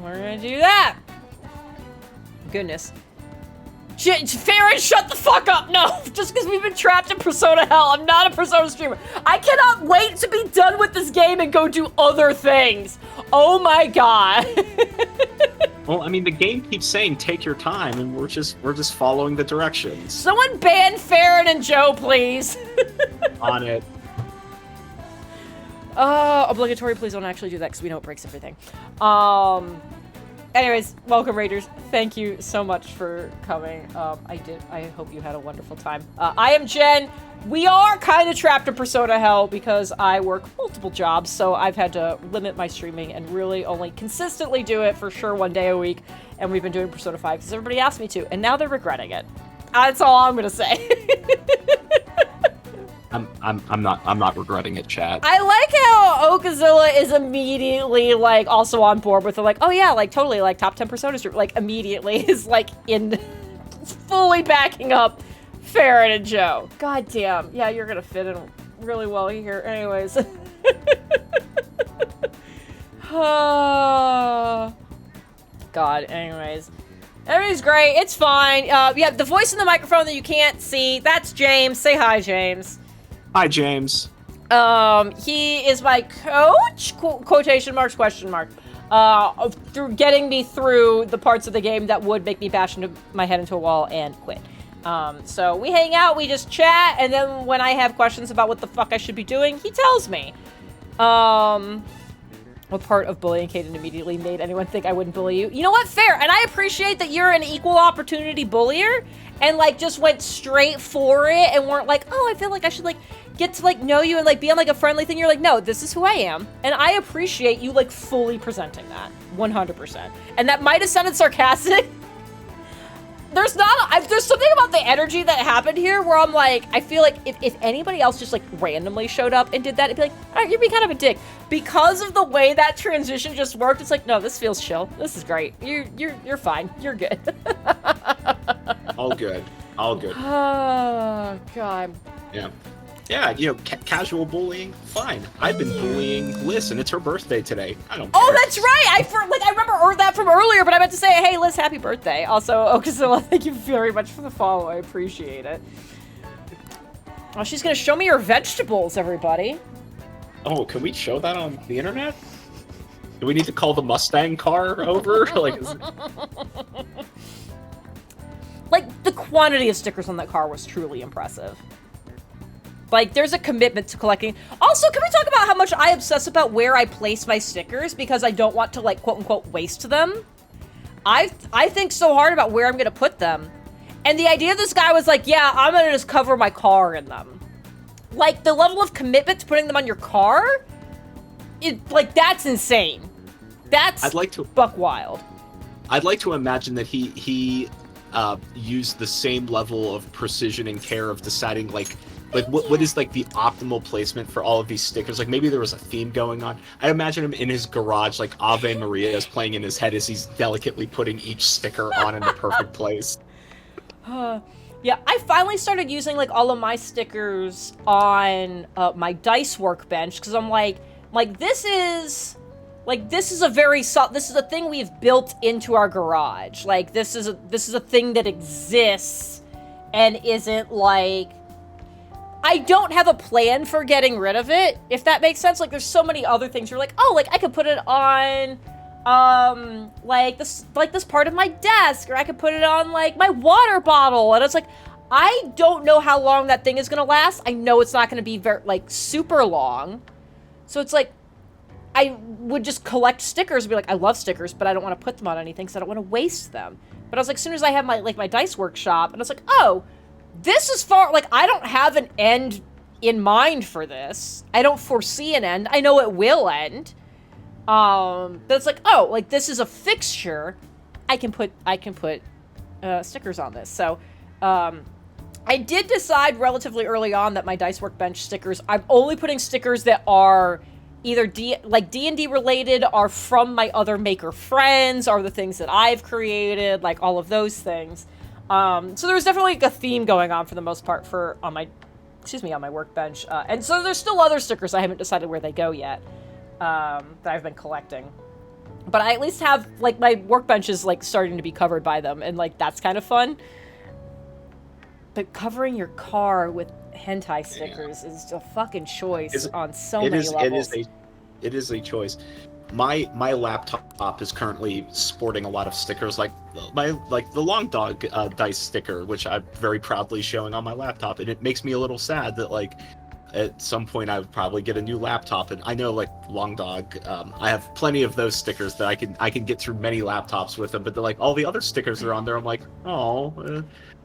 We're gonna do that. Goodness. Farron, shut the fuck up! No! Just because we've been trapped in Persona Hell, I'm not a Persona streamer. I cannot wait to be done with this game and go do other things. Oh my god. Well, I mean, the game keeps saying take your time, and we're just following the directions. Someone ban Farron and Joe, please. On it. Obligatory, please don't actually do that because we know it breaks everything. Anyways, welcome Raiders. Thank you so much for coming. I hope you had a wonderful time. I am Jen. We are kind of trapped in Persona Hell because I work multiple jobs, so I've had to limit my streaming and really only consistently do it for sure 1 day a week. And we've been doing Persona 5 because everybody asked me to, and now they're regretting it. That's all I'm gonna say. I'm not regretting it, chat. I like how Okazilla is immediately like also on board with the like, oh yeah, like totally like top 10 Persona stream, like immediately is like in fully backing up Farron and Joe. God damn, yeah, you're gonna fit in really well here. Anyways. Oh, God, anyways. Everything's great. It's fine. Yeah, the voice in the microphone that you can't see, that's James. Say hi, James. Hi, James. He is my coach? Quotation marks, question mark. Through getting me through the parts of the game that would make me bash my head into a wall and quit. So we hang out, we just chat, and then when I have questions about what the fuck I should be doing, he tells me. What part of bullying Kaden immediately made anyone think I wouldn't bully you? You know what? Fair. And I appreciate that you're an equal opportunity bullier and, like, just went straight for it and weren't like, oh, I feel like I should, like, get to, like, know you and, like, be on, like, a friendly thing. You're like, no, this is who I am. And I appreciate you, like, fully presenting that. 100%. And that might have sounded sarcastic. There's something about the energy that happened here where I'm like, I feel like if anybody else just like randomly showed up and did that, it'd be like, all right, you're being kind of a dick. Because of the way that transition just worked, it's like, no, this feels chill. This is great. You're fine. You're good. All good. All good. Oh, God. Yeah. Yeah, you know, casual bullying, fine. I've been bullying Liz, and it's her birthday today. I don't care. Oh, that's right! I remember that from earlier, but I meant to say, hey, Liz, happy birthday. Also, Okazilla, thank you very much for the follow. I appreciate it. Oh, she's gonna show me her vegetables, everybody. Oh, can we show that on the internet? Do we need to call the Mustang car over? Like, the quantity of stickers on that car was truly impressive. Like, there's a commitment to collecting. Also, can we talk about how much I obsess about where I place my stickers because I don't want to, like, quote-unquote, waste them? I think so hard about where I'm gonna put them. And the idea this guy was like, yeah, I'm gonna just cover my car in them. Like, the level of commitment to putting them on your car? Like, that's insane. That's buck wild. I'd like to imagine that he used the same level of precision and care of deciding, like what is like the optimal placement for all of these stickers. Like maybe there was a theme going on. I imagine him in his garage, like Ave Maria is playing in his head as he's delicately putting each sticker on in the perfect place. Yeah, I finally started using like all of my stickers on my dice workbench because I'm like this is a very this is a thing we've built into our garage. Like this is a thing that exists and isn't like, I don't have a plan for getting rid of it, if that makes sense. Like, there's so many other things. You're like, oh, like, I could put it on, like this part of my desk, or I could put it on, like, my water bottle. And it's like, I don't know how long that thing is gonna last. I know it's not gonna be very, like, super long. So it's like, I would just collect stickers and be like, I love stickers, but I don't want to put them on anything because I don't want to waste them. But I was like, as soon as I have my dice workshop, and I was like, oh, this is far, like, I don't have an end in mind for this. I don't foresee an end. I know it will end. But it's like, oh, like, this is a fixture. I can put stickers on this. So, I did decide relatively early on that my dice workbench stickers, I'm only putting stickers that are either D&D related, are from my other maker friends, are the things that I've created, like all of those things. So there's definitely like a theme going on for the most part on my workbench. And so there's still other stickers I haven't decided where they go yet, that I've been collecting. But I at least have, like, my workbench is, like, starting to be covered by them, and, like, that's kind of fun. But covering your car with hentai stickers is a fucking choice on so many levels. It is a choice. My laptop is currently sporting a lot of stickers, like the Long Dog dice sticker, which I'm very proudly showing on my laptop, and it makes me a little sad that, like, at some point I would probably get a new laptop, and I know, like, Long Dog, I have plenty of those stickers that I can get through many laptops with them, but like all the other stickers that are on there, I'm like, oh.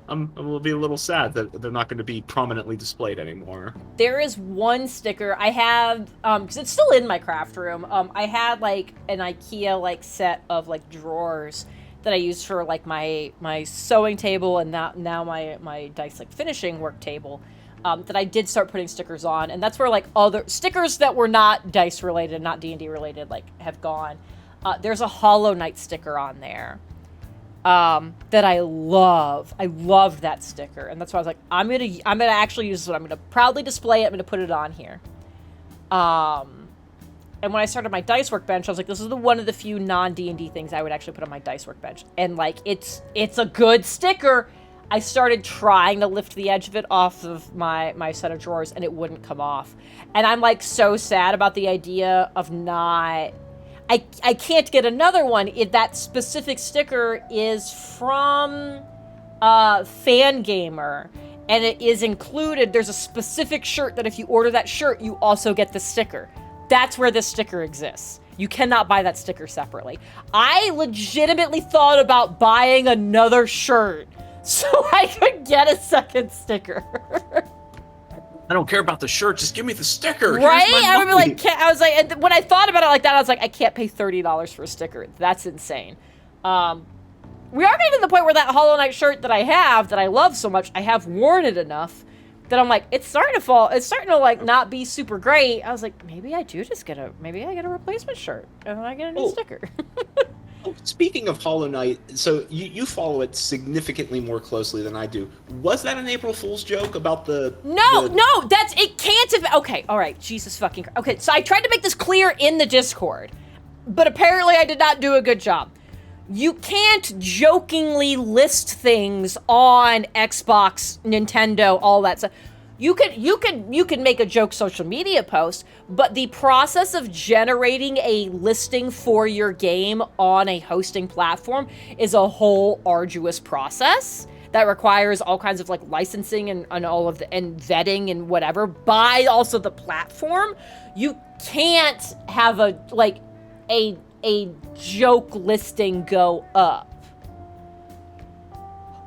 I'm gonna be a little sad that they're not going to be prominently displayed anymore. There is one sticker I have, because it's still in my craft room. I had, like, an IKEA, like, set of, like, drawers that I used for, like, my sewing table and now my dice, like, finishing work table, that I did start putting stickers on. And that's where, like, other stickers that were not dice related, not D&D related, like, have gone. There's a Hollow Knight sticker on there. that I love. I loved that sticker, and that's why I was like, I'm gonna actually use this one. I'm gonna proudly display it. I'm gonna put it on here. And when I started my dice workbench, I was like, this is one of the few non-D&D things I would actually put on my dice workbench. And, like, it's a good sticker. I started trying to lift the edge of it off of my set of drawers, and it wouldn't come off. And I'm, like, so sad about the idea of not... I can't get another one. That specific sticker is from Fangamer, and it is included. There's a specific shirt that if you order that shirt, you also get the sticker. That's where this sticker exists. You cannot buy that sticker separately. I legitimately thought about buying another shirt so I could get a second sticker. I don't care about the shirt. Just give me the sticker. Right? I would be like, I was like, and when I thought about it like that, I was like, I can't pay $30 for a sticker. That's insane. We are getting to the point where that Hollow Knight shirt that I have, that I love so much, I have worn it enough that I'm like, it's starting to fall. It's starting to, like, not be super great. I was like, maybe I do just maybe I get a replacement shirt and then I get a new sticker. Speaking of Hollow Knight, so you follow it significantly more closely than I do. Was that an April Fool's joke about the... No, it can't have... Okay, all right, Jesus fucking... Okay, so I tried to make this clear in the Discord, but apparently I did not do a good job. You can't jokingly list things on Xbox, Nintendo, all that stuff. You can make a joke social media post, but the process of generating a listing for your game on a hosting platform is a whole arduous process that requires all kinds of, like, licensing and all of and vetting and whatever by also the platform. You can't have a joke listing go up.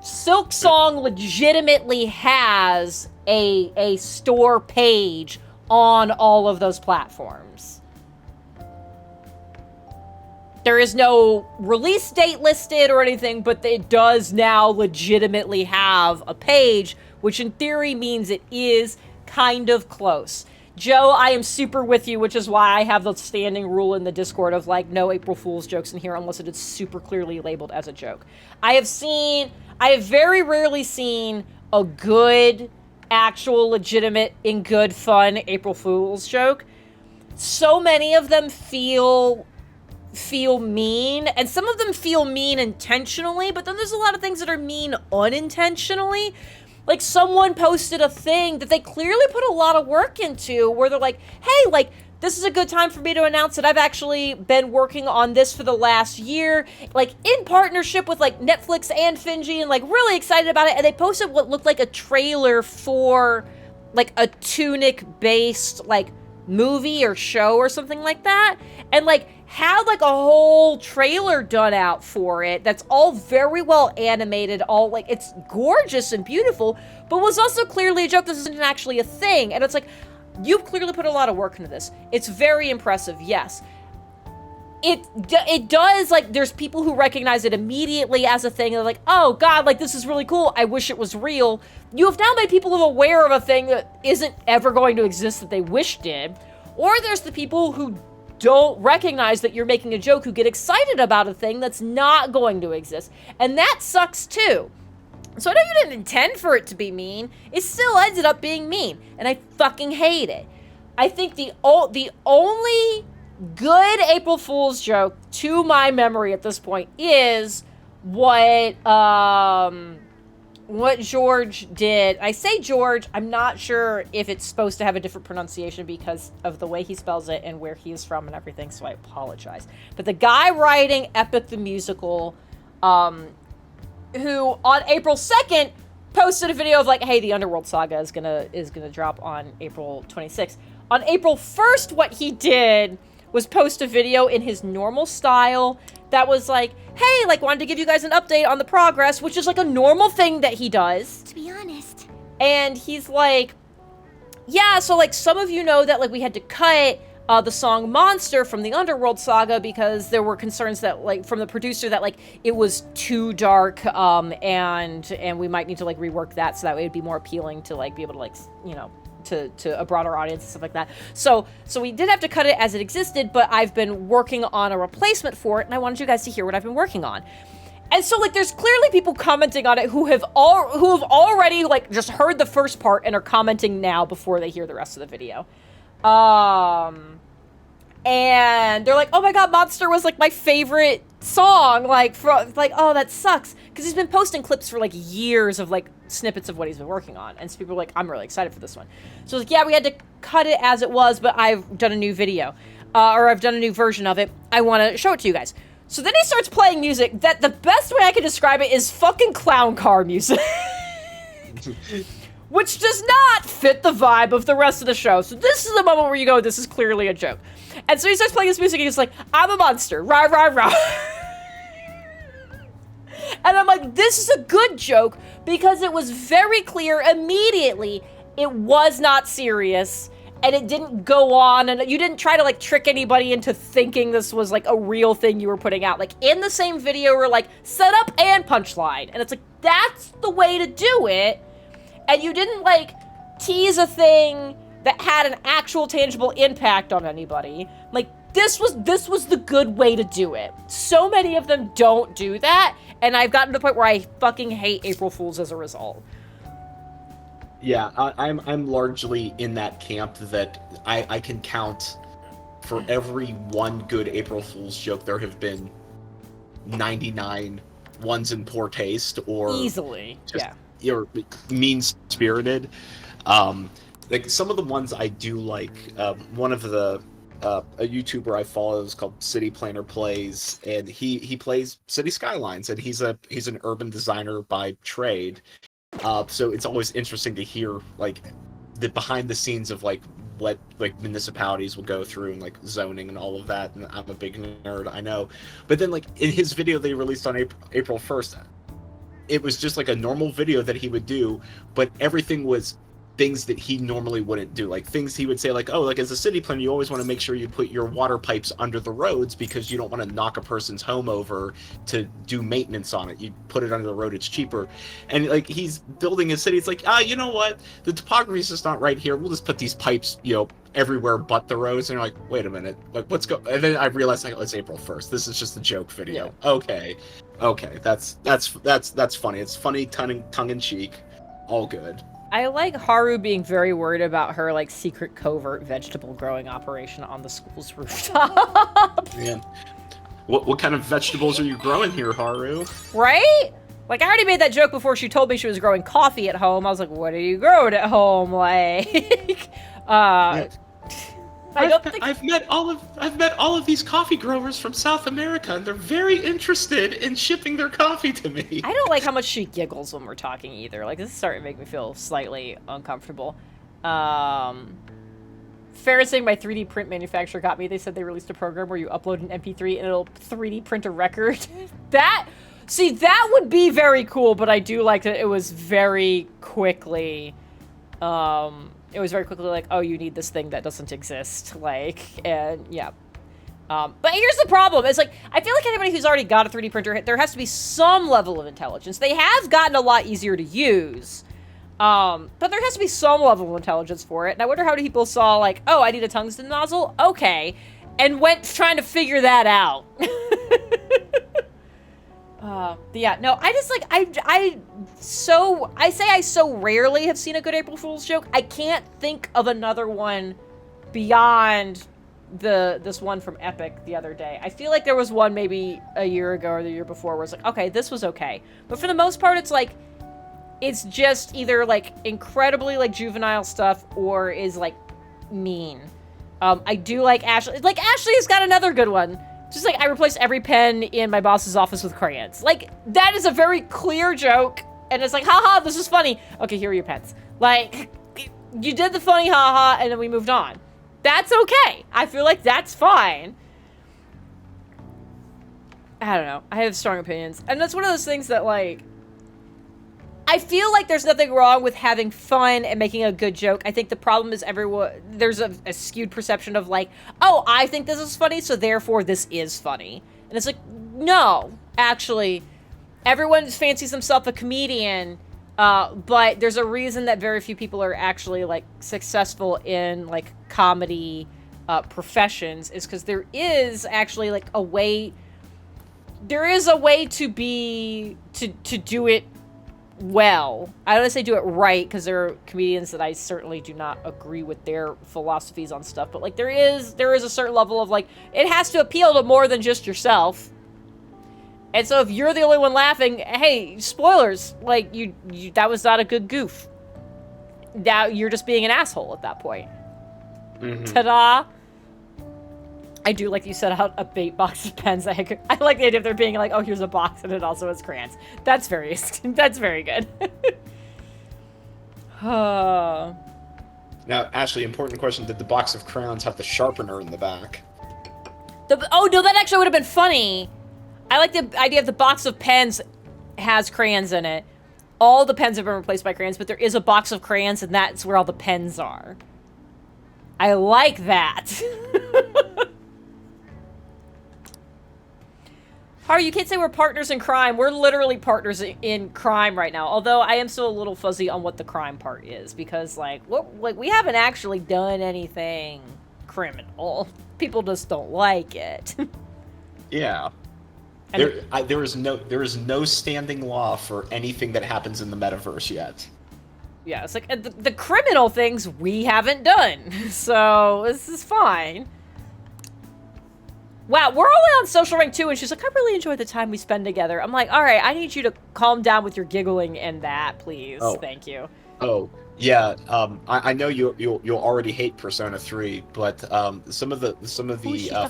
Silksong legitimately has a store page on all of those platforms. There is no release date listed or anything, but it does now legitimately have a page, which in theory means it is kind of close. Joe, I am super with you, which is why I have the standing rule in the Discord of, like, no April Fool's jokes in here unless it is super clearly labeled as a joke. I have very rarely seen a good, actual, legitimate, in good fun April Fool's joke. So many of them feel mean, and some of them feel mean intentionally, but then there's a lot of things that are mean unintentionally. Like, someone posted a thing that they clearly put a lot of work into, where they're like, hey, like, this is a good time for me to announce that I've actually been working on this for the last year, like, in partnership with, like, Netflix and Finji, and, like, really excited about it. And they posted what looked like a trailer for, like, a Tunic-based, like, movie or show or something like that. And, like, had, like, a whole trailer done out for it that's all very well animated, all, like, it's gorgeous and beautiful, but was also clearly a joke. This isn't actually a thing. And it's like, you've clearly put a lot of work into this. It's very impressive, yes. It does, like, there's people who recognize it immediately as a thing. They're like, oh, God, like, this is really cool. I wish it was real. You have now made people aware of a thing that isn't ever going to exist that they wish did. Or there's the people who don't recognize that you're making a joke, who get excited about a thing that's not going to exist. And that sucks, too. So I know you didn't intend for it to be mean. It still ended up being mean. And I fucking hate it. I think the only good April Fool's joke, to my memory at this point, is what George did. I say George, I'm not sure if it's supposed to have a different pronunciation because of the way he spells it and where he is from and everything, so I apologize. But the guy writing Epic the Musical, who on April 2nd posted a video of, like, hey, the Underworld Saga is gonna drop on April 26th. On April 1st, what he did was post a video in his normal style that was like, hey, like, wanted to give you guys an update on the progress, which is, like, a normal thing that he does. To be honest. And he's like, yeah, so, like, some of you know that, like, we had to cut the song Monster from the Underworld Saga because there were concerns that, like, from the producer that, like, it was too dark, and we might need to, like, rework that so that way it'd be more appealing to, like, be able to, like, you know, to a broader audience and stuff like that. So we did have to cut it as it existed, but I've been working on a replacement for it, and I wanted you guys to hear what I've been working on. And so, like, there's clearly people commenting on it who have already, like, just heard the first part and are commenting now before they hear the rest of the video. And they're like, oh my god, Monster was, like, my favorite song. Like, oh, that sucks. Because he's been posting clips for, like, years of, like, snippets of what he's been working on. And so people are like, I'm really excited for this one. So, like, yeah, we had to cut it as it was, but I've done a new video. Or I've done a new version of it. I want to show it to you guys. So then he starts playing music that the best way I can describe it is fucking clown car music. Which does not fit the vibe of the rest of the show. So this is the moment where you go, this is clearly a joke. And so he starts playing this music and he's like, I'm a monster, rah, rah, rah. And I'm like, this is a good joke because it was very clear immediately it was not serious. And it didn't go on, and you didn't try to, like, trick anybody into thinking this was, like, a real thing you were putting out. Like, in the same video, we're like, set up and punchline. And it's like, that's the way to do it. And you didn't, like, tease a thing that had an actual tangible impact on anybody. Like, this was the good way to do it. So many of them don't do that, and I've gotten to the point where I fucking hate April Fools as a result. Yeah, I'm largely in that camp that I can count for every one good April Fool's joke, there have been 99 ones in poor taste or easily, just, or mean-spirited. Like some of the ones I do like, one of the a YouTuber I follow is called City Planner Plays, and he plays city skylines, and he's an urban designer by trade. So it's always interesting to hear like the behind the scenes of like what like municipalities will go through and like zoning and all of that. And I'm a big nerd, I know. But then like in his video they released on April 1st, it was just like a normal video that he would do, but everything was things that he normally wouldn't do, like things he would say like, oh, like as a city planner you always want to make sure you put your water pipes under the roads because you don't want to knock a person's home over to do maintenance on it. You put it under the road, it's cheaper. And like he's building a city, it's like, you know what, the topography is just not right here, we'll just put these pipes, you know, everywhere but the roads. And you're like, wait a minute, like what's go, and then I realized like, oh, it's April 1st, this is just a joke video. Okay, that's funny, it's funny, tongue-in-cheek, all good. I like Haru being very worried about her, like, secret covert vegetable growing operation on the school's rooftop. Man, what kind of vegetables are you growing here, Haru? Right? Like, I already made that joke before she told me she was growing coffee at home. I was like, what are you growing at home? Like, I don't think... I've met all of these coffee growers from South America, and they're very interested in shipping their coffee to me. I don't like how much she giggles when we're talking either. Like, this is starting to make me feel slightly uncomfortable. Farrah saying my 3D print manufacturer got me. They said they released a program where you upload an MP3 and it'll 3D print a record. that would be very cool, but I do like that it was very quickly, like, oh, you need this thing that doesn't exist, like, and, yeah. But here's the problem, it's like, I feel like anybody who's already got a 3D printer, there has to be some level of intelligence. They have gotten a lot easier to use, but there has to be some level of intelligence for it, and I wonder how many people saw, like, oh, I need a tungsten nozzle? Okay, and went trying to figure that out. But yeah, no, I just, like, I so rarely have seen a good April Fool's joke. I can't think of another one beyond this one from Epic the other day. I feel like there was one maybe a year ago or the year before where it's like, okay, this was okay. But for the most part, it's like, it's just either, like, incredibly, like, juvenile stuff or is, like, mean. I do like Ashley. Like, Ashley's got another good one. Just like, I replaced every pen in my boss's office with crayons. Like, that is a very clear joke. And it's like, haha, this is funny. Okay, here are your pens. Like, you did the funny haha, and then we moved on. That's okay. I feel like that's fine. I don't know. I have strong opinions. And that's one of those things that, like, I feel like there's nothing wrong with having fun and making a good joke. I think the problem is there's a skewed perception of like, oh, I think this is funny, so therefore this is funny. And it's like, no, actually, everyone fancies themselves a comedian, but there's a reason that very few people are actually like successful in like comedy professions is because there is actually like a way there is a way to do it well. I don't want to say do it right, because there are comedians that I certainly do not agree with their philosophies on stuff, but like there is a certain level of like, it has to appeal to more than just yourself. And so if you're the only one laughing, hey, spoilers, like you that was not a good goof. Now you're just being an asshole at that point. Ta-da! I do like you set out a bait box of pens. I like the idea of there being like, oh, here's a box and it also has crayons. That's very good. Now, Ashley, important question. Did the box of crayons have the sharpener in the back? Oh, no, that actually would have been funny. I like the idea of the box of pens has crayons in it. All the pens have been replaced by crayons, but there is a box of crayons, and that's where all the pens are. I like that. Haru, you can't say we're partners in crime. We're literally partners in crime right now. Although I am still a little fuzzy on what the crime part is, because like we haven't actually done anything criminal. People just don't like it. Yeah. There is no standing law for anything that happens in the metaverse yet. Yeah, it's like the criminal things we haven't done, so this is fine. Wow, we're only on social rank 2, and she's like, I really enjoyed the time we spend together. I'm like, all right, I need you to calm down with your giggling and that, please. Oh. Thank you. Oh, yeah. I know you'll already hate Persona 3, but some of the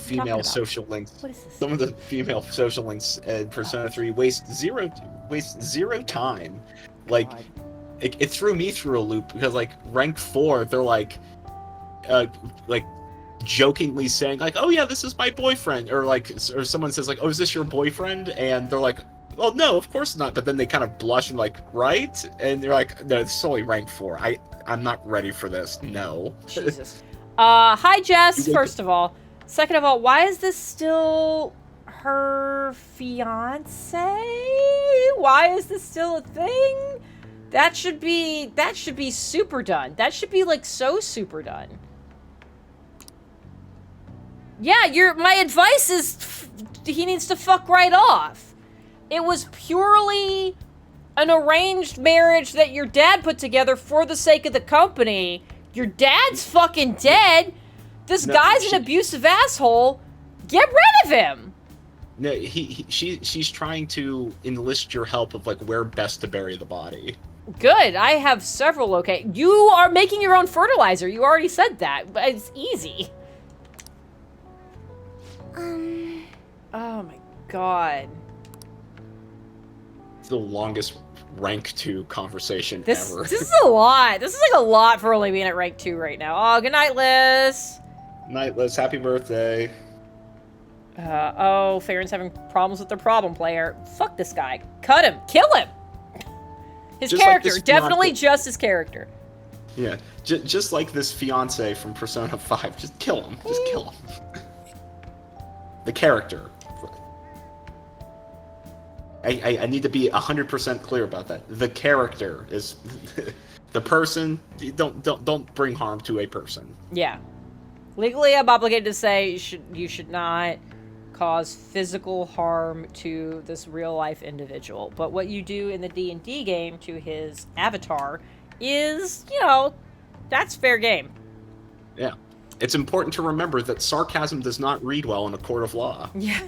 female social links. What is this? Some of the female social links in Persona 3 waste zero time. Like, it threw me through a loop because like rank 4, they're like jokingly saying like, oh yeah, this is my boyfriend, or someone says like, oh, is this your boyfriend? And they're like, well, no, of course not. But then they kind of blush and like, right? And they're like, no, it's only rank 4. I'm not ready for this. No. Jesus. Hi Jess, first of all. Second of all, why is this still her fiance? Why is this still a thing? That should be super done. That should be like so super done. Yeah, my advice is he needs to fuck right off. It was purely an arranged marriage that your dad put together for the sake of the company. Your dad's fucking dead. This guy's an abusive asshole. Get rid of him. No, she's trying to enlist your help of like where best to bury the body. Good. I have several You are making your own fertilizer. You already said that. It's easy. Oh my god. It's the longest rank 2 conversation ever. This is a lot. This is like a lot for only being at rank 2 right now. Oh, good night, Liz. Night, Liz. Happy birthday. Oh, Farron's having problems with their problem player. Fuck this guy. Cut him. Kill him. His just character. Like definitely just his character. Yeah. Just like this fiance from Persona 5. Just kill him. Just kill him. The character. I need to be 100% clear about that. The character is the person. Don't bring harm to a person. Yeah. Legally, I'm obligated to say you should not cause physical harm to this real life individual. But what you do in the D&D game to his avatar is, that's fair game. Yeah. It's important to remember that sarcasm does not read well in a court of law. Yeah.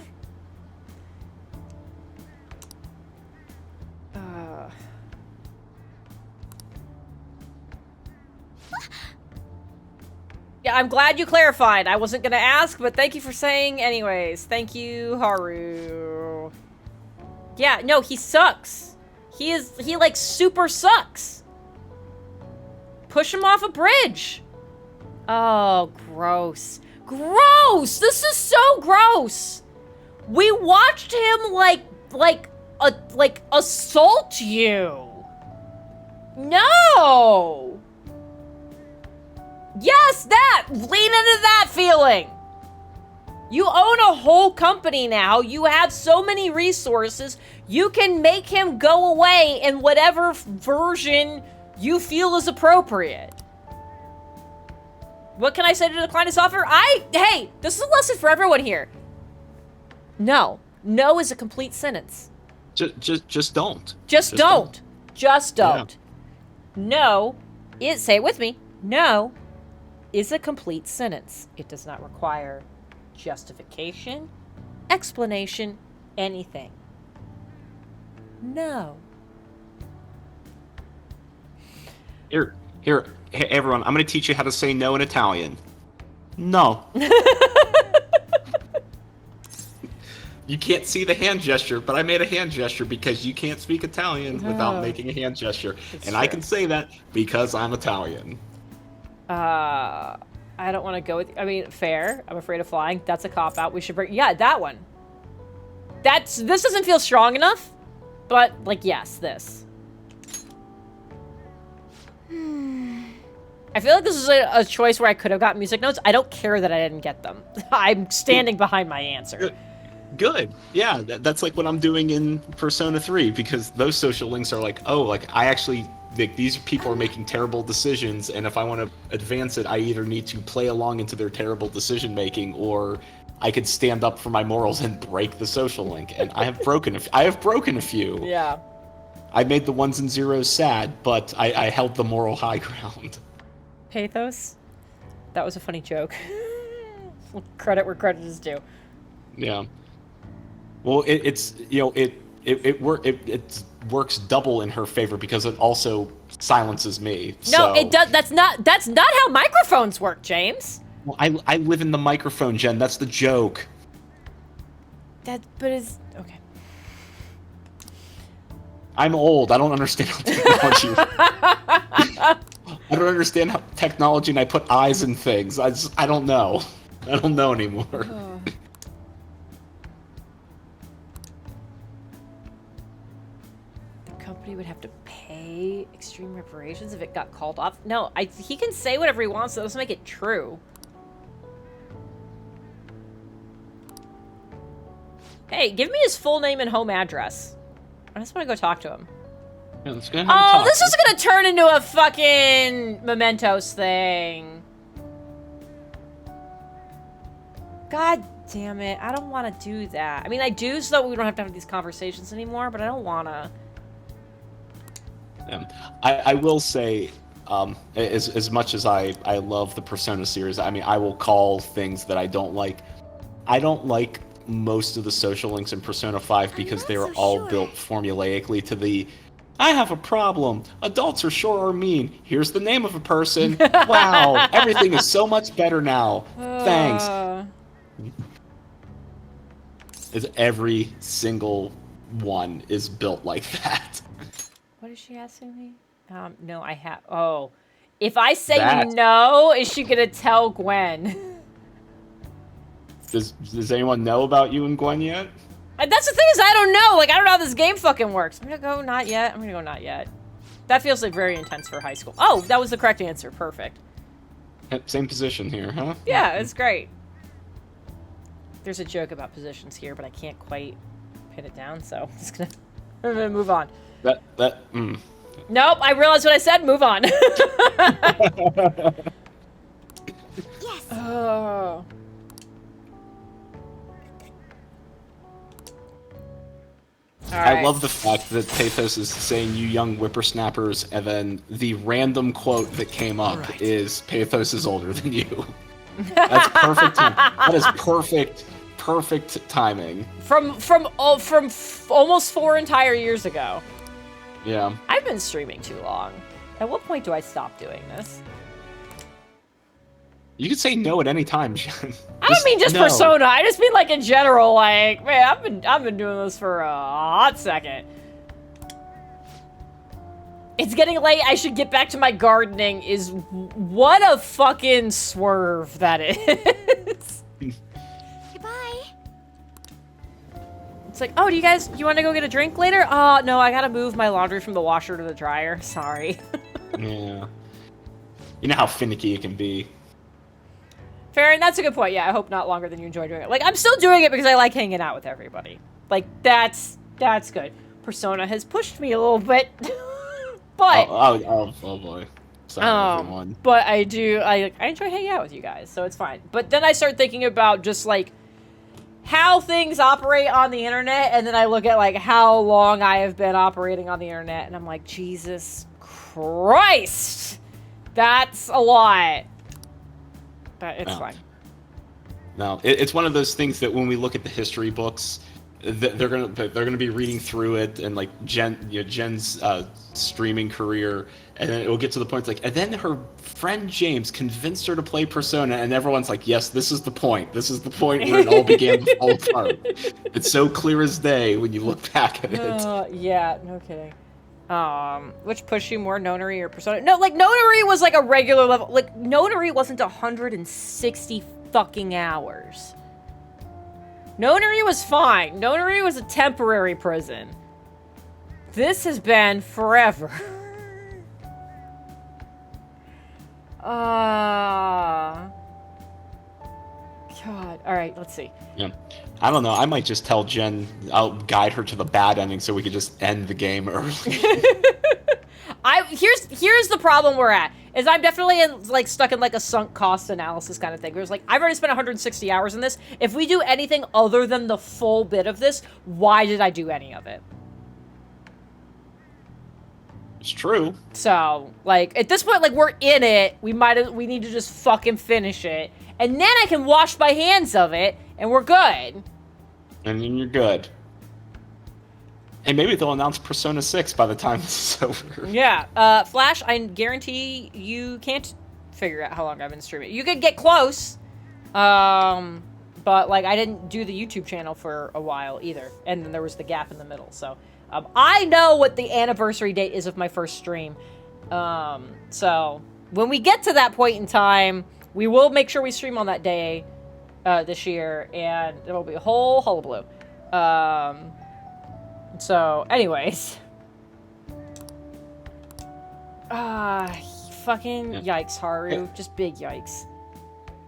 Yeah, I'm glad you clarified. I wasn't gonna ask, but thank you for saying anyways. Thank you, Haru. Yeah, no, he sucks. He like super sucks. Push him off a bridge. Oh, gross. Gross! This is so gross! We watched him like assault you. No! Yes, that! Lean into that feeling! You own a whole company now. You have so many resources. You can make him go away in whatever version you feel is appropriate. What can I say to decline this offer? Hey, this is a lesson for everyone here. No. No is a complete sentence. Just don't. Just don't. Just don't. Yeah. No, say it with me. No is a complete sentence. It does not require justification, explanation, anything. No. Here, hey, everyone, I'm going to teach you how to say no in Italian. No. You can't see the hand gesture, but I made a hand gesture because you can't speak Italian without making a hand gesture. And true. I can say that because I'm Italian. I don't want to go with... I mean, fair. I'm afraid of flying. That's a cop-out. We should bring... Yeah, that one. This doesn't feel strong enough, but, like, yes, this. I feel like this is a choice where I could have got music notes. I don't care that I didn't get them. I'm standing behind my answer. Good. Yeah, that's like what I'm doing in Persona 3, because those social links are like, oh, like, I actually... Like, these people are making terrible decisions, and if I want to advance it, I either need to play along into their terrible decision-making, or I could stand up for my morals and break the social link. And I have broken a few. Yeah. I made the ones and zeros sad, but I held the moral high ground. Pathos? That was a funny joke. Credit where credit is due. Yeah. Well, it works double in her favor because it also silences me. No, so. It does. That's not how microphones work, James. Well, I live in the microphone, Jen. That's the joke. But it's okay. I'm old. I don't understand how technology. I don't understand how technology, and I put eyes in things. I don't know. I don't know anymore. Oh. The company would have to pay extreme reparations if it got called off. No, he can say whatever he wants. So that doesn't make it true. Hey, give me his full name and home address. I just want to go talk to him. Yeah, let's go ahead and talk. This is gonna turn into a fucking Mementos thing. God damn it. I don't want to do that. I mean, I do so that we don't have to have these conversations anymore, but I don't want to. I will say, as much as I love the Persona series, I mean, I will call things that I don't like. I don't like most of the social links in Persona 5 because they were all built formulaically to the, I have a problem. Adults are sure are mean. Here's the name of a person. Wow, everything is so much better now. Thanks. Every single one is built like that. What is she asking me? No, I have... Oh. If I say no, is she gonna tell Gwen? Does anyone know about you and Gwen yet? And that's the thing is I don't know. Like, I don't know how this game fucking works. I'm gonna go not yet. I'm gonna go not yet. That feels like very intense for high school. Oh, that was the correct answer. Perfect. Same position here, huh? Yeah, it's great. There's a joke about positions here, but I can't quite pin it down, so I'm gonna move on. Nope, I realized what I said. Move on. Yes. Oh. I love the fact that Pathos is saying you young whippersnappers, and then the random quote that came up is Pathos is older than you. That's perfect. That is perfect timing. From almost 4 entire years ago. Yeah. I've been streaming too long. At what point do I stop doing this? You can say no at any time, Jen. I don't mean just no. Persona. I just mean like in general. Like, man, I've been doing this for a hot second. It's getting late. I should get back to my gardening. What a fucking swerve that is. Goodbye. It's like, oh, you want to go get a drink later? Oh, no, I gotta move my laundry from the washer to the dryer. Sorry. Yeah. You know how finicky it can be. Fair, and that's a good point. Yeah, I hope not longer than you enjoy doing it. Like, I'm still doing it because I like hanging out with everybody. Like, that's good. Persona has pushed me a little bit, but... Oh boy. Sorry, everyone. But I enjoy hanging out with you guys, so it's fine. But then I start thinking about just, like, how how things operate on the internet, and then I look at, like, how long I have been operating on the internet, and I'm like, Jesus Christ! That's a lot. But it's fine. No, it's one of those things that when we look at the history books, they're gonna be reading through it, and like Jen's streaming career, and then it will get to the point like, and then her friend James convinced her to play Persona, and everyone's like, yes, this is the point. This is the point where it all began to fall apart. It's so clear as day when you look back at it. Yeah, no kidding. Which pushed you more, Nonary or Persona? No, like, Nonary was like a regular level. Like, Nonary wasn't 160 fucking hours. Nonary was fine. Nonary was a temporary prison. This has been forever. God. Alright, let's see. Yeah. I don't know. I might just tell Jen, I'll guide her to the bad ending so we could just end the game early. Here's the problem we're at. Is I'm definitely stuck in like a sunk cost analysis kind of thing. Where it's like, I've already spent 160 hours in this. If we do anything other than the full bit of this, why did I do any of it? It's true. So, like, at this point, like, we're in it. We need to just fucking finish it. And then I can wash my hands of it, and we're good. And then you're good. And maybe they'll announce Persona 6 by the time this is over. Yeah. Flash, I guarantee you can't figure out how long I've been streaming. You could get close. But, like, I didn't do the YouTube channel for a while either. And then there was the gap in the middle, so... I know what the anniversary date is of my first stream. So, when we get to that point in time, we will make sure we stream on that day this year, and it'll be a whole hullabaloo. So, anyways. Fucking yikes, Haru. Just big yikes.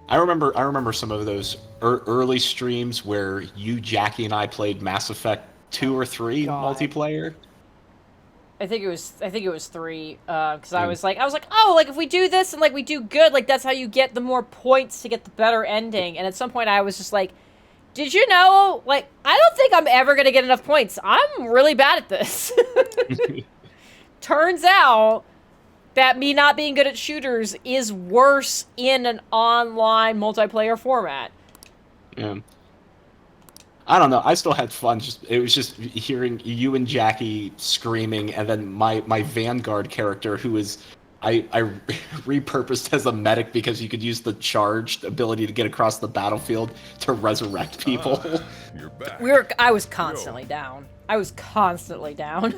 I remember some of those early streams where you, Jackie, and I played Mass Effect 2 or 3 multiplayer. I think it was 3. Because I was like, oh, like if we do this and like we do good, like that's how you get the more points to get the better ending. And at some point, I was just like, did you know? Like, I don't think I'm ever gonna get enough points. I'm really bad at this. Turns out that me not being good at shooters is worse in an online multiplayer format. Yeah. I don't know. I still had fun. It was just hearing you and Jackie screaming, and then my Vanguard character, who is I repurposed as a medic because you could use the charged ability to get across the battlefield to resurrect people. You're back. I was constantly down. I was constantly down.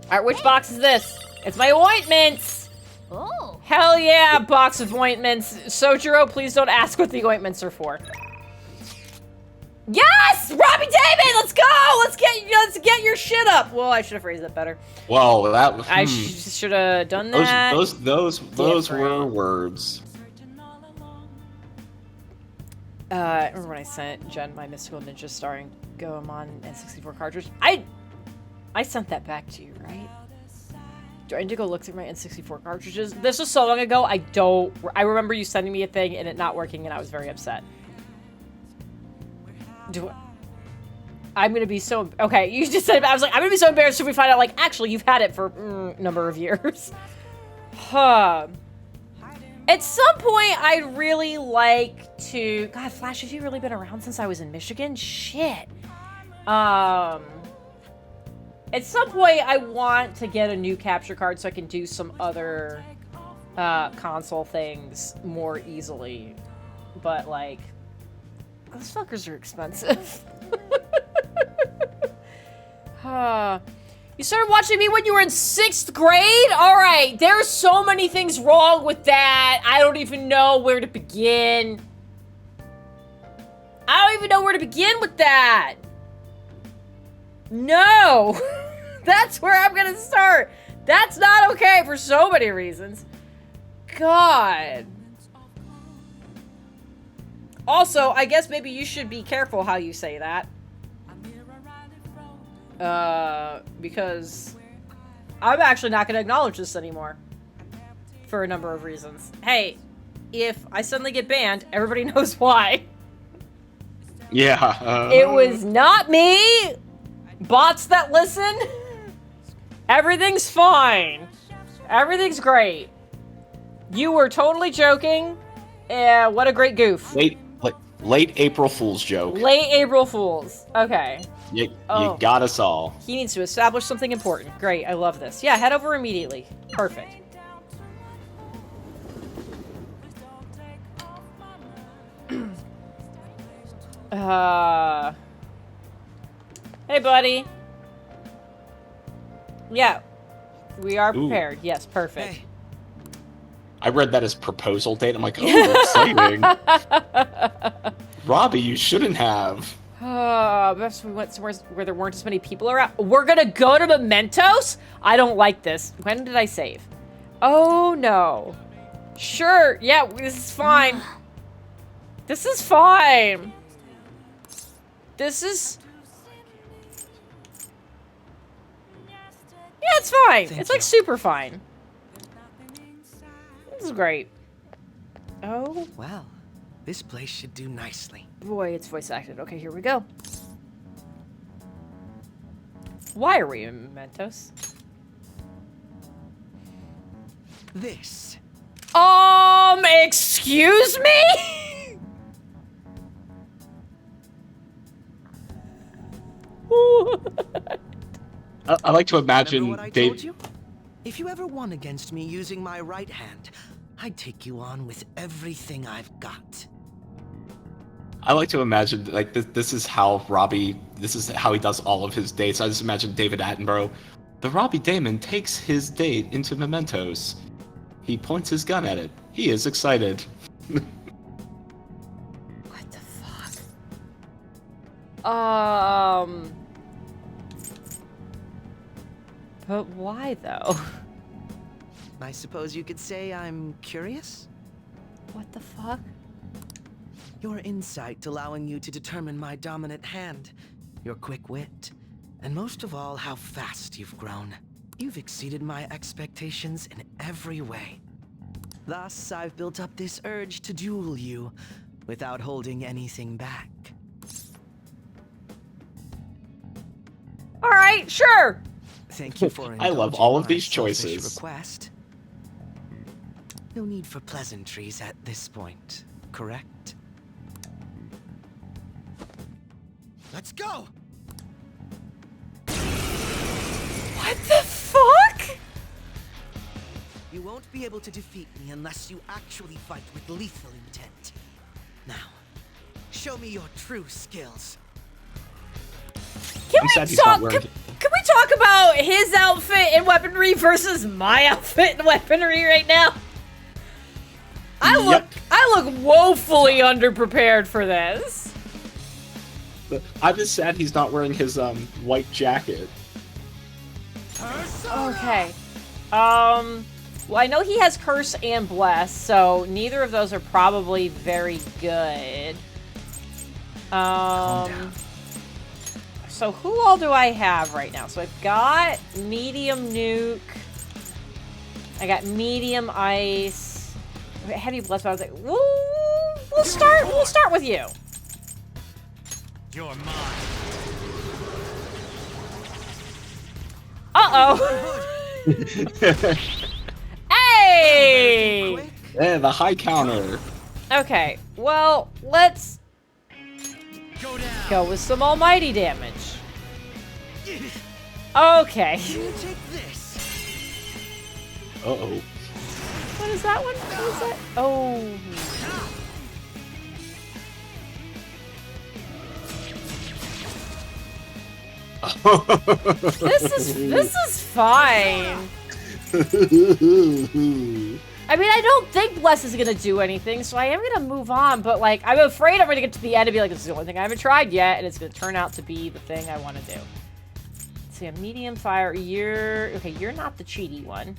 Alright, which box is this? It's my ointments! Oh. Hell yeah, box of ointments. Sojiro, please don't ask what the ointments are for. Yes! Robbie David, let's go! Let's get your shit up! Well, I should have phrased that better. Whoa, that was... I should have done that. Those were words. Remember when I sent Jen my Mystical Ninja starring Goemon N64 cartridge? I sent that back to you, right? Do I need to go look through my N64 cartridges? This was so long ago, I remember you sending me a thing and it not working, and I was very upset. I'm gonna be so... Okay, you just said... I was like, I'm gonna be so embarrassed if we find out, like, actually, you've had it for a number of years. Huh. At some point, I'd really like to... God, Flash, have you really been around since I was in Michigan? Shit. At some point, I want to get a new capture card so I can do some other console things more easily. But, like... Those fuckers are expensive. You started watching me when you were in 6th grade? Alright, there's so many things wrong with that. I don't even know where to begin. I don't even know where to begin with that. No. That's where I'm gonna start. That's not okay for so many reasons. God. Also, I guess maybe you should be careful how you say that. Because I'm actually not going to acknowledge this anymore. For a number of reasons. Hey, if I suddenly get banned, everybody knows why. Yeah. It was not me! Bots that listen? Everything's fine. Everything's great. You were totally joking. Yeah, what a great goof. Late April Fool's joke. Late April Fools. Okay. You got us all. He needs to establish something important. Great, I love this. Yeah, head over immediately. Perfect. Hey, buddy. Yeah, we are prepared. Ooh. Yes, perfect. Hey. I read that as proposal date. I'm like, oh, exciting. Robbie, you shouldn't have. Perhaps we went somewhere where there weren't as many people around. We're gonna go to Mementos? I don't like this. When did I save? Oh, no. Sure, yeah, this is fine. This is fine. This is... Yeah, it's fine. It's like super fine. This is great. Oh. Well, this place should do nicely. Boy, it's voice acted. Okay, here we go. Why are we in Mementos? This. Excuse me? I like to imagine what I Dave. told you? If you ever won against me using my right hand, I'd take you on with everything I've got. I like to imagine like this is how Robbie. This is how he does all of his dates. I just imagine David Attenborough. The Robbie Damon takes his date into Mementos. He points his gun at it. He is excited. What the fuck? But why though? I suppose you could say I'm curious? What the fuck? Your insight allowing you to determine my dominant hand, your quick wit, and most of all, how fast you've grown. You've exceeded my expectations in every way. Thus, I've built up this urge to duel you without holding anything back. All right, sure. Thank you for I love all of these choices. Request. No need for pleasantries at this point, correct? Let's go! What the fuck? You won't be able to defeat me unless you actually fight with lethal intent. Now, show me your true skills. Can we talk about his outfit and weaponry versus my outfit and weaponry right now? I look woefully underprepared for this. I'm just sad he's not wearing his white jacket. Okay. Well, I know he has Curse and Bless, so neither of those are probably very good. So who all do I have right now? So I've got medium nuke. I got medium ice. Heavy Bless, but I was like, we'll start with you. You're mine. Uh-oh. Hey! Yeah, the high counter. Okay, well, let's go with some almighty damage. Okay. Uh-oh. What is that one? What is that? Oh. This is fine. I mean, I don't think Bless is gonna do anything, so I am gonna move on, but like, I'm afraid I'm gonna get to the end and be like, this is the only thing I haven't tried yet, and it's gonna turn out to be the thing I want to do. Let's see, a medium fire, you're not the cheaty one.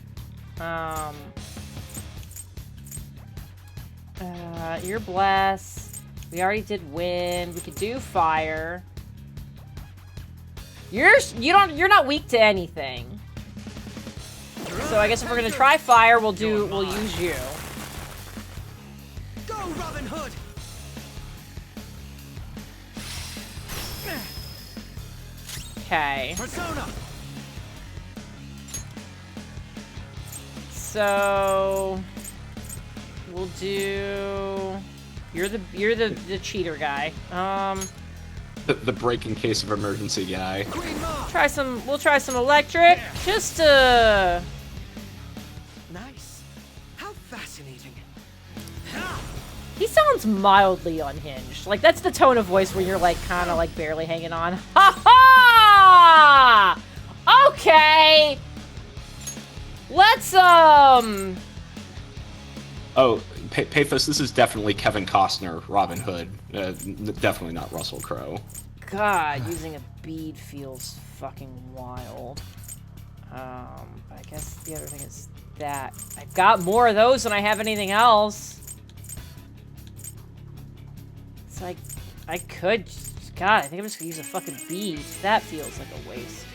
You're Bless. We already did wind. We could do fire. You're not weak to anything. So I guess if we're gonna try fire, we'll use you. Go, Robin Hood! Okay. Persona. So we'll do. You're the cheater guy. The break in case of emergency guy. We'll try some electric. Just Nice. How fascinating. He sounds mildly unhinged. Like, that's the tone of voice where you're, like, kind of, like, barely hanging on. Ha ha! Okay! Let's, Oh, Paphos, this is definitely Kevin Costner, Robin Hood. Definitely not Russell Crowe. God, using a bead feels fucking wild. But I guess the other thing is that I've got more of those than I have anything else. It's like, I could, God, I think I'm just gonna use a fucking bead. That feels like a waste.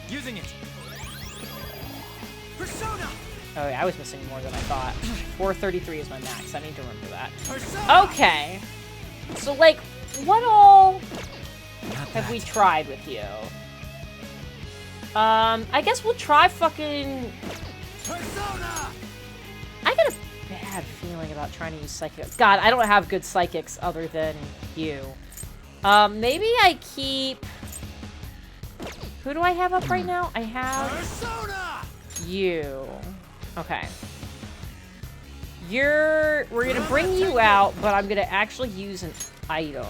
Using it. Persona. Oh yeah, I was missing more than I thought. 433 is my max. I need to remember that. Persona. Okay. So, like, what all have we tried with you? I guess we'll try fucking... Persona. I got a bad feeling about trying to use psychic. God, I don't have good psychics other than you. Maybe I keep... Who do I have up right now? I have... Persona. You. Okay. We're gonna bring you out, but I'm gonna actually use an item.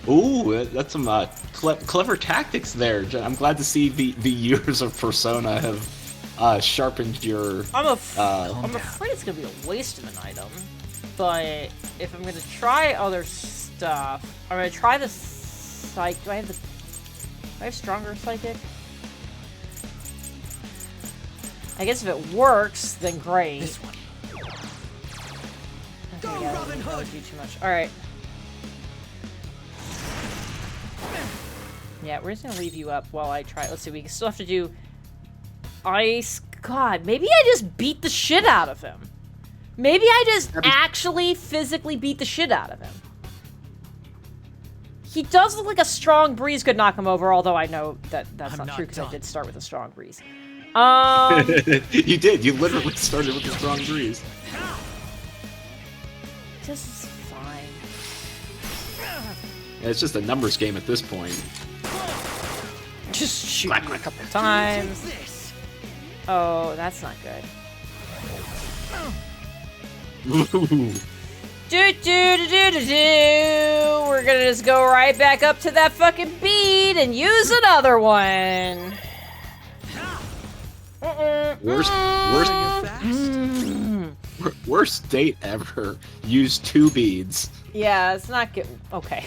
Ooh, that's some clever tactics there. I'm glad to see the years of Persona have sharpened your... I'm afraid it's gonna be a waste of an item, but if I'm gonna try other stuff, I'm gonna try the psych. Do I have stronger psychic? I guess if it works, then great. This one. Okay, yeah, that would be too much. All right. Yeah, we're just gonna leave you up while I try. Let's see. We still have to do ice. God, maybe I just beat the shit out of him. Maybe I just actually physically beat the shit out of him. He does look like a strong breeze could knock him over, although I know that that's not true because I did start with a strong breeze. You did. You literally started with a strong breeze. This is fine. Yeah, it's just a numbers game at this point. Just shoot him a couple times. Oh, that's not good. We're gonna just go right back up to that fucking bead and use another one. Worst date ever. Use 2 beads. Yeah, it's not good. Okay.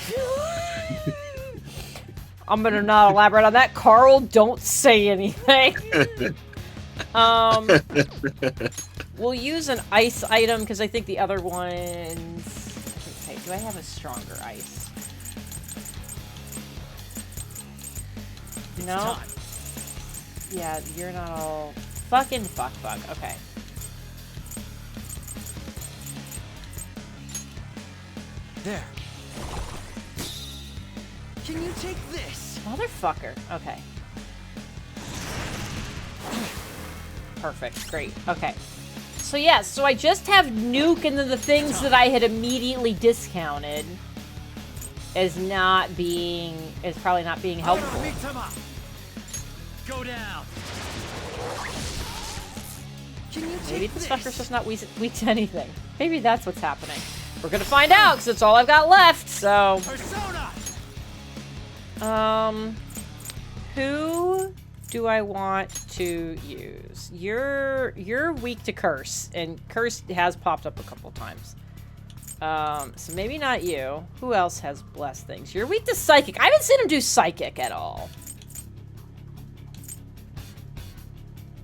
I'm gonna not elaborate on that. Carl, don't say anything. We'll use an ice item because I think the other ones... Okay, do I have a stronger ice? No. Yeah, you're not all... Fucking fuck. Okay. There. Can you take this? Motherfucker. Okay. Perfect. Great. Okay. So yeah, so I just have nuke and then the things that I had immediately discounted as probably not being helpful. Go down. Maybe this fucker's just not weak to anything. Maybe that's what's happening. We're gonna find out because it's all I've got left. So, who do I want to use? You're weak to curse, and curse has popped up a couple times. So maybe not you. Who else has blessed things? You're weak to psychic. I haven't seen him do psychic at all.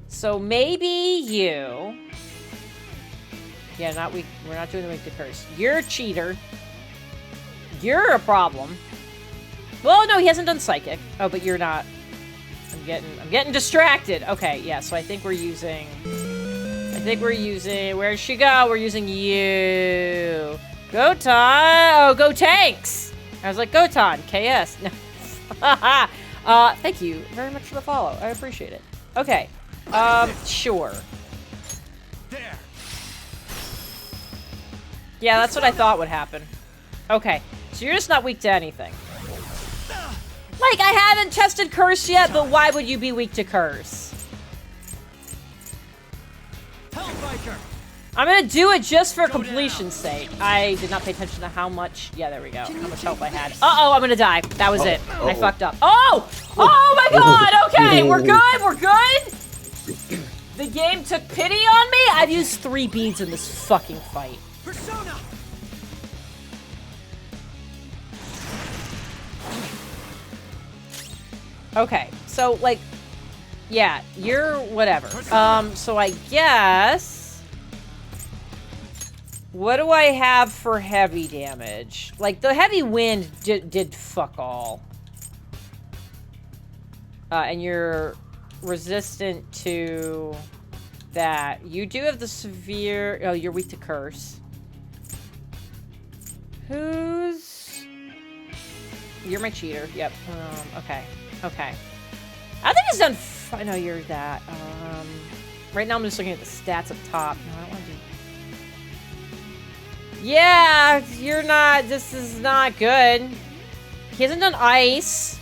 So maybe you. Yeah, not weak. We're not doing the weak to curse. You're a cheater. You're a problem. Well, no, he hasn't done psychic. Oh, but you're not. I'm getting distracted. Okay, yeah, so I think we're using... Where'd she go? We're using you. Go tanks! I was like, Gotan, KS. No. Thank you very much for the follow. I appreciate it. Okay. Sure. There. Yeah, that's what I thought would happen. Okay. So you're just not weak to anything. Like, I haven't tested Curse yet, but why would you be weak to Curse? Hellbiker. I'm gonna do it just for completion's sake. I did not pay attention to how much... Yeah, there we go. How much health I had. Uh-oh, I'm gonna die. That was it. I fucked up. Oh! Oh my god! Okay, we're good, we're good! The game took pity on me? I've used 3 beads in this fucking fight. Persona. Okay, so, like... Yeah, you're whatever. So I guess... What do I have for heavy damage? Like, the heavy wind did fuck all. And you're resistant to that. You do have the severe... Oh, you're weak to Curse. Who's... You're my cheater. Yep. Okay. Okay. I think it's done... I know you're that. Right now I'm just looking at the stats up top. No, I don't want to do... Yeah, you're not... This is not good. He hasn't done ice.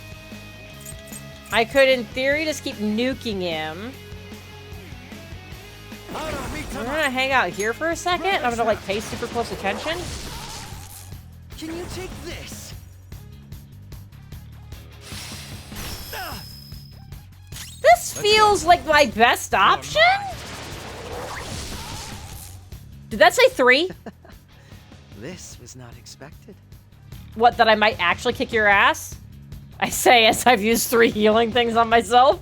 I could, in theory, just keep nuking him. I'm gonna hang out here for a second. I'm gonna, like, pay super close attention. Can you take this? This feels like my best option? Did that say 3? This was not expected. What, that I might actually kick your ass? I say as I've used 3 healing things on myself.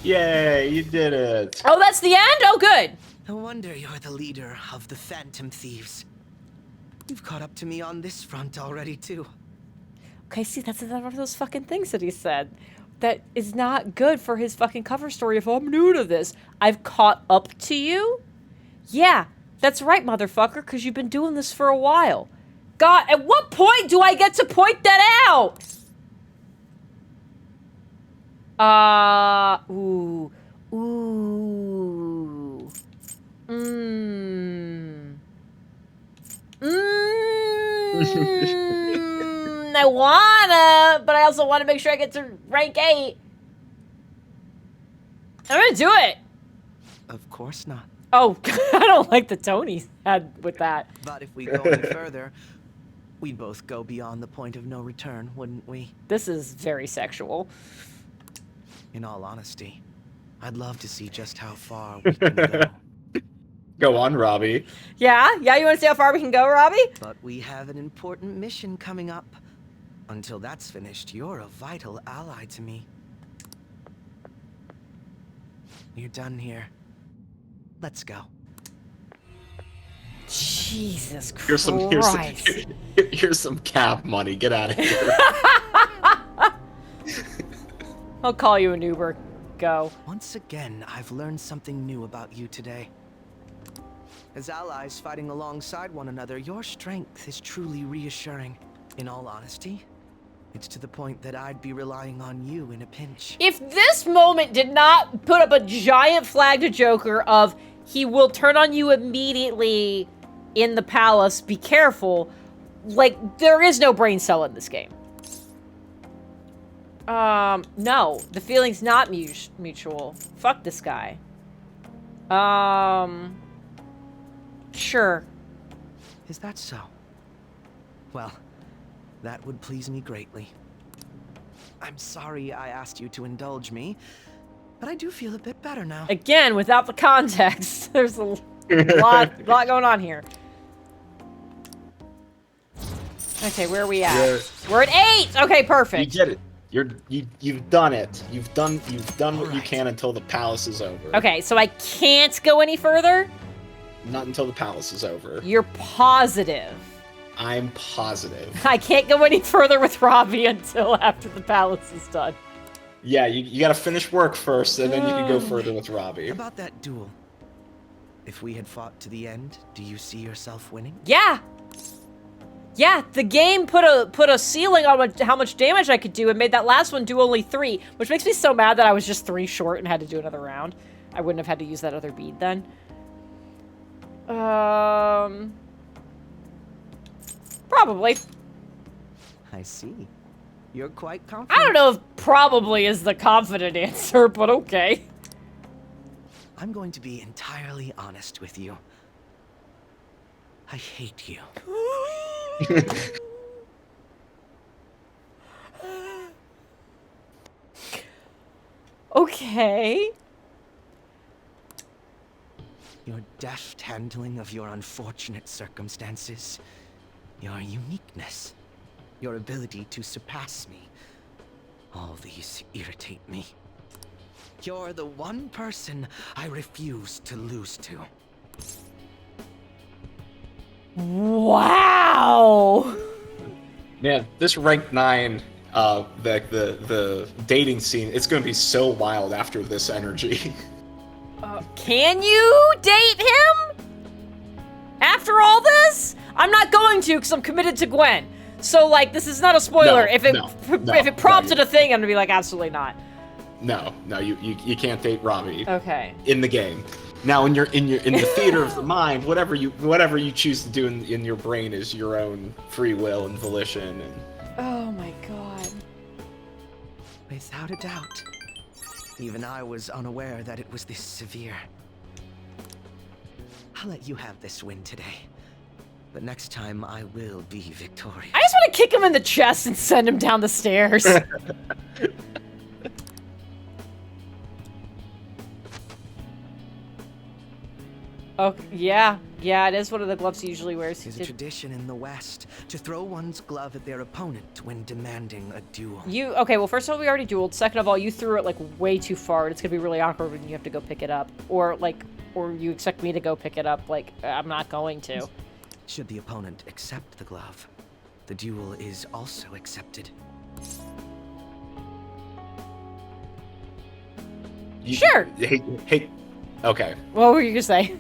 Yay, you did it. Oh, that's the end? Oh, good. No wonder you're the leader of the Phantom Thieves. You've caught up to me on this front already, too. Okay, see, that's another one of those fucking things that he said. That is not good for his fucking cover story if I'm new to this. I've caught up to you? Yeah, that's right, motherfucker, because you've been doing this for a while. God, at what point do I get to point that out? Ooh. Ooh. I wanna, but I also want to make sure I get to rank 8. I'm gonna do it. Of course not. Oh, I don't like the tone he had with that. But if we go any further, we'd both go beyond the point of no return, wouldn't we? This is very sexual. In all honesty, I'd love to see just how far we can go. Go on, Robbie. Yeah, you want to see how far we can go, Robbie? But we have an important mission coming up. Until that's finished, you're a vital ally to me. We're done here. Let's go. Jesus Here's Christ. here's some cab money. Get out of here. I'll call you an Uber. Go. Once again, I've learned something new about you today. As allies fighting alongside one another, your strength is truly reassuring. In all honesty, it's to the point that I'd be relying on you in a pinch. If this moment did not put up a giant flag to Joker of he will turn on you immediately in the palace, be careful, like, there is no brain cell in this game. No, the feeling's not mutual. Fuck this guy. Sure. Is that so? Well, that would please me greatly. I'm sorry I asked you to indulge me, but I do feel a bit better now. Again, without the context, there's a lot going on here. Okay, where are we at? We're at 8. Okay, perfect. You did it. You've done it. You've done what you can until the palace is over. Okay, so I can't go any further? Not until the palace is over. You're positive. I'm positive. I can't go any further with Robbie until after the palace is done. Yeah, you gotta finish work first, and then you can go further with Robbie. About that duel. If we had fought to the end, do you see yourself winning? Yeah. Yeah, the game put a ceiling on how much damage I could do and made that last one do only 3, which makes me so mad that I was just 3 short and had to do another round. I wouldn't have had to use that other bead then. Probably. I see. You're quite confident. I don't know if probably is the confident answer, but okay. I'm going to be entirely honest with you. I hate you. Okay. Your deft handling of your unfortunate circumstances, your uniqueness, your ability to surpass me, all these irritate me. You're the one person I refuse to lose to. Wow. Man, this rank 9, the dating scene, it's gonna be so wild after this energy. Can you date him? After all this? I'm not going to because I'm committed to Gwen. So, like, this is not a spoiler. No, if it prompted a thing, I'm gonna be like, absolutely not. No, you can't date Robbie. Okay. In the game. Now, in the theater of the mind, whatever you choose to do in your brain is your own free will and volition. And Oh my god. Without a doubt. Even I was unaware that it was this severe. I'll let you have this win today. But next time I will be victorious. I just want to kick him in the chest and send him down the stairs. Oh, yeah. Yeah, it is one of the gloves he usually wears. It is a tradition in the West to throw one's glove at their opponent when demanding a duel. Okay, well, first of all, we already dueled. Second of all, you threw it, like, way too far, and it's gonna be really awkward when you have to go pick it up. Or you expect me to go pick it up. Like, I'm not going to. Should the opponent accept the glove, the duel is also accepted. Sure. Hey, okay. What were you gonna say?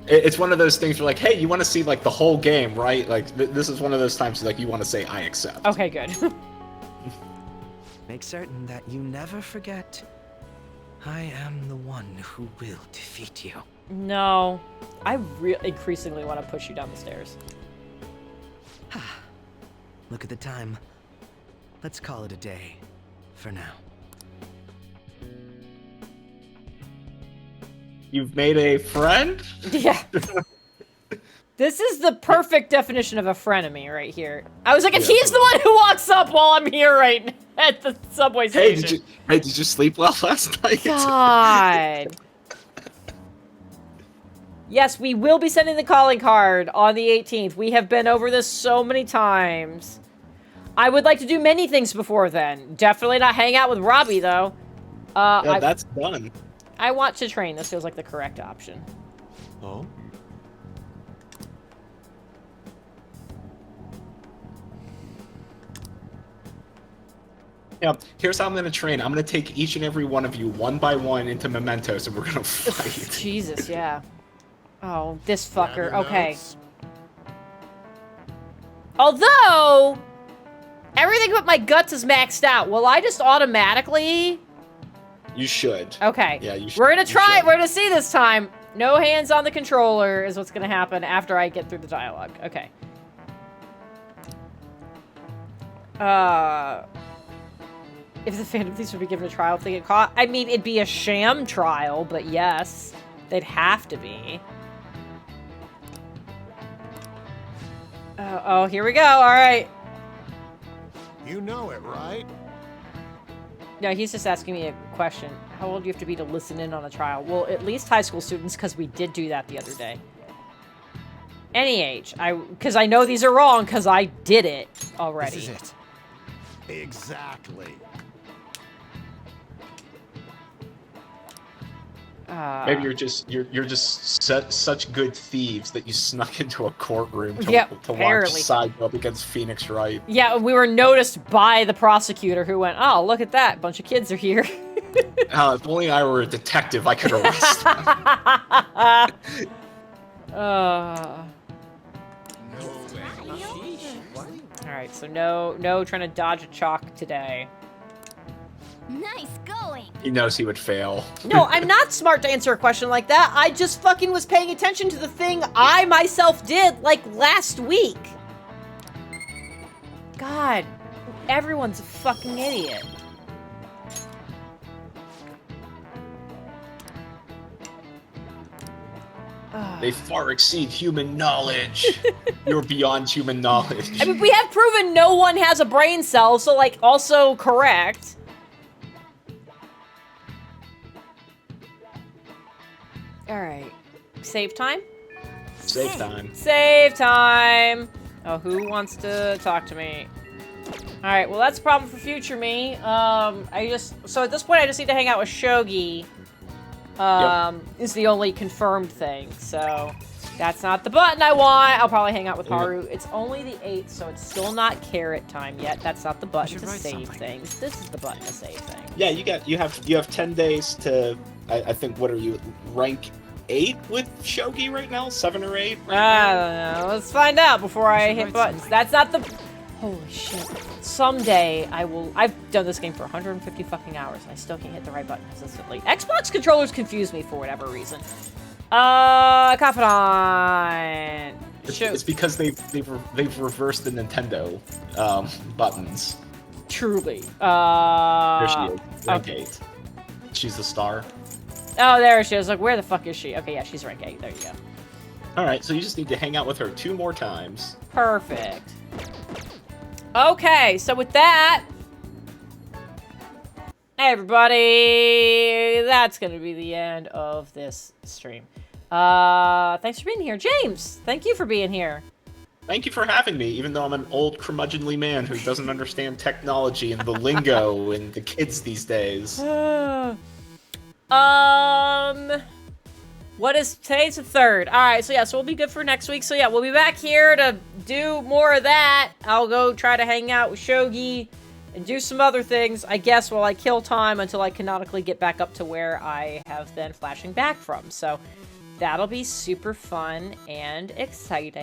It's one of those things where, like, hey, you want to see, like, the whole game, right? Like, this is one of those times, like, you want to say, I accept. Okay, good. Make certain that you never forget, I am the one who will defeat you. No. I increasingly want to push you down the stairs. Look at the time. Let's call it a day, for now. You've made a friend? Yeah. This is the perfect definition of a frenemy right here. I was like, if he's the one who walks up while I'm here right at the subway station. Did you sleep well last night? God. Yes, we will be sending the calling card on the 18th. We have been over this so many times. I would like to do many things before then. Definitely not hang out with Robbie, though. Yeah, that's done. I want to train. This feels like the correct option. Oh? Yeah, here's how I'm going to train. I'm going to take each and every one of you one by one into Mementos, and we're going to fight. Jesus, yeah. Oh, this fucker. Okay. Although, everything but my guts is maxed out. Will I just automatically... You should. Okay. Yeah, you should. We're gonna try it. We're gonna see this time. No hands on the controller is what's gonna happen after I get through the dialogue. Okay. If the Phantom Thieves would be given a trial if they get caught, I mean, it'd be a sham trial, but yes, they'd have to be. Oh, here we go. All right. You know it, right? No, he's just asking me a question. How old do you have to be to listen in on a trial? Well, at least high school students, because we did do that the other day. Any age. Because I know these are wrong, because I did it already. This is it. Exactly. Maybe you're just such good thieves that you snuck into a courtroom to watch side go up against Phoenix Wright. Yeah, we were noticed by the prosecutor who went, oh, look at that. A bunch of kids are here. If only I were a detective, I could arrest him. Alright, so no trying to dodge a chalk today. Nice going. He knows he would fail. No, I'm not smart to answer a question like that. I just fucking was paying attention to the thing I myself did, like, last week. God, everyone's a fucking idiot. They far exceed human knowledge. You're beyond human knowledge. I mean, we have proven no one has a brain cell, so, like, also correct. Alright. Save time? Save time. Save time! Oh, who wants to talk to me? Alright, well that's a problem for future me. So at this point I just need to hang out with Shogi. Is the only confirmed thing, so that's not the button I want. I'll probably hang out with Haru. It's only the 8th, so it's still not carrot time yet. That's not the button to save things. This is the button to save things. Yeah, you have 10 days to. I think, what are you, rank 8 with Shogi right now? 7 or 8? I don't know. Let's find out before I hit buttons. That's not the. Holy shit. Someday I will. I've done this game for 150 fucking hours and I still can't hit the right button consistently. Xbox controllers confuse me for whatever reason. Confidant. It's because they've reversed the Nintendo buttons. Truly. There she is. Rank Okay. 8. She's the star. Oh, there she is. Like, where the fuck is she? Okay, yeah, she's rank 8. There you go. Alright, so you just need to hang out with her 2 more times. Perfect. Okay, so with that, hey everybody, that's gonna be the end of this stream. Thanks for being here. James, thank you for being here. Thank you for having me, even though I'm an old curmudgeonly man who doesn't understand technology and the lingo and the kids these days. What is today's the 3rd? All right, so yeah, so we'll be good for next week. So yeah, we'll be back here to do more of that. I'll go try to hang out with Shogi and do some other things, I guess, while I kill time until I canonically get back up to where I have been flashing back from. So that'll be super fun and exciting.